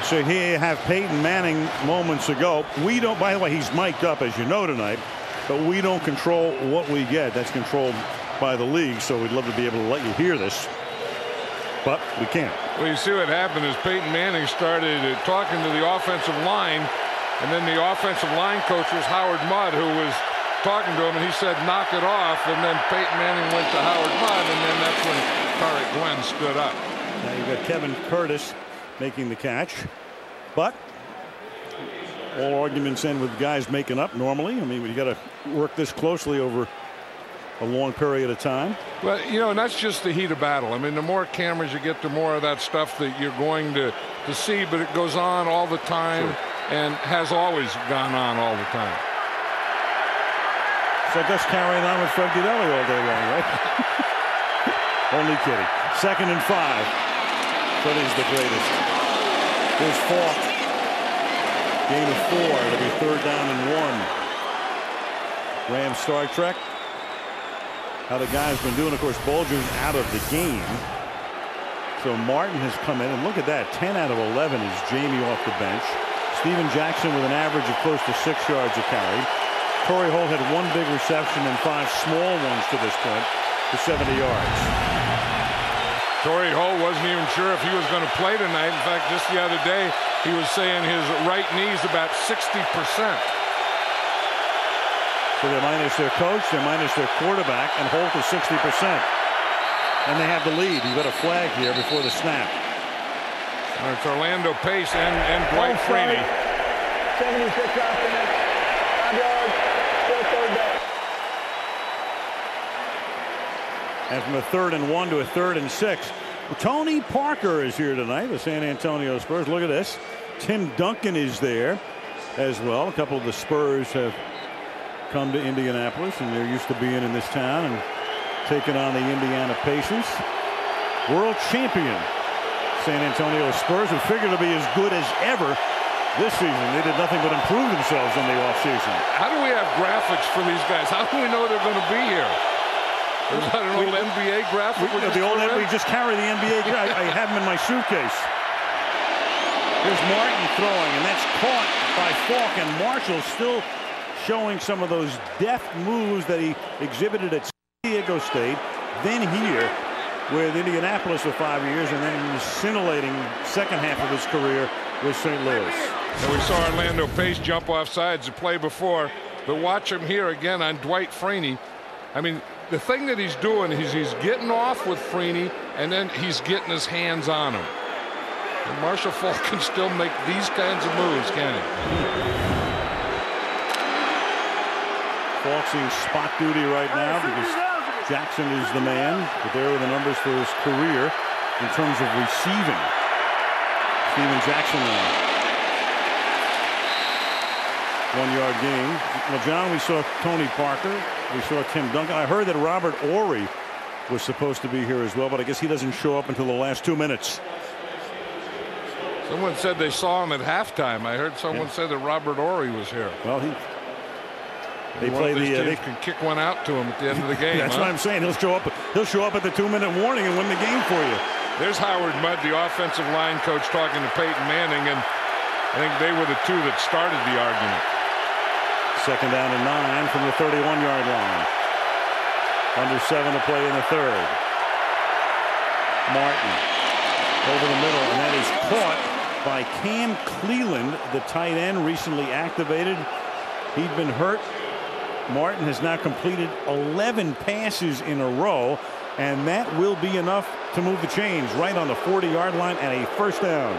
So here you have Peyton Manning moments ago. We don't, by the way, he's mic'd up, as you know, tonight, but we don't control what we get. That's controlled by the league. So we'd love to be able to let you hear this, but we can't. Well, you see what happened is Peyton Manning started talking to the offensive line, and then the offensive line coach was Howard Mudd, who was talking to him, and he said, knock it off. And then Peyton Manning went to Howard Mudd, and then that's when Tarek Glenn stood up. Now you've got Kevin Curtis making the catch, but all arguments end with guys making up normally. I mean, you got to work this closely over a long period of time. Well, you know, and that's just the heat of battle. I mean, the more cameras you get, the more of that stuff that you're going to see, but it goes on all the time. Sure. And has always gone on all the time. So just carrying on with Fred Gaudelli all day long, right? Only kidding. 2nd and 5. Freddie's the greatest. Here's Falk. Gain of 4. It'll be 3rd down and 1. Rams Star Trek. How the guy's been doing. Of course, Bulger's out of the game. So Martin has come in, and look at that. 10 out of 11 is Jamie off the bench. Steven Jackson with an average of close to 6 yards a carry. Torrey Holt had 1 big reception and 5 small ones to this point for 70 yards. Torrey Holt wasn't even sure if he was going to play tonight. In fact, just the other day, he was saying his right knee's about 60%. So they're minus their coach, they're minus their quarterback, and Holt is 60%. And they have the lead. You've got a flag here before the snap. It's Orlando Pace and Dwight Freeney. 76 offense, 5 yards, still 3rd down. And from a 3rd and 1 to a 3rd and 6. Tony Parker is here tonight, the San Antonio Spurs. Look at this. Tim Duncan is there as well. A couple of the Spurs have come to Indianapolis, and they're used to being in this town and taking on the Indiana Pacers. World champion San Antonio Spurs, who figured to be as good as ever this season. They did nothing but improve themselves in the offseason. How do we have graphics for these guys? How do we know they're going to be here? Is that an old NBA graphic? We just carry the NBA. I have them in my suitcase. Here's Martin throwing, and that's caught by Falk, and Marshall still showing some of those deft moves that he exhibited at San Diego State, then here with Indianapolis for 5 years, and then the scintillating second half of his career with St. Louis. And we saw Orlando Pace jump off sides the play before, but watch him here again on Dwight Freeney. I mean, the thing that he's doing is he's getting off with Freeney, and then he's getting his hands on him. And Marshall Falk can still make these kinds of moves, can he? Falk's in spot duty right now because Jackson is the man, but there are the numbers for his career in terms of receiving. Steven Jackson now. 1-yard gain. Well, John, we saw Tony Parker. We saw Tim Duncan. I heard that Robert Ory was supposed to be here as well, but I guess he doesn't show up until the last 2 minutes. Someone said they saw him at halftime. I heard someone say that Robert Ory was here. Well, they play they can kick one out to him at the end of the game. That's what I'm saying. He'll show up at the 2-minute warning and win the game for you. There's Howard Mudd, the offensive line coach, talking to Peyton Manning, and I think they were the two that started the argument. 2nd down and 9 from the 31-yard line. Under 7 to play in the 3rd. Martin over the middle, and that is caught by Cam Cleland, the tight end, recently activated. He'd been hurt. Martin has now completed 11 passes in a row, and that will be enough to move the chains right on the 40-yard line and a 1st down.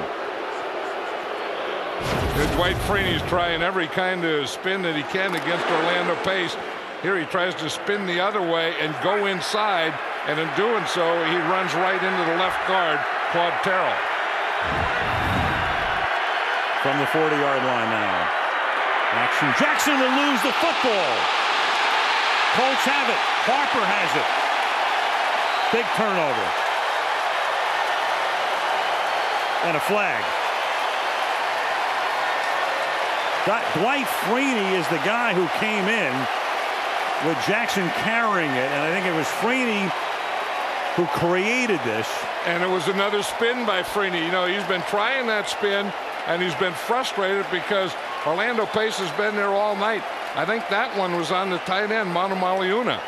Dwight Freeney's trying every kind of spin that he can against Orlando Pace. Here he tries to spin the other way and go inside, and in doing so, he runs right into the left guard, Claude Terrell. From the 40-yard line now. Action. Jackson will lose the football. Colts have it. Harper has it. Big turnover. And a flag. Dwight Freeney is the guy who came in with Jackson carrying it, and I think it was Freeney who created this. And it was another spin by Freeney. You know, he's been trying that spin, and he's been frustrated because Orlando Pace has been there all night. I think that one was on the tight end, Monomaliuna.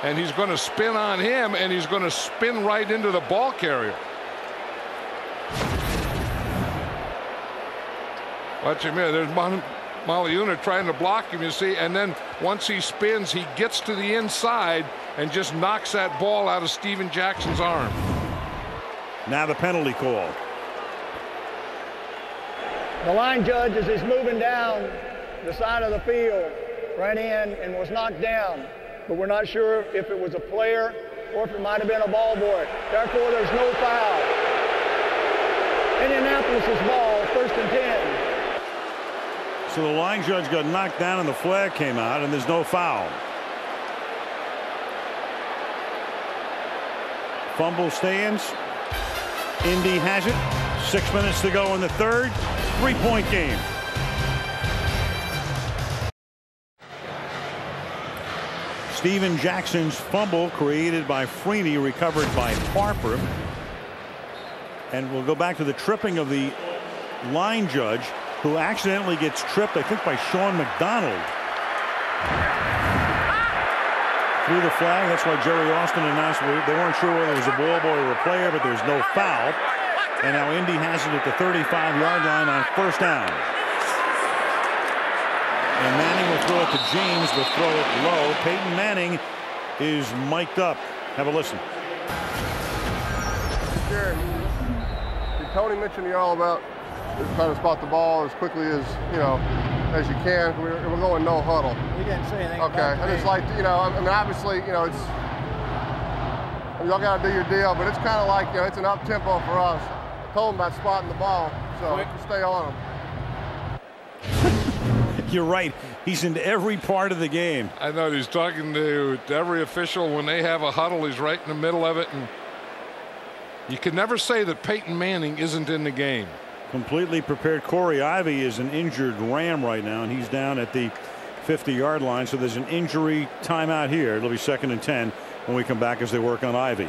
And he's going to spin on him, and he's going to spin right into the ball carrier. Watch him here. There's Monomaliuna trying to block him, you see, and then once he spins, he gets to the inside and just knocks that ball out of Steven Jackson's arm. Now the penalty call. The line judge, as he's moving down the side of the field, ran in and was knocked down. But we're not sure if it was a player or if it might have been a ball boy. Therefore, there's no foul. Indianapolis' ball, 1st and 10. So the line judge got knocked down and the flag came out, and there's no foul. Fumble stands. Indy has it. 6 minutes to go in the third. 3-point game. Steven Jackson's fumble created by Freeney, recovered by Harper. And we'll go back to the tripping of the line judge, who accidentally gets tripped, I think, by Sean McDonald. Threw the flag. That's why Jerry Austin announced they weren't sure whether it was a ball boy or a player, but there was no foul. And now Indy has it at the 35-yard line on 1st down. And Manning will throw it to James, but throw it low. Peyton Manning is mic'd up. Have a listen. Sure. Did Tony mention to you all about trying to spot the ball as quickly as, you know, as you can? We're going no huddle. We didn't say anything Okay. about I just like, you know, I mean, obviously, you know, it's, y'all got to do your deal, but it's kind of like, you know, it's an up-tempo for us. I told them about spotting the ball, so stay on them. You're right. He's in every part of the game. I know he's talking to every official when they have a huddle. He's right in the middle of it, and you can never say that Peyton Manning isn't in the game. Completely prepared. Corey Ivy is an injured Ram right now, and he's down at the 50-yard line. So there's an injury timeout here. It'll be 2nd and 10 when we come back as they work on Ivy.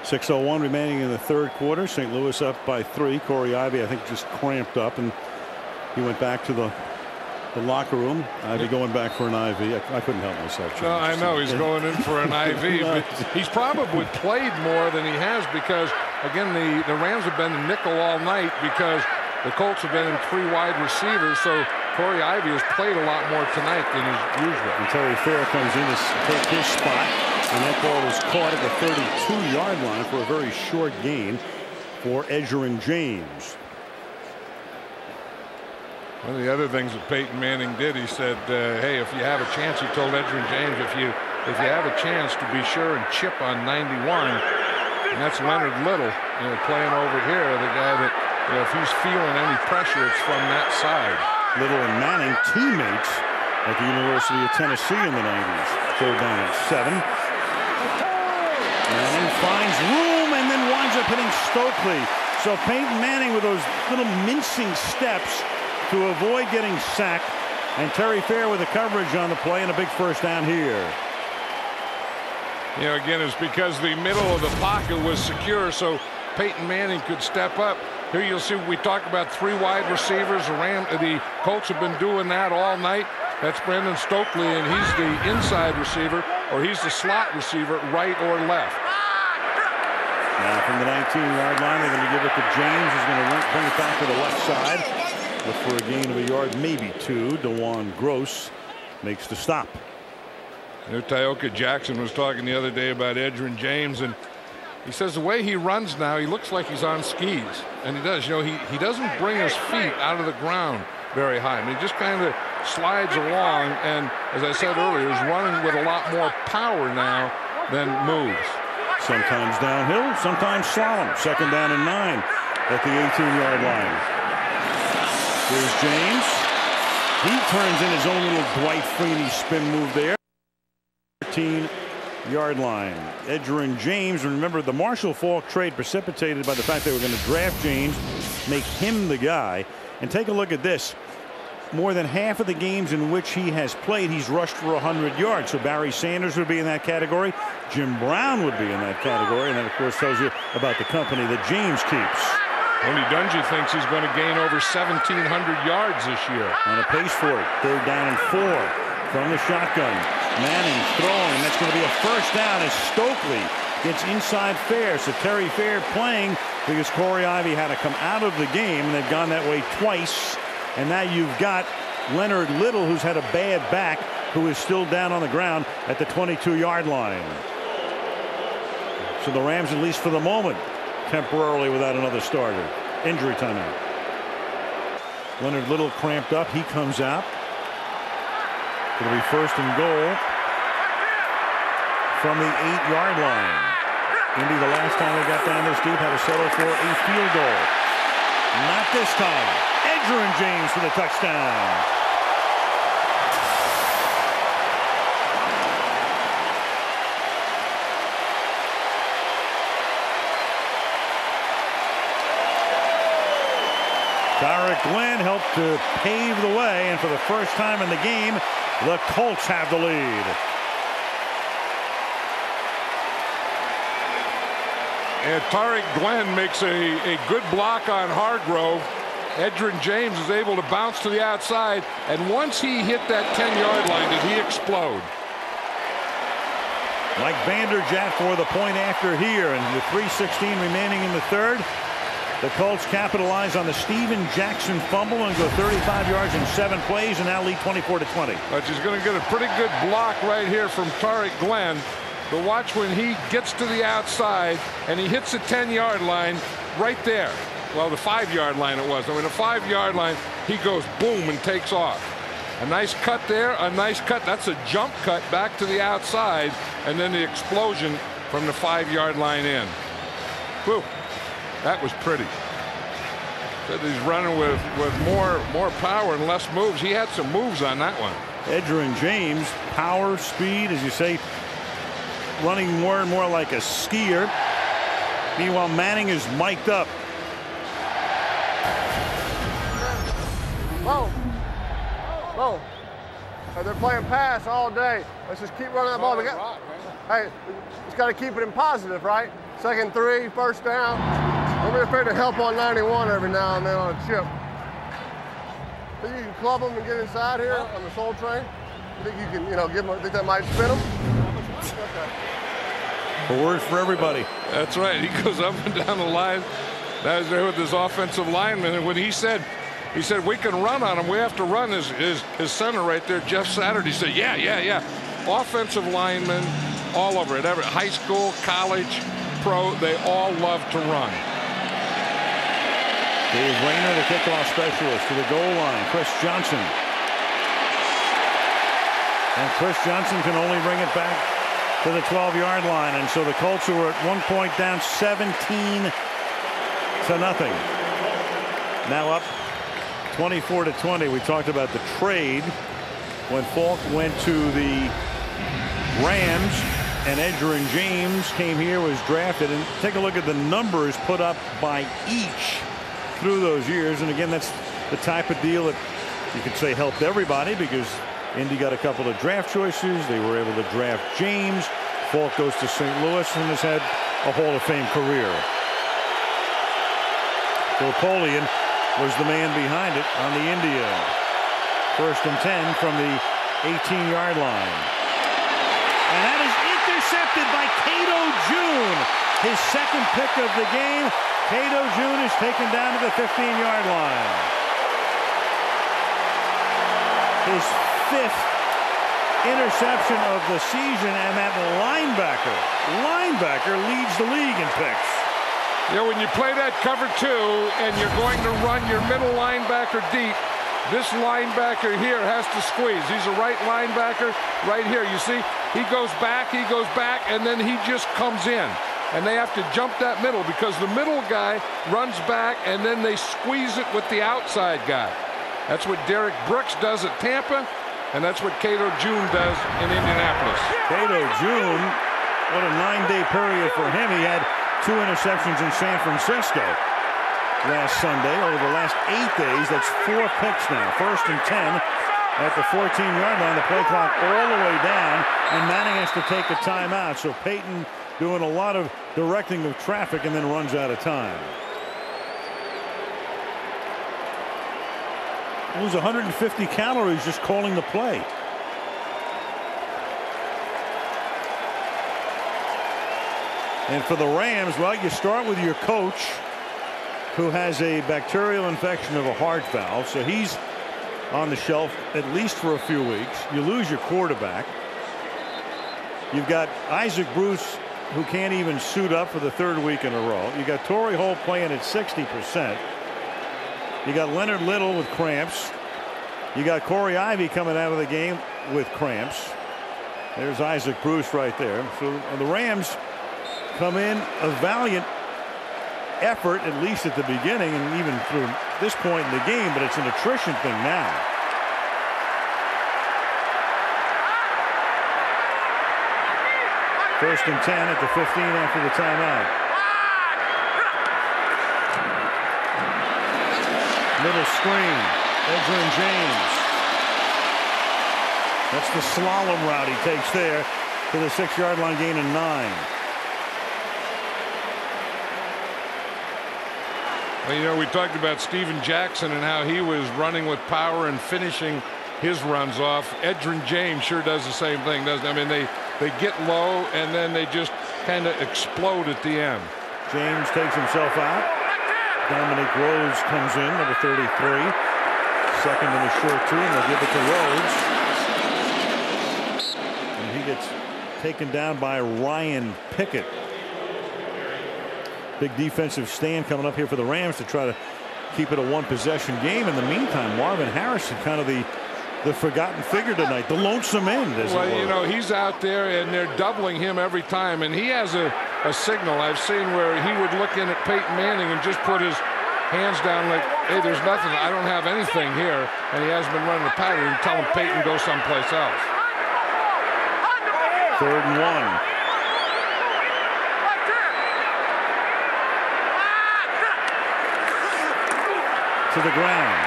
6:01 remaining in the third quarter. St. Louis up by 3. Corey Ivy, I think, just cramped up, and he went back to the locker room. Ivy going back for an IV. I couldn't help myself. No, I know he's going in for an IV, but he's probably played more than he has because, again, the Rams have been in nickel all night because the Colts have been in 3 wide receivers. So Corey Ivy has played a lot more tonight than is usual. And Terry Fair comes in to take his spot, and that ball was caught at the 32-yard line for a very short gain for Edgerrin James. One of the other things that Peyton Manning did, he said, hey, if you have a chance, he told Edgerrin James, if you have a chance, to be sure and chip on 91. And that's Leonard Little, you know, playing over here, the guy that, you know, if he's feeling any pressure, it's from that side. Little and Manning, teammates at the University of Tennessee in the 90s. Third down at 7. Manning finds room and then winds up hitting Stokely. So Peyton Manning with those little mincing steps to avoid getting sacked, and Terry Fair with the coverage on the play and a big first down here. You know, again, it's because the middle of the pocket was secure, so Peyton Manning could step up. Here you'll see we talked about 3 wide receivers. The Colts have been doing that all night. That's Brendan Stokely, and he's the inside receiver, or he's the slot receiver, right or left. Now from the 19-yard line, they're going to give it to James. He's going to bring it back to the left side. Look for a gain of a yard, maybe 2. DeJuan Gross makes the stop. You know, Tyoka Jackson was talking the other day about Edgerrin James, and he says the way he runs now, he looks like he's on skis. And he does. You know, he doesn't bring his feet out of the ground very high. I mean, he just kind of slides along, and as I said earlier, he's running with a lot more power now than moves. Sometimes downhill, sometimes slalom. 2nd down and 9 at the 18-yard line. Here's James. He turns in his own little Dwight Freeney spin move there. 13-yard line. Edgerrin James. Remember, the Marshall Faulk trade precipitated by the fact they were going to draft James, make him the guy. And take a look at this. more than half of the games in which he has played, he's rushed for 100 yards. So Barry Sanders would be in that category. Jim Brown would be in that category. And that, of course, tells you about the company that James keeps. Tony Dungy thinks he's going to gain over 1,700 yards this year. On a pace for it. 3rd down and 4 from the shotgun. Manning throwing. That's going to be a first down as Stokely gets inside Fair. So Terry Fair playing because Corey Ivy had to come out of the game, and they've gone that way twice. And now you've got Leonard Little, who's had a bad back, who is still down on the ground at the 22-yard line. So the Rams, at least for the moment, temporarily without another starter. Injury timeout. Leonard Little cramped up. He comes out. It'll be 1st and goal from the 8-yard line. Indy, the last time they got down this deep, had to settle for a field goal. Not this time. Edgerrin James for the touchdown. Derek Glenn helped to pave the way, and for the first time in the game, the Colts have the lead. And Tariq Glenn makes a good block on Hargrove. Edgerrin James is able to bounce to the outside, and once he hit that 10-yard line, did he explode. Mike Vanderjagt for the point after here, and with 3:16 remaining in the 3rd, the Colts capitalize on the Steven Jackson fumble and go 35 yards in 7 plays, and now lead 24-20. But he's going to get a pretty good block right here from Tariq Glenn. But watch when he gets to the outside and he hits the 10-yard line right there. Well, the 5-yard line it was. I mean, the 5-yard line, he goes boom and takes off. A nice cut there, a nice cut. That's a jump cut back to the outside, and then the explosion from the 5-yard line in. Whew. That was pretty. Said he's running with more power and less moves. He had some moves on that one. Edgerrin James, power, speed, as you say, running more and more like a skier. Meanwhile, Manning is mic'd up. Whoa. Whoa. Hey, they're playing pass all day. Let's just keep running that ball. Hey, just got to keep it in positive, right? 2nd 3, 1st down. Don't be afraid to help on 91 every now and then on a chip. Think you can club them and get inside here on the Soul Train? You think you can, give them, think that might spin them? A word for everybody. That's right. He goes up and down the line. That was there with his offensive lineman. And when he said, we can run on him. We have to run his center right there, Jeff Saturday, said, yeah. Offensive linemen all over it. High school, college, pro, they all love to run. Dave Rayner, the kickoff specialist, to the goal line. Chris Johnson. And Chris Johnson can only bring it back to the 12-yard line. And so the Colts were at one point down 17-0. Now up 24-20. We talked about the trade when Falk went to the Rams and Edgerrin James came here, was drafted. And take a look at the numbers put up by each through those years. And again, that's the type of deal that you could say helped everybody, because Indy got a couple of draft choices. They were able to draft James. Falk goes to St. Louis and has had a Hall of Fame career. Napoleon was the man behind it on the India. 1st and 10 from the 18-yard line. And that is intercepted by Cato June. His 2nd pick of the game. Cato June is taken down to the 15-yard line. His 5th interception of the season, and that linebacker leads the league in picks. Yeah, when you play that cover 2 and you're going to run your middle linebacker deep, this linebacker here has to squeeze. He's a right linebacker right here. You see, he goes back, and then he just comes in. And they have to jump that middle because the middle guy runs back, and then they squeeze it with the outside guy. That's what Derek Brooks does at Tampa, and that's what Cato June does in Indianapolis. Cato June, what a 9-day period for him. He had 2 interceptions in San Francisco. last Sunday. Over the last 8 days, that's 4 picks now. 1st and 10 at the 14-yard line. The play clock all the way down, and Manning has to take a timeout. So Peyton doing a lot of directing of traffic and then runs out of time. Lose 150 calories just calling the play. And for the Rams, well, you start with your coach, who has a bacterial infection of a heart valve, so he's on the shelf at least for a few weeks. You lose your quarterback. You've got Isaac Bruce, who can't even suit up for the 3rd week in a row. You got Torrey Holt playing at 60%. You got Leonard Little with cramps. You got Corey Ivy coming out of the game with cramps. There's Isaac Bruce right there. So the Rams come in a valiant effort, at least at the beginning and even through this point in the game, but it's an attrition thing now. First and 10 at the 15 after the timeout. Little screen. Edgerrin James. That's the slalom route he takes there to the 6-yard line, gain of 9. Well, you know, we talked about Steven Jackson and how he was running with power and finishing his runs off. Edgerrin James sure does the same thing, doesn't he? I mean, they get low and then they just kind of explode at the end. James takes himself out. Dominic Rhodes comes in, number 33. Second in the short 2, and they'll give it to Rhodes. And he gets taken down by Ryan Pickett. Big defensive stand coming up here for the Rams to try to keep it a 1-possession game. In the meantime, Marvin Harrison, kind of the forgotten figure tonight, the lonesome end, as it were. You know, he's out there and they're doubling him every time, and he has a signal I've seen where he would look in at Peyton Manning and just put his hands down like, hey, there's nothing, I don't have anything here, and he hasn't been running the pattern and telling Peyton go someplace else. 3rd and 1. To the ground.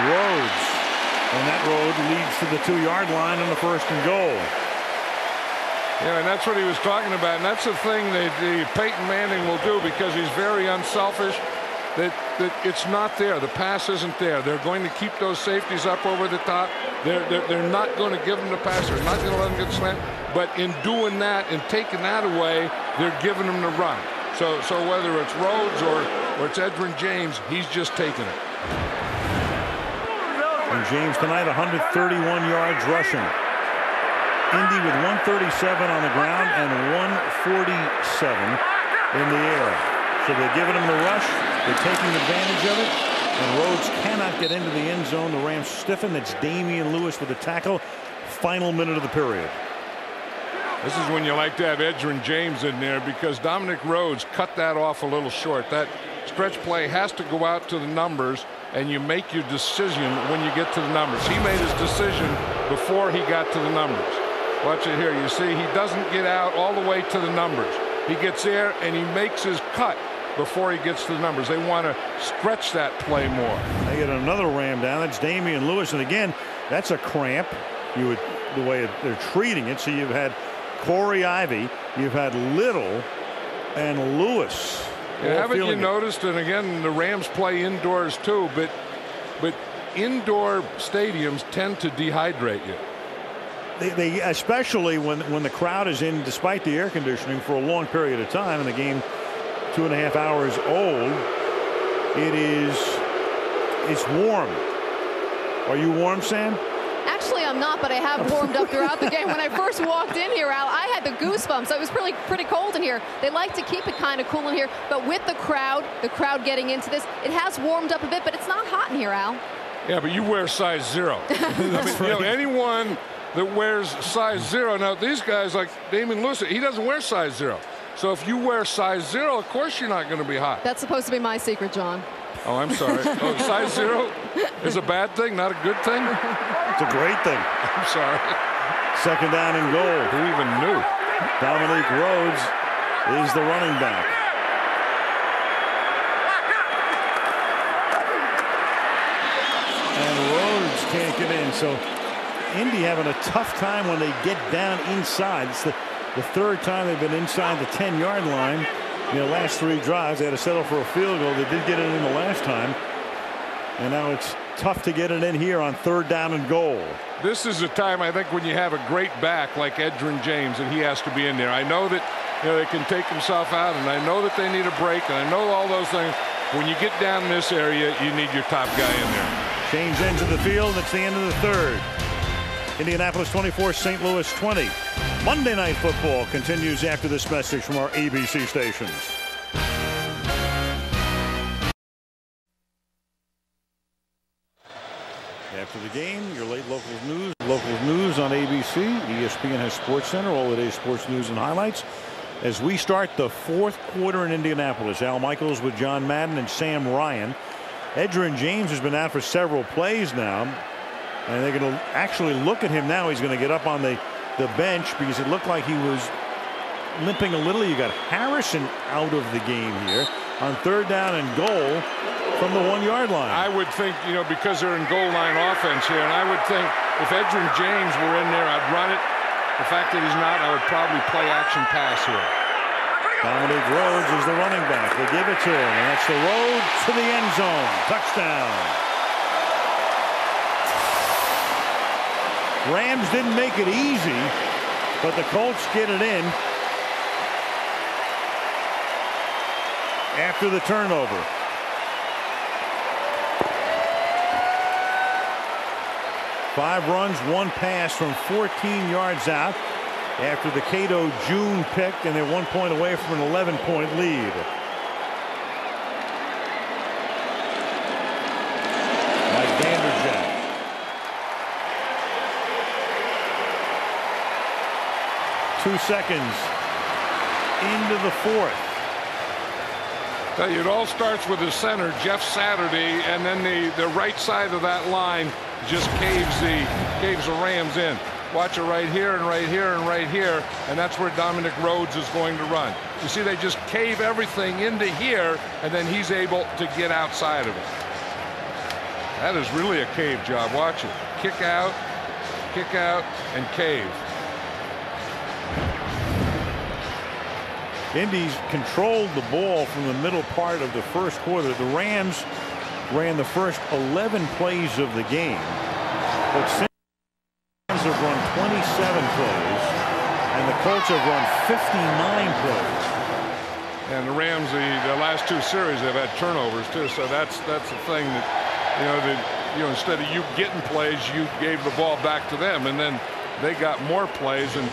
Rhodes. And that road leads to the 2-yard line on the 1st and goal. Yeah, and that's what he was talking about. And that's the thing that Peyton Manning will do, because he's very unselfish, that it's not there. The pass isn't there. They're going to keep those safeties up over the top. They're not going to give them the pass. They're not going to let them get slammed. But in doing that and taking that away, they're giving them the run. So whether it's Rhodes or it's Edgerrin James, he's just taking it. And James tonight 131 yards rushing. Indy with 137 on the ground and 147 in the air. So they're giving him the rush. They're taking advantage of it. And Rhodes cannot get into the end zone. The Rams stiffen. That's Damian Lewis with the tackle. Final minute of the period. This is when you like to have Edgerrin James in there, because Dominic Rhodes cut that off a little short. That stretch play has to go out to the numbers, and you make your decision when you get to the numbers. He made his decision before he got to the numbers. Watch it here. You see, he doesn't get out all the way to the numbers. He gets there and he makes his cut before he gets to the numbers. They want to stretch that play more. They get another Ram down. That's Damian Lewis, and again, that's a cramp. The way they're treating it. So you've had Corey Ivy, you've had Little, and Lewis. Haven't you noticed? And again, the Rams play indoors too, but indoor stadiums tend to dehydrate you. They especially when the crowd is in, despite the air conditioning, for a long period of time, and the game 2.5 hours old. It's warm. Are you warm, Sam? Actually, I'm not, but I have warmed up throughout the game. When I first walked in here, Al, I had the goosebumps. So it was pretty cold in here. They like to keep it kind of cool in here, but with the crowd getting into this, it has warmed up a bit, but it's not hot in here, Al. Yeah, but you wear size 0. Anyone that wears size 0, now these guys like Damian Lewis, he doesn't wear size 0. So if you wear size 0, of course you're not going to be hot. That's supposed to be my secret, John. Oh, I'm sorry. Oh, size 0 is a bad thing, not a good thing? It's a great thing. I'm sorry. Second down and goal. Who even knew? Dominic Rhodes is the running back. And Rhodes can't get in. So Indy having a tough time when they get down inside. It's the third time they've been inside the 10-yard line. In the last 3 drives, they had to settle for a field goal. They did get it in the last time. And now it's tough to get it in here on 3rd down and goal. This is a time, I think, when you have a great back like Edgerrin James, and he has to be in there. I know that they can take himself out, and I know that they need a break, and I know all those things. When you get down in this area, you need your top guy in there. Change ends of the field. It's the end of the 3rd. Indianapolis 24, St. Louis 20. Monday Night Football continues after this message from our ABC stations. After the game, your late local news on ABC. ESPN has Sports Center, all the day's sports news and highlights. As we start the 4th quarter in Indianapolis, Al Michaels with John Madden and Sam Ryan. Edgerrin James has been out for several plays now, and they're going to actually look at him now. He's going to get up on the bench because it looked like he was limping a little. You got Harrison out of the game here on 3rd down and goal from the 1-yard line. I would think, because they're in goal line offense here, and I would think if Edgerrin James were in there, I'd run it. The fact that he's not, I would probably play action pass here. Dominic Rhodes is the running back. They give it to him, and that's the road to the end zone. Touchdown. Rams didn't make it easy, but the Colts get it in after the turnover. Five runs, 1 pass from 14 yards out after the Cato June pick, and they're 1 point away from an 11-point lead. Mike Vanderjagt. Two seconds into the 4th. It all starts with the center, Jeff Saturday, and then the right side of that line just caves the Rams in. Watch it right here and right here and right here, and that's where Dominic Rhodes is going to run. You see, they just cave everything into here, and then he's able to get outside of it. That is really a cave job. Watch it. Kick out, and cave. Indy's controlled the ball from the middle part of the 1st quarter. The Rams ran the first 11 plays of the game, but since have run 27 plays, and the Colts have run 59 plays. And the Rams, the last 2 series, they've had turnovers too. So that's the thing that instead of you getting plays, you gave the ball back to them, and then they got more plays. And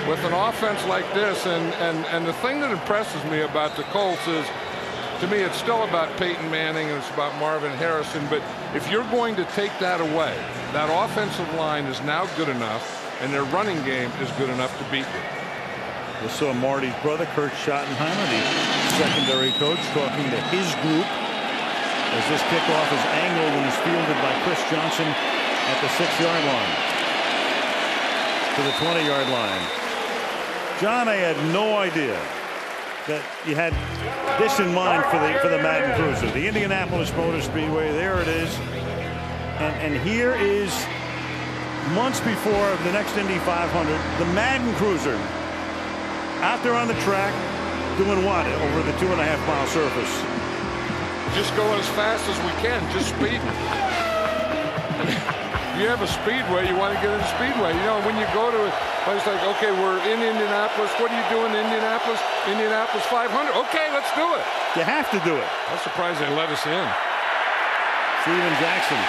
with an offense like this, and the thing that impresses me about the Colts is, to me, it's still about Peyton Manning and it's about Marvin Harrison. But if you're going to take that away, that offensive line is now good enough, and their running game is good enough to beat you. We saw Marty's brother, Kurt Schottenheimer, the secondary coach, talking to his group as this kickoff is angled and is fielded by Chris Johnson at the 6-yard line to the 20-yard line. John, I had no idea that you had this in mind for the Madden Cruiser. The Indianapolis Motor Speedway, there it is. And here is, months before the next Indy 500, the Madden Cruiser out there on the track doing what over the 2.5-mile surface? Just going as fast as we can, just speeding. You have a speedway, you want to get in a speedway. When you go to a place like, okay, we're in Indianapolis. What are you doing in Indianapolis? Indianapolis 500. Okay, let's do it. You have to do it. I'm surprised they let us in. Steven Jackson.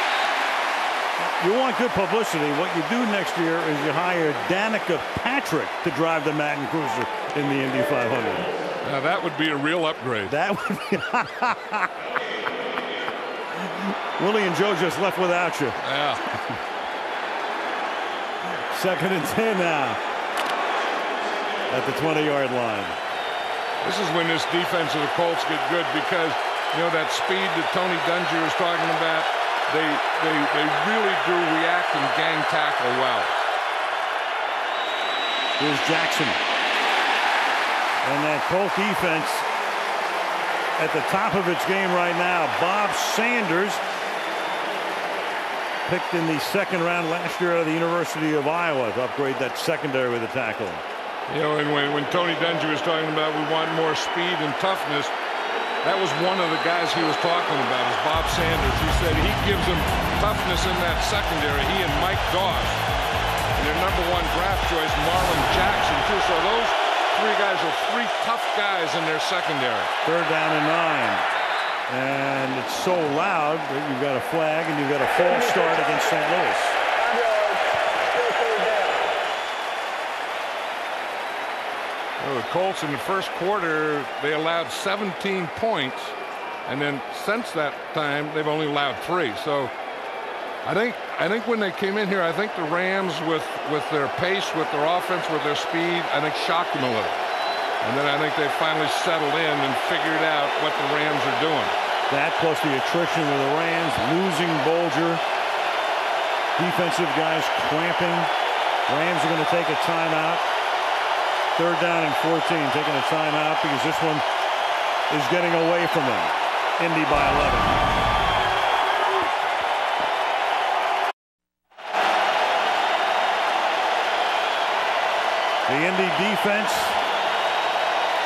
You want good publicity. What you do next year is you hire Danica Patrick to drive the Madden Cruiser in the Indy 500. Now that would be a real upgrade. That would be. Willie and Joe just left without you. Yeah. 2nd and 10 now at the 20-yard line. This is when this defense of the Colts get good because, that speed that Tony Dungy was talking about, they really do react and gang tackle well. Here's Jackson. And that Colt defense at the top of its game right now. Bob Sanders picked in the second round last year out of the University of Iowa to upgrade that secondary with a tackle. You know, and when Tony Dungy was talking about we want more speed and toughness, that was one of the guys he was talking about, is Bob Sanders. He said he gives them toughness in that secondary, he and Mike Doss. And their #1 draft choice, Marlon Jackson, too. So those three guys are three tough guys in their secondary. 3rd down and 9. And it's so loud that you've got a flag and you've got a false start against St. Louis. Well, the Colts in the first quarter, they allowed 17 points. And then since that time, they've only allowed 3. So I think when they came in here, I think the Rams, with their pace, with their offense, with their speed, I think shocked them a little. And then I think they finally settled in and figured out what the Rams are doing. That plus the attrition of the Rams, losing Bolger, defensive guys cramping. Rams are going to take a timeout. 3rd down and 14, taking a timeout because this one is getting away from them. Indy by 11. The Indy defense,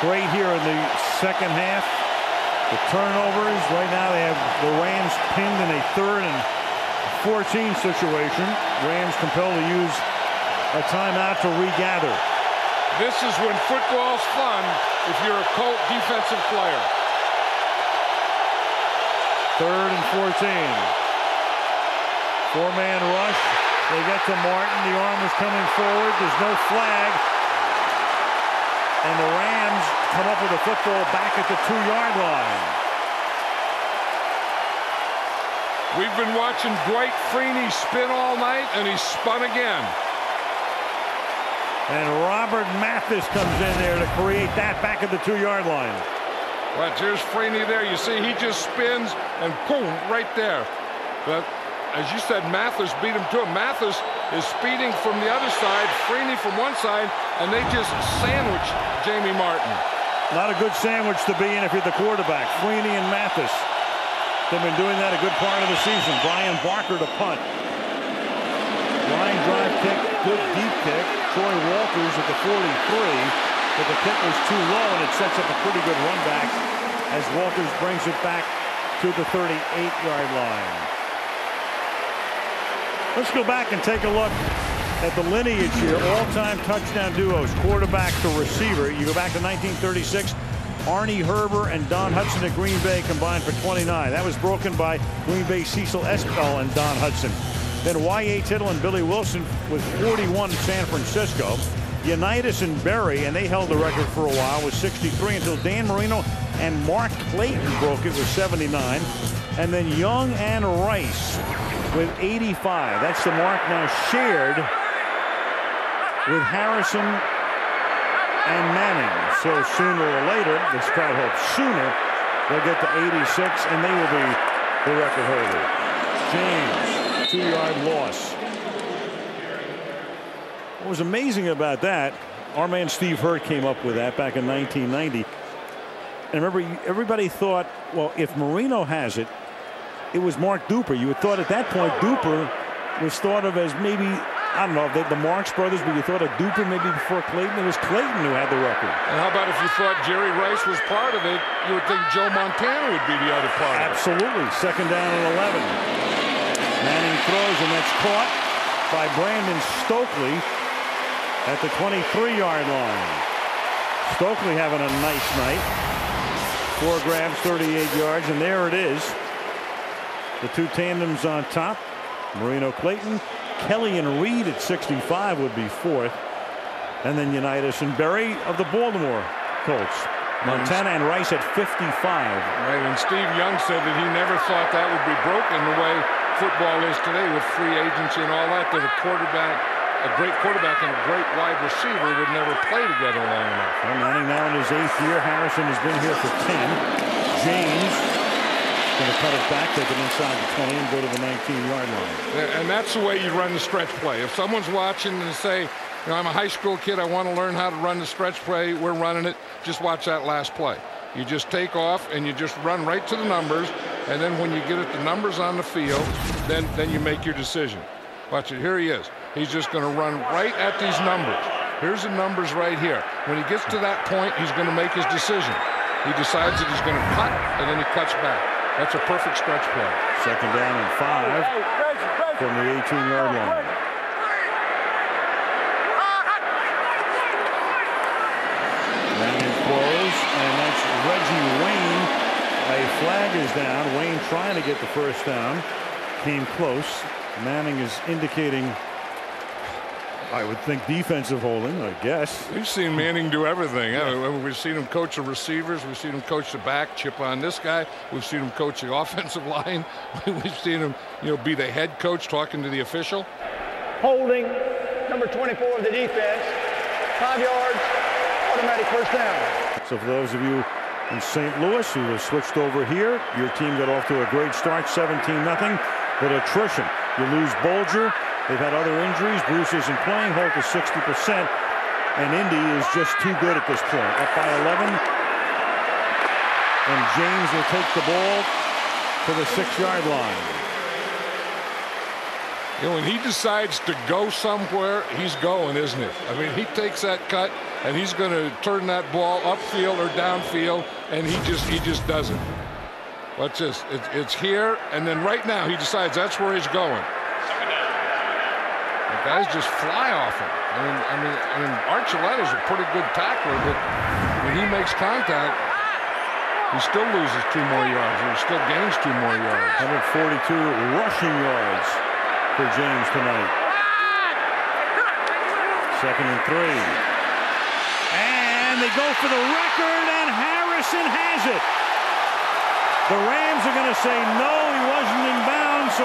great here in the second half. The turnovers, right now they have the Rams pinned in a 3rd and 14 situation. Rams compelled to use a timeout to regather. This is when football's fun if you're a Colt defensive player. 3rd and 14. 4-man rush. They get to Martin. The arm is coming forward. There's no flag. And the Rams come up with the football back at the 2-yard line. We've been watching Dwight Freeney spin all night, and he spun again. And Robert Mathis comes in there to create that back at the 2-yard line. Watch, here's Freeney there. You see, he just spins, and boom, right there. But as you said, Mathis beat him to him. Mathis is speeding from the other side, Freeney from one side, and they just sandwich Jamie Martin. Not a good sandwich to be in if you're the quarterback. Freeney and Mathis. They've been doing that a good part of the season. Brian Barker to punt. Line drive kick, good deep kick. Troy Walters at the 43, but the kick was too low, and it sets up a pretty good run back as Walters brings it back to the 38-yard line. Let's go back and take a look at the lineage here. All-time touchdown duos, quarterback to receiver. You go back to 1936. Arnie Herber and Don Hudson at Green Bay combined for 29. That was broken by Green Bay Cecil Espel and Don Hudson. Then Y.A. Tittle and Billy Wilson with 41 in San Francisco. Unitas and Berry, and they held the record for a while, with 63 until Dan Marino and Mark Clayton broke it with 79. And then Young and Rice with 85. That's the mark now shared with Harrison and Manning. So sooner or later, this crowd hopes sooner, they'll get to 86, and they will be the record holder. James, 2-yard loss. What was amazing about that, our man Steve Hurt came up with that back in 1990. And remember, everybody thought, well, if Marino has it, it was Mark Duper. You had thought at that point Duper was thought of as maybe, I don't know, the Marx brothers, but you thought of Duper maybe before Clayton. It was Clayton who had the record. And how about if you thought Jerry Rice was part of it, you would think Joe Montana would be the other part of it. Absolutely. 2nd down and 11. Manning throws, and that's caught by Brandon Stokely at the 23-yard line. Stokely having a nice night. 4 grabs, 38 yards, and there it is. The two tandems on top. Marino Clayton. Kelly and Reed at 65 would be 4th. And then Unitas and Berry of the Baltimore Colts. Montana and Rice at 55. Right, and Steve Young said that he never thought that would be broken the way football is today with free agency and all that, that a great quarterback and a great wide receiver would never play together long enough. Well, Manning now in his 8th year. Harrison has been here for 10. James going to cut it back, take it inside the 20 and go to the 19-yard line. And that's the way you run the stretch play. If someone's watching and say, you know, I'm a high school kid, I want to learn how to run the stretch play, we're running it, just watch that last play. You just take off and you just run right to the numbers. And then when you get at the numbers on the field, then you make your decision. Watch it. Here he is. He's just going to run right at these numbers. Here's the numbers right here. When he gets to that point, he's going to make his decision. He decides that he's going to cut, and then he cuts back. That's a perfect stretch play. Second down and 5 from the 18-yard line. Manning throws, and that's Reggie Wayne. A flag is down. Wayne trying to get the first down. Came close. Manning is indicating, I would think, defensive holding, I guess. We've seen Manning do everything. Yeah. We've seen him coach the receivers. We've seen him coach the back, chip on this guy. We've seen him coach the offensive line. We've seen him, be the head coach talking to the official. Holding, number 24 of the defense, 5 yards, automatic first down. So for those of you in St. Louis who have switched over here, your team got off to a great start, 17-0, but attrition. You lose Bolger. They've had other injuries. Bruce isn't playing. Holt is 60%. And Indy is just too good at this point. Up by 11. And James will take the ball to the 6-yard line. When he decides to go somewhere, he's going, isn't it? I mean, he takes that cut, and he's going to turn that ball upfield or downfield, and he just does it. Watch this. It's here, and then right now he decides that's where he's going. The guys just fly off him. I mean, Archuleta's a pretty good tackler, but when he makes contact, he still loses 2 more yards, or he still gains 2 more yards. 142 rushing yards for James tonight. 2nd and 3. And they go for the record, and Harrison has it. The Rams are going to say no, he wasn't in bounds, so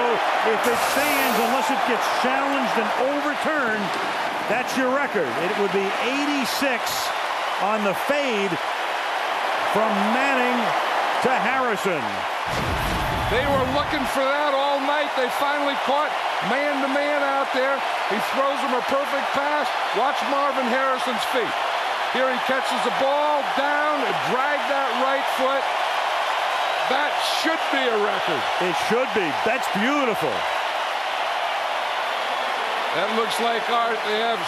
if it stands, unless it gets challenged and overturned, that's your record. It would be 86 on the fade from Manning to Harrison. They were looking for that all night. They finally caught man-to-man out there. He throws him a perfect pass. Watch Marvin Harrison's feet. Here he catches the ball down and drag that right foot. That should be a record. It should be. That's beautiful. That looks like art. They have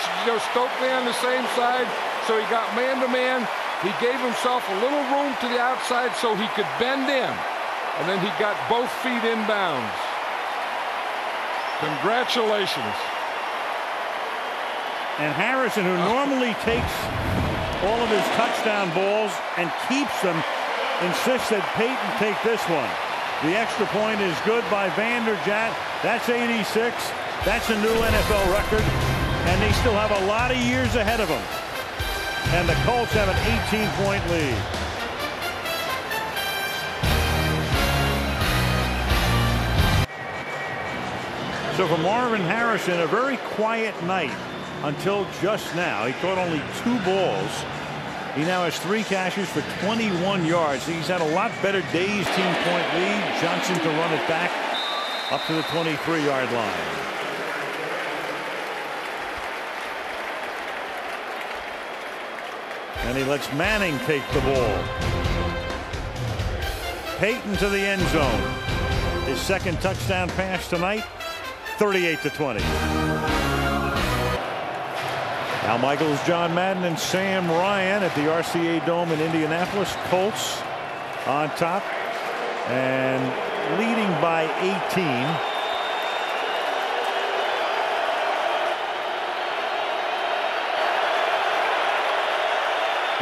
Stokely on the same side, so he got man-to-man. He gave himself a little room to the outside so he could bend in, and then he got both feet inbounds. Congratulations. And Harrison, who normally takes all of his touchdown balls and keeps them, insists that Peyton take this one. The extra point is good by Vanderjagt. That's 86. That's a new NFL record. And they still have a lot of years ahead of them. And the Colts have an 18-point lead. So for Marvin Harrison, a very quiet night until just now. He caught only 2 balls. He now has 3 catches for 21 yards. He's had a lot better days. Team-point lead. Johnson to run it back up to the 23-yard line. And he lets Manning take the ball. Peyton to the end zone. His 2nd touchdown pass tonight. 38-20. Al Michaels, John Madden, and Sam Ryan at the RCA Dome in Indianapolis. Colts on top and leading by 18.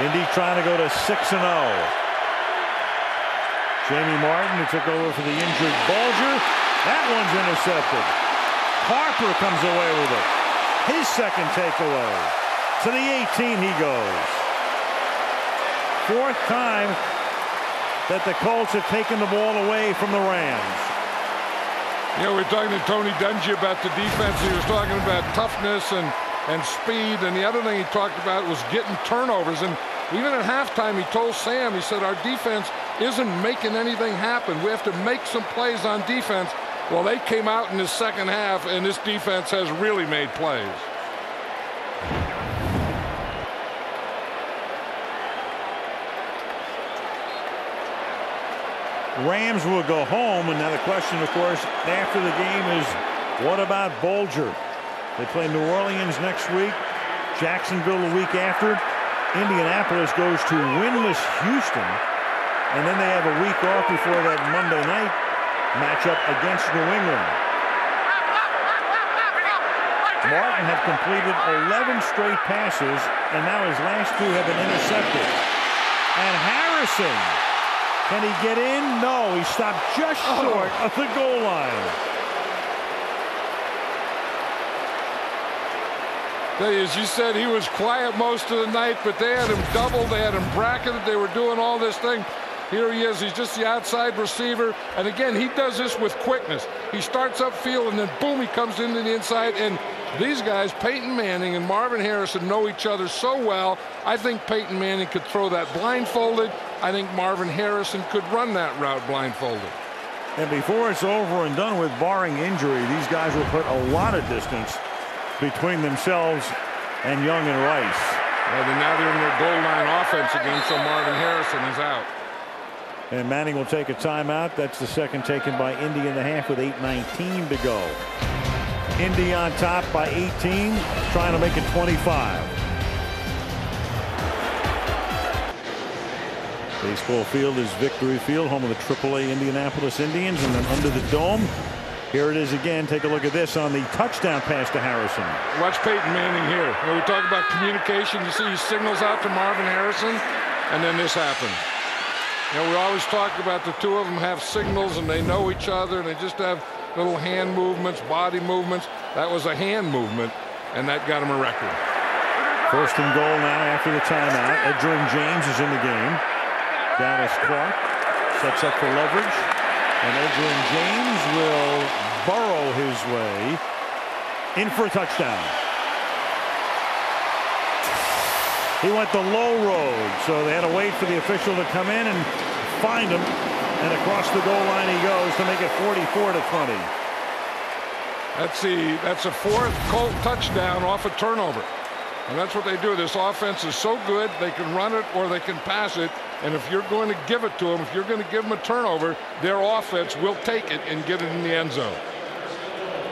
Indy trying to go to 6-0. Jamie Martin, who took over for the injured Bolger. That one's intercepted. Harper comes away with it. His 2nd takeaway. To the 18 he goes. 4th time that the Colts have taken the ball away from the Rams. We're talking to Tony Dungy about the defense. He was talking about toughness and speed, and the other thing he talked about was getting turnovers. And even at halftime, he told Sam, he said, our defense isn't making anything happen. We have to make some plays on defense. Well, they came out in the 2nd half, and this defense has really made plays. Rams will go home. And now the question, of course, after the game is, what about Bolger? They play New Orleans next week, Jacksonville the week after. Indianapolis goes to winless Houston, and then they have a week off before that Monday night matchup against New England. Martin had completed 11 straight passes, and now his last 2 have been intercepted. And Harrison, can he get in? No, he stopped just short of the goal line. As you said, he was quiet most of the night, but they had him doubled, they had him bracketed, they were doing all this thing. Here he is, he's just the outside receiver, and again, he does this with quickness. He starts upfield, and then boom, he comes into the inside, and these guys, Peyton Manning and Marvin Harrison, know each other so well. I think Peyton Manning could throw that blindfolded. I think Marvin Harrison could run that route blindfolded. And before it's over and done with, barring injury, these guys will put a lot of distance between themselves and Young and Rice. Well, now they're in their goal line offense again, so Marvin Harrison is out. And Manning will take a timeout. That's the second taken by Indy in the half with 8:19 to go. Indy on top by 18, trying to make it 25. Baseball field is Victory Field, home of the AAA Indianapolis Indians, and then under the dome. Here it is again. Take a look at this on the touchdown pass to Harrison. Watch Peyton Manning here. When we talk about communication, you see he signals out to Marvin Harrison, and then this happens. You know, we always talk about the two of them have signals, and they know each other, and they just have little hand movements, body movements. That was a hand movement, and that got him a record. First and goal now after the timeout. Edgerrin James is in the game. Dallas Clark sets up for leverage. And Edgerrin James will burrow his way in for a touchdown. He went the low road, so they had to wait for the official to come in and find him. And across the goal line he goes to make it 44-20. That's a fourth Colt touchdown off a turnover. And that's what they do. This offense is so good, they can run it or they can pass it. And if you're going to give it to them, if you're going to give them a turnover, their offense will take it and get it in the end zone.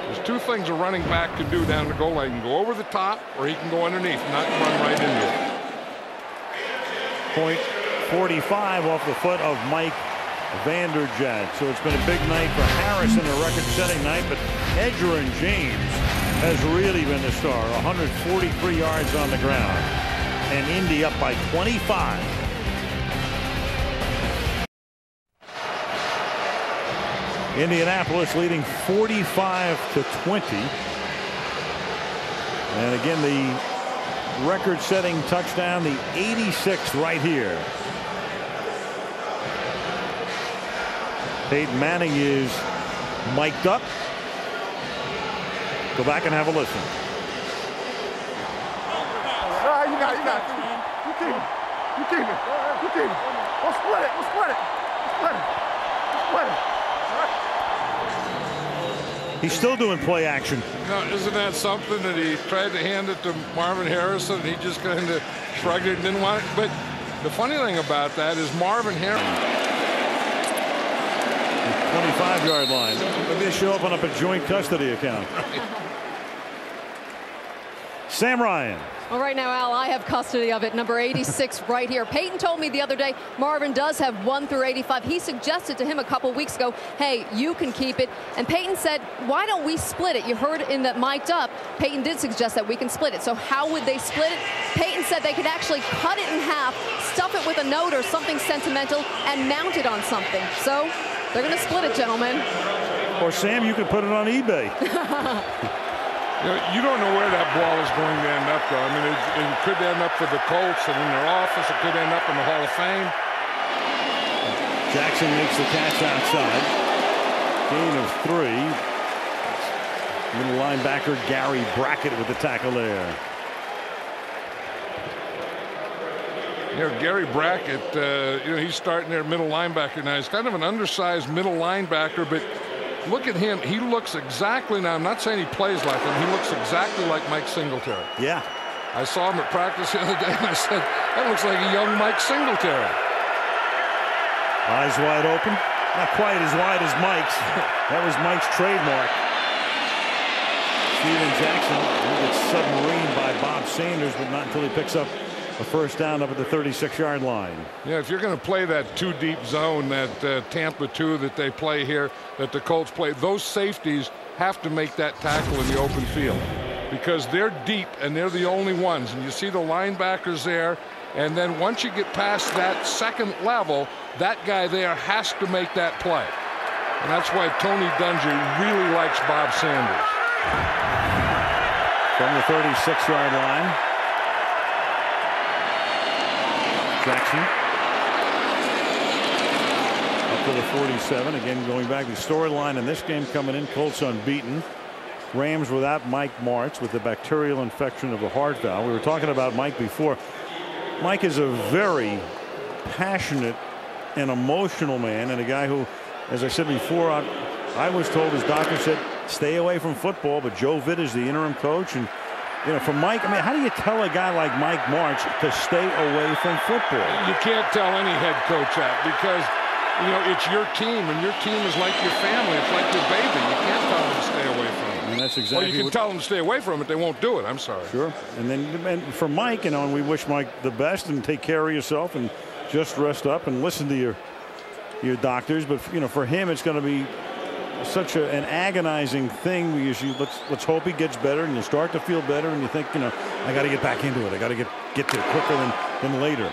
There's two things a running back can do down the goal line. He can go over the top or he can go underneath, not run right into it. Point 45 off the foot of Mike Vanderjagt. So it's been a big night for Harrison, a record-setting night, but Edgerrin James has really been the star. 143 yards on the ground. And Indy up by 25. Indianapolis leading 45-20. And again, the record-setting touchdown, the 86th right here. Peyton Manning is mic'd up. Go back and have a listen. You got it. You keep it. You keep it. You keep it. We'll split it. We'll split it. We'll split it. We'll split it. He's still doing play action. Now, isn't that something that he tried to hand it to Marvin Harrison and he just kind of shrugged it and didn't want it? But the funny thing about that is Marvin Harrison. 25-yard line. Maybe they should open up a joint custody account. Sam Ryan. Well, right now, Al, I have custody of it. Number 86 right here. Peyton told me the other day Marvin does have 1 through 85. He suggested to him a couple weeks ago, hey, you can keep it. And Peyton said, why don't we split it? You heard in that mic'd up, Peyton did suggest that we can split it. So how would they split it? Peyton said they could actually cut it in half, stuff it with a note or something sentimental, and mount it on something. So they're going to split it, gentlemen. Or, Sam, you could put it on eBay. You don't know where that ball is going to end up, though. I mean, it could end up with the Colts and in their office. It could end up in the Hall of Fame. Jackson makes the catch outside. Gain of 3. Middle linebacker Gary Brackett with the tackle there. You know, Gary Brackett, he's starting there middle linebacker now. He's kind of an undersized middle linebacker, but look at him. He looks exactly, now I'm not saying he plays like him, he looks exactly like Mike Singletary. Yeah. I saw him at practice the other day and I said, that looks like a young Mike Singletary. Eyes wide open. Not quite as wide as Mike's. That was Mike's trademark. Steven Jackson will get submarined by Bob Sanders, but not until he picks up a first down up at the 36-yard line. Yeah, if you're going to play that two deep zone, that Tampa 2 that they play here, that the Colts play, those safeties have to make that tackle in the open field because they're deep and they're the only ones. And you see the linebackers there. And then once you get past that second level, that guy there has to make that play. And that's why Tony Dungy really likes Bob Sanders. From the 36-yard line, Jackson up to the 47. Again, going back to the storyline in this game coming in, Colts unbeaten. Rams without Mike Martz with the bacterial infection of the heart valve. We were talking about Mike before. Mike is a very passionate and emotional man, and a guy who, as I said before, I was told, his doctor said, stay away from football, but Joe Vitt is the interim coach. And you know, for Mike, I mean, how do you tell a guy like Mike Martz to stay away from football? You can't tell any head coach that because, you know, it's your team, and your team is like your family. It's like your baby. You can't tell them to stay away from it. And that's exactly. Well, you can tell them to stay away from it. They won't do it. I'm sorry. Sure. And for Mike, you know, and we wish Mike the best, and take care of yourself and just rest up and listen to your doctors. But you know, for him, it's going to be such an agonizing thing because let's hope he gets better, and you start to feel better, and you think, you know, I got to get back into it. I got to get there quicker than later.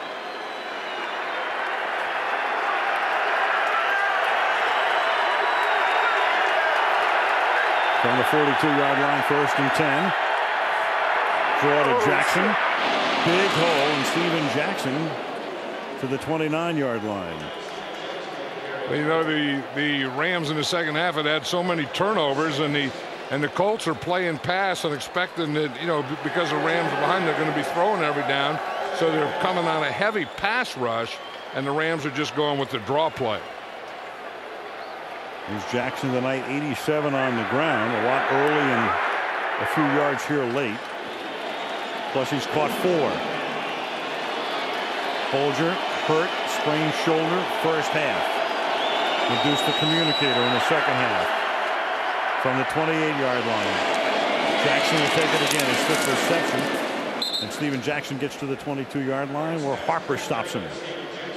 From the 42-yard line, 1st and 10. Draw to Jackson. Big hole, and Steven Jackson to the 29-yard line. Well, you know, the Rams in the second half had so many turnovers, and the Colts are playing pass and expecting that, you know, because the Rams are behind, they're going to be throwing every down. So they're coming on a heavy pass rush, and the Rams are just going with the draw play. Here's Jackson tonight, 87 on the ground, a lot early and a few yards here late. Plus he's caught 4. Bolger hurt, sprained shoulder, first half. Reduced the communicator in the second half. From the 28-yard line, Jackson will take it again, his 5th reception. And Steven Jackson gets to the 22-yard line where Harper stops him.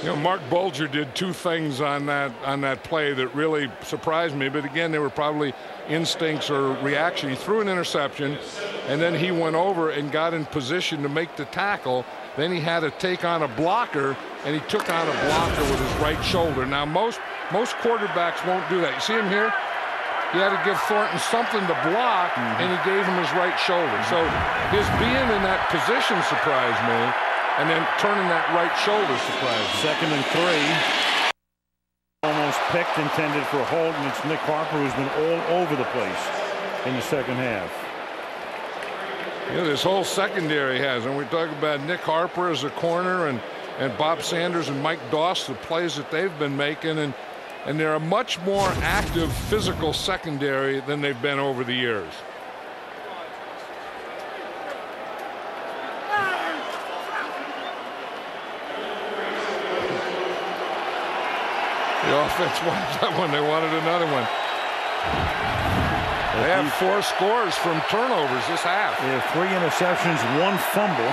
You know, Mark Bolger did 2 things on that play that really surprised me. But again, they were probably instincts or reaction. He threw an interception, and then he went over and got in position to make the tackle. Then he had to take on a blocker, and he took on a blocker with his right shoulder. Now, most quarterbacks won't do that. You see him here? He had to give Thornton something to block, and he gave him his right shoulder. So his being in that position surprised me. And then turning that right shoulder surprised me. 2nd and 3. Almost picked, intended for a hold, and it's Nick Harper who's been all over the place in the second half. Yeah, this whole secondary has, and we talk about Nick Harper as a corner and Bob Sanders and Mike Doss, the plays that they've been making, and they're a much more active physical secondary than they've been over the years. The offense wanted that one. They wanted another one. They have 4 scores from turnovers this half. They have 3 interceptions, 1 fumble.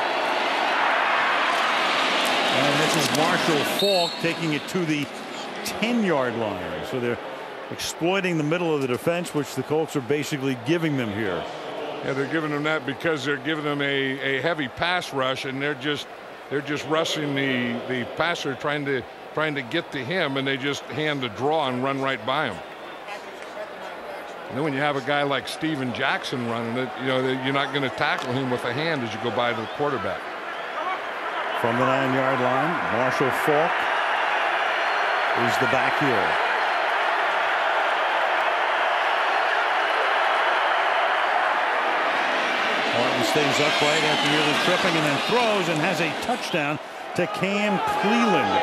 And this is Marshall Faulk taking it to the 10-yard line. So they're exploiting the middle of the defense, which the Colts are basically giving them here. Yeah, they're giving them that because they're giving them a heavy pass rush, and they're just rushing the passer, trying to get to him, and they just hand the draw and run right by him. And then when you have a guy like Steven Jackson running it, you know, you're not going to tackle him with a hand as you go by to the quarterback. From the 9-yard line, Marshall Faulk is the back here. Martin stays upright after nearly tripping and then throws and has a touchdown to Cam Cleland,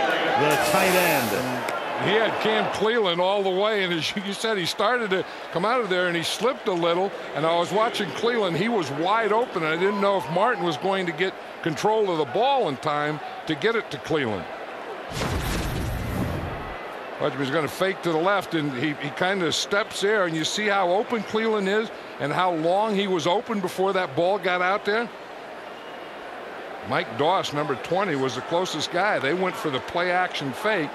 the tight end. He had Cam Cleland all the way, and as you said, he started to come out of there and he slipped a little, and I was watching Cleland. He was wide open, and I didn't know if Martin was going to get control of the ball in time to get it to Cleland. But he's going to fake to the left, and he kind of steps there, and you see how open Cleveland is and how long he was open before that ball got out there. Mike Doss, number 20, was the closest guy. They went for the play-action fake,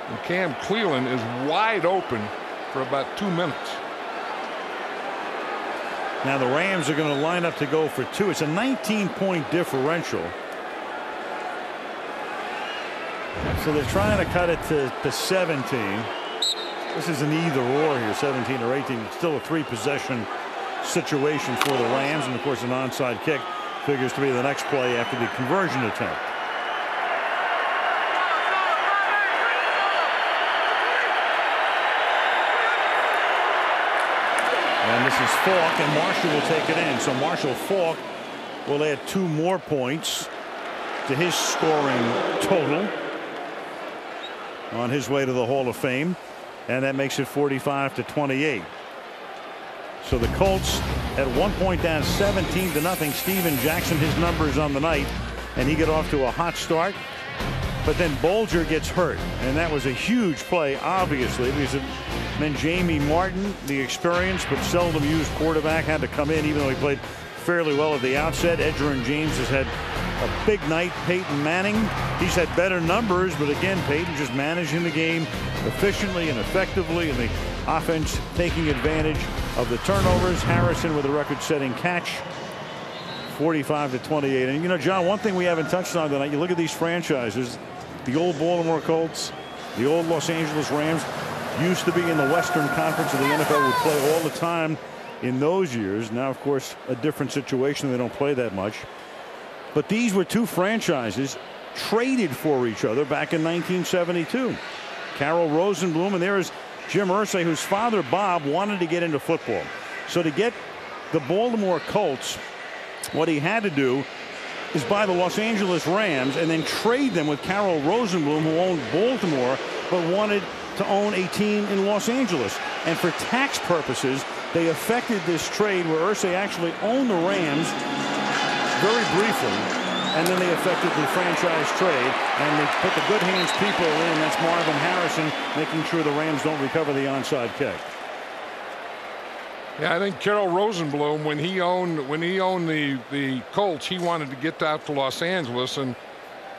and Cam Cleveland is wide open for about 2 minutes. Now the Rams are going to line up to go for 2. It's a 19-point differential. So they're trying to cut it to 17. This is an either-or here, 17 or 18. It's still a 3-possession situation for the Rams, and of course an onside kick figures to be the next play after the conversion attempt. And this is Falk, and Marshall will take it in. So Marshall Falk will add 2 more points to his scoring total on his way to the Hall of Fame, and that makes it 45-28. So the Colts at one point down 17-0. Steven Jackson, his numbers on the night, and he got off to a hot start. But then Bolger gets hurt, and that was a huge play, obviously, because it meant Jamie Martin, the experienced but seldom used quarterback, had to come in, even though he played fairly well at the outset. Edgerrin James has had a big night. Peyton Manning, he's had better numbers, but again, Peyton just managing the game efficiently and effectively, and the offense taking advantage of the turnovers. Harrison with a record-setting catch, 45-28. And you know, John, one thing we haven't touched on tonight, you look at these franchises, the old Baltimore Colts, the old Los Angeles Rams, used to be in the Western Conference of the NFL, would play all the time in those years. Now, of course, a different situation. They don't play that much. But these were 2 franchises traded for each other back in 1972. Carroll Rosenblum, and there is Jim Irsay, whose father, Bob, wanted to get into football. So to get the Baltimore Colts, what he had to do is buy the Los Angeles Rams and then trade them with Carroll Rosenblum, who owned Baltimore but wanted to own a team in Los Angeles. And for tax purposes, they effected this trade where Irsay actually owned the Rams very briefly, and then they effected the franchise trade, and they put the good hands people in. That's Marvin Harrison, making sure the Rams don't recover the onside kick. Yeah, I think Carroll Rosenblum, when he owned the Colts, he wanted to get out to Los Angeles, and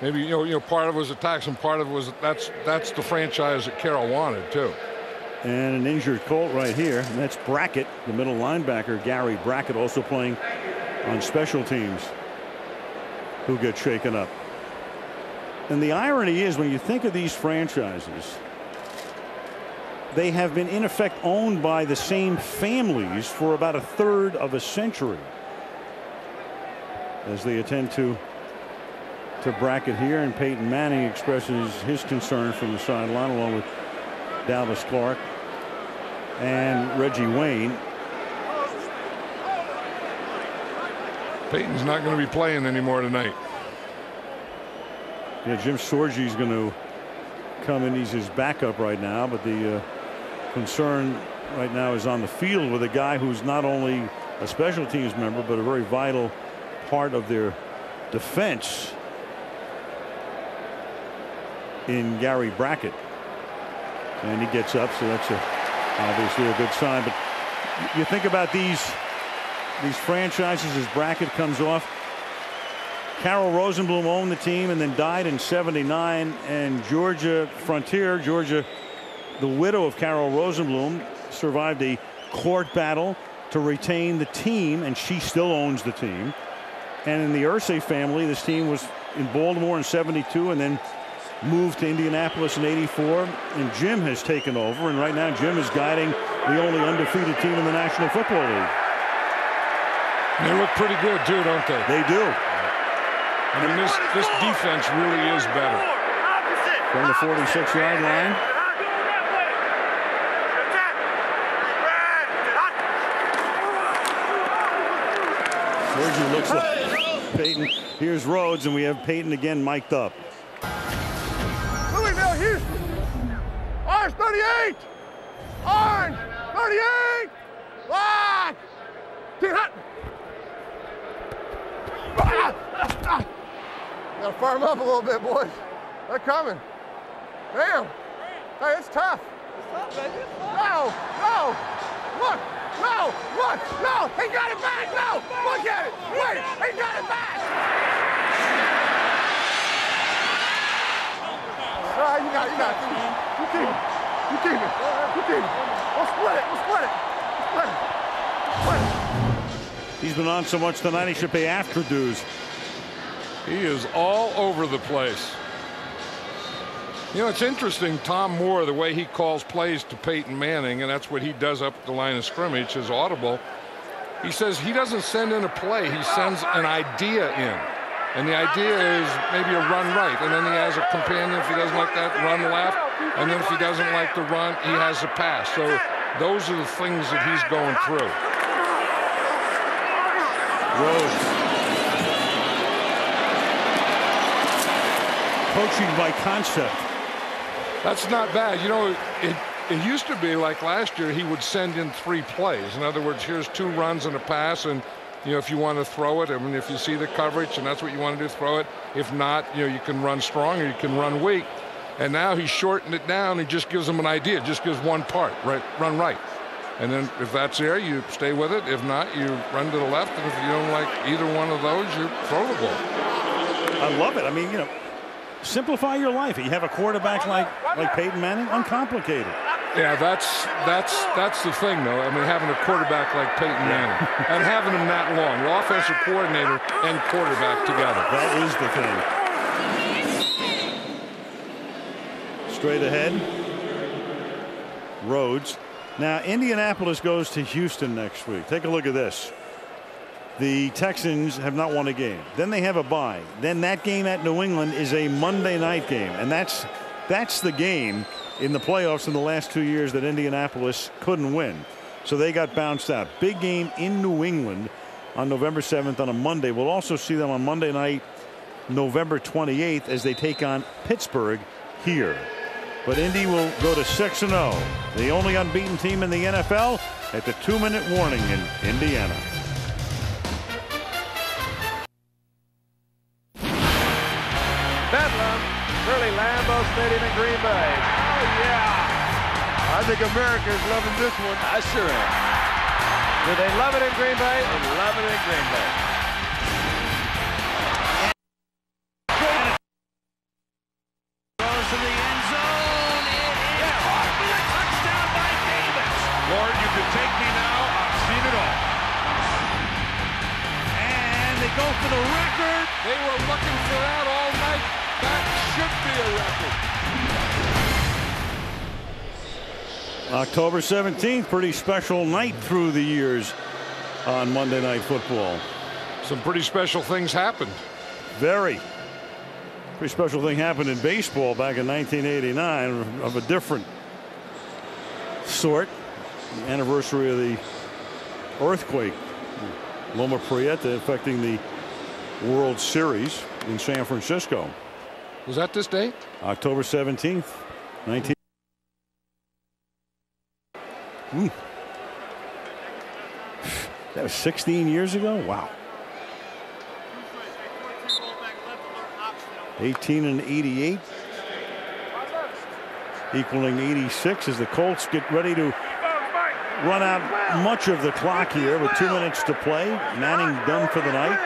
maybe you know part of it was a tax, and part of it was that's the franchise that Carroll wanted too. And an injured Colt right here, and that's Brackett, the middle linebacker, Gary Brackett, also playing on special teams, who get shaken up. And the irony is, when you think of these franchises, they have been in effect owned by the same families for about a third of a century, as they attend to Brackett here, and Peyton Manning expresses his concern from the sideline along with Dallas Clark and Reggie Wayne. Peyton's not going to be playing anymore tonight. Yeah, Jim Sorgi's going to come in. He's his backup right now, but the concern right now is on the field with a guy who's not only a special teams member but a very vital part of their defense in Gary Brackett. And he gets up, so that's obviously a good sign. But you think about these franchises as Brackett comes off. Carroll Rosenblum owned the team and then died in '79, and Georgia Frontier, Georgia, the widow of Carroll Rosenblum, survived a court battle to retain the team, and she still owns the team. And in the Irsay family, this team was in Baltimore in '72 and then moved to Indianapolis in '84, and Jim has taken over, and right now Jim is guiding the only undefeated team in the National Football League. They look pretty good too, don't they? They do. I mean, this defense really is better. From the 46-yard line. Sergio looks like Peyton. Here's Rhodes, and we have Peyton again mic'd up. Louisville, Houston. Orange 38. Orange 38. Lock. Gotta firm up a little bit, boys. They're coming. Damn. Hey, it's tough. It's tough, baby. No, no, look, no, look, no, he got it back, no, look at it, wait, he got it back. All right, you got it. You keep it. We'll split it. He's been on so much tonight, he should pay after dues. He is all over the place. You know, it's interesting, Tom Moore, the way he calls plays to Peyton Manning, and that's what he does up at the line of scrimmage, is audible. He says he doesn't send in a play, he sends an idea in. And the idea is maybe a run right, and then he has a companion if he doesn't like that, run left, and then if he doesn't like the run, he has a pass. So those are the things that he's going through. Rhodes. Coaching by concept. That's not bad. You know, it used to be like last year, he would send in 3 plays. In other words, here's 2 runs and a pass, and you know, if you want to throw it, I mean, if you see the coverage and that's what you want to do, throw it. If not, you know, you can run strong or you can run weak. And now he's shortened it down. He just gives them an idea, just gives one part, right? Run right. And then if that's there, you stay with it. If not, you run to the left. And if you don't like either one of those, you throw the ball. I love it. I mean, you know, simplify your life. You have a quarterback like Peyton Manning, uncomplicated. Yeah, that's the thing, though. I mean, having a quarterback like Peyton Manning and having him that long, the offensive coordinator and quarterback together. That is the thing. Straight ahead. Rhodes. Now, Indianapolis goes to Houston next week. Take a look at this. The Texans have not won a game. Then they have a bye. Then that game at New England is a Monday night game. And that's the game in the playoffs in the last 2 years that Indianapolis couldn't win. So they got bounced out. Big game in New England on November 7th on a Monday. We'll also see them on Monday night, November 28th, as they take on Pittsburgh here. But Indy will go to 6-0. The only unbeaten team in the NFL at the 2-minute warning in Indiana. Bedlam, Curly Lambeau Stadium in Green Bay. Oh, yeah. I think America's loving this one. I sure am. Do they love it in Green Bay? They love it in Green Bay. Goes to the end zone. It is caught for the touchdown by Davis. Lord, you can take me now. I've seen it all. And they go for the record. They were looking for that all night. That should be a record. October 17th, pretty special night through the years on Monday Night Football. Some pretty special things happened. Very. Pretty special thing happened in baseball back in 1989 of a different sort. The anniversary of the earthquake, Loma Prieta, affecting the World Series in San Francisco. Was that this date? October 17th, 19. That was 16 years ago. Wow. 18 and 88, equaling 86 as the Colts get ready to run out much of the clock here with 2 minutes to play. Manning done for the night.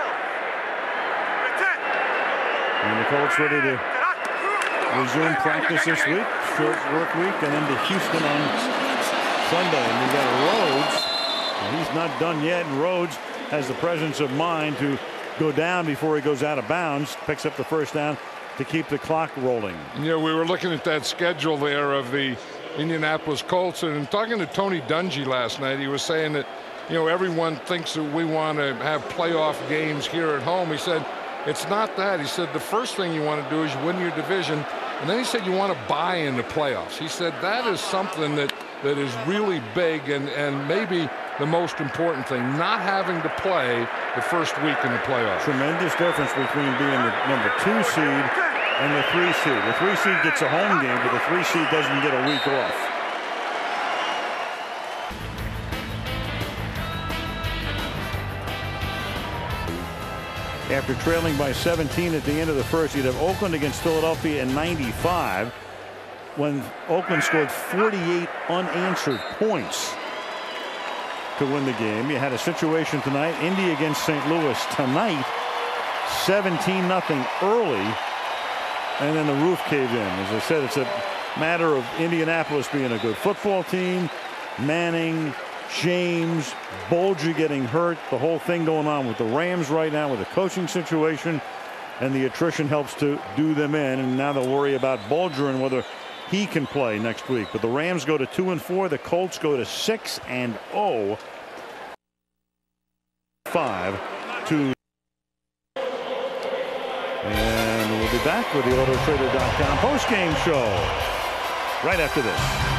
And the Colts ready to resume practice this week. Short work week and into Houston on Sunday. And we got Rhodes. And he's not done yet. And Rhodes has the presence of mind to go down before he goes out of bounds. Picks up the first down to keep the clock rolling. Yeah, we were looking at that schedule there of the Indianapolis Colts, and talking to Tony Dungy last night, he was saying that, you know, everyone thinks that we want to have playoff games here at home. He said it's not that. He said the first thing you want to do is win your division, and then he said you want to buy in the playoffs. He said that is something that is really big and maybe the most important thing, not having to play the first week in the playoffs. Tremendous difference between being the number 2 seed and the 3 seed. The 3 seed gets a home game, but the 3 seed doesn't get a week off. After trailing by 17 at the end of the first, you'd have Oakland against Philadelphia in '95. when Oakland scored 48 unanswered points to win the game. You had a situation tonight, Indy against St. Louis tonight, 17-0 early, and then the roof caved in. As I said, it's a matter of Indianapolis being a good football team, Manning, James, Bolger getting hurt, the whole thing going on with the Rams right now with the coaching situation, and the attrition helps to do them in, and now they'll worry about Bolger and whether he can play next week. But the Rams go to 2-4, the Colts go to 6-0. 5-2. And we'll be back with the AutoTrader.com post-game show right after this.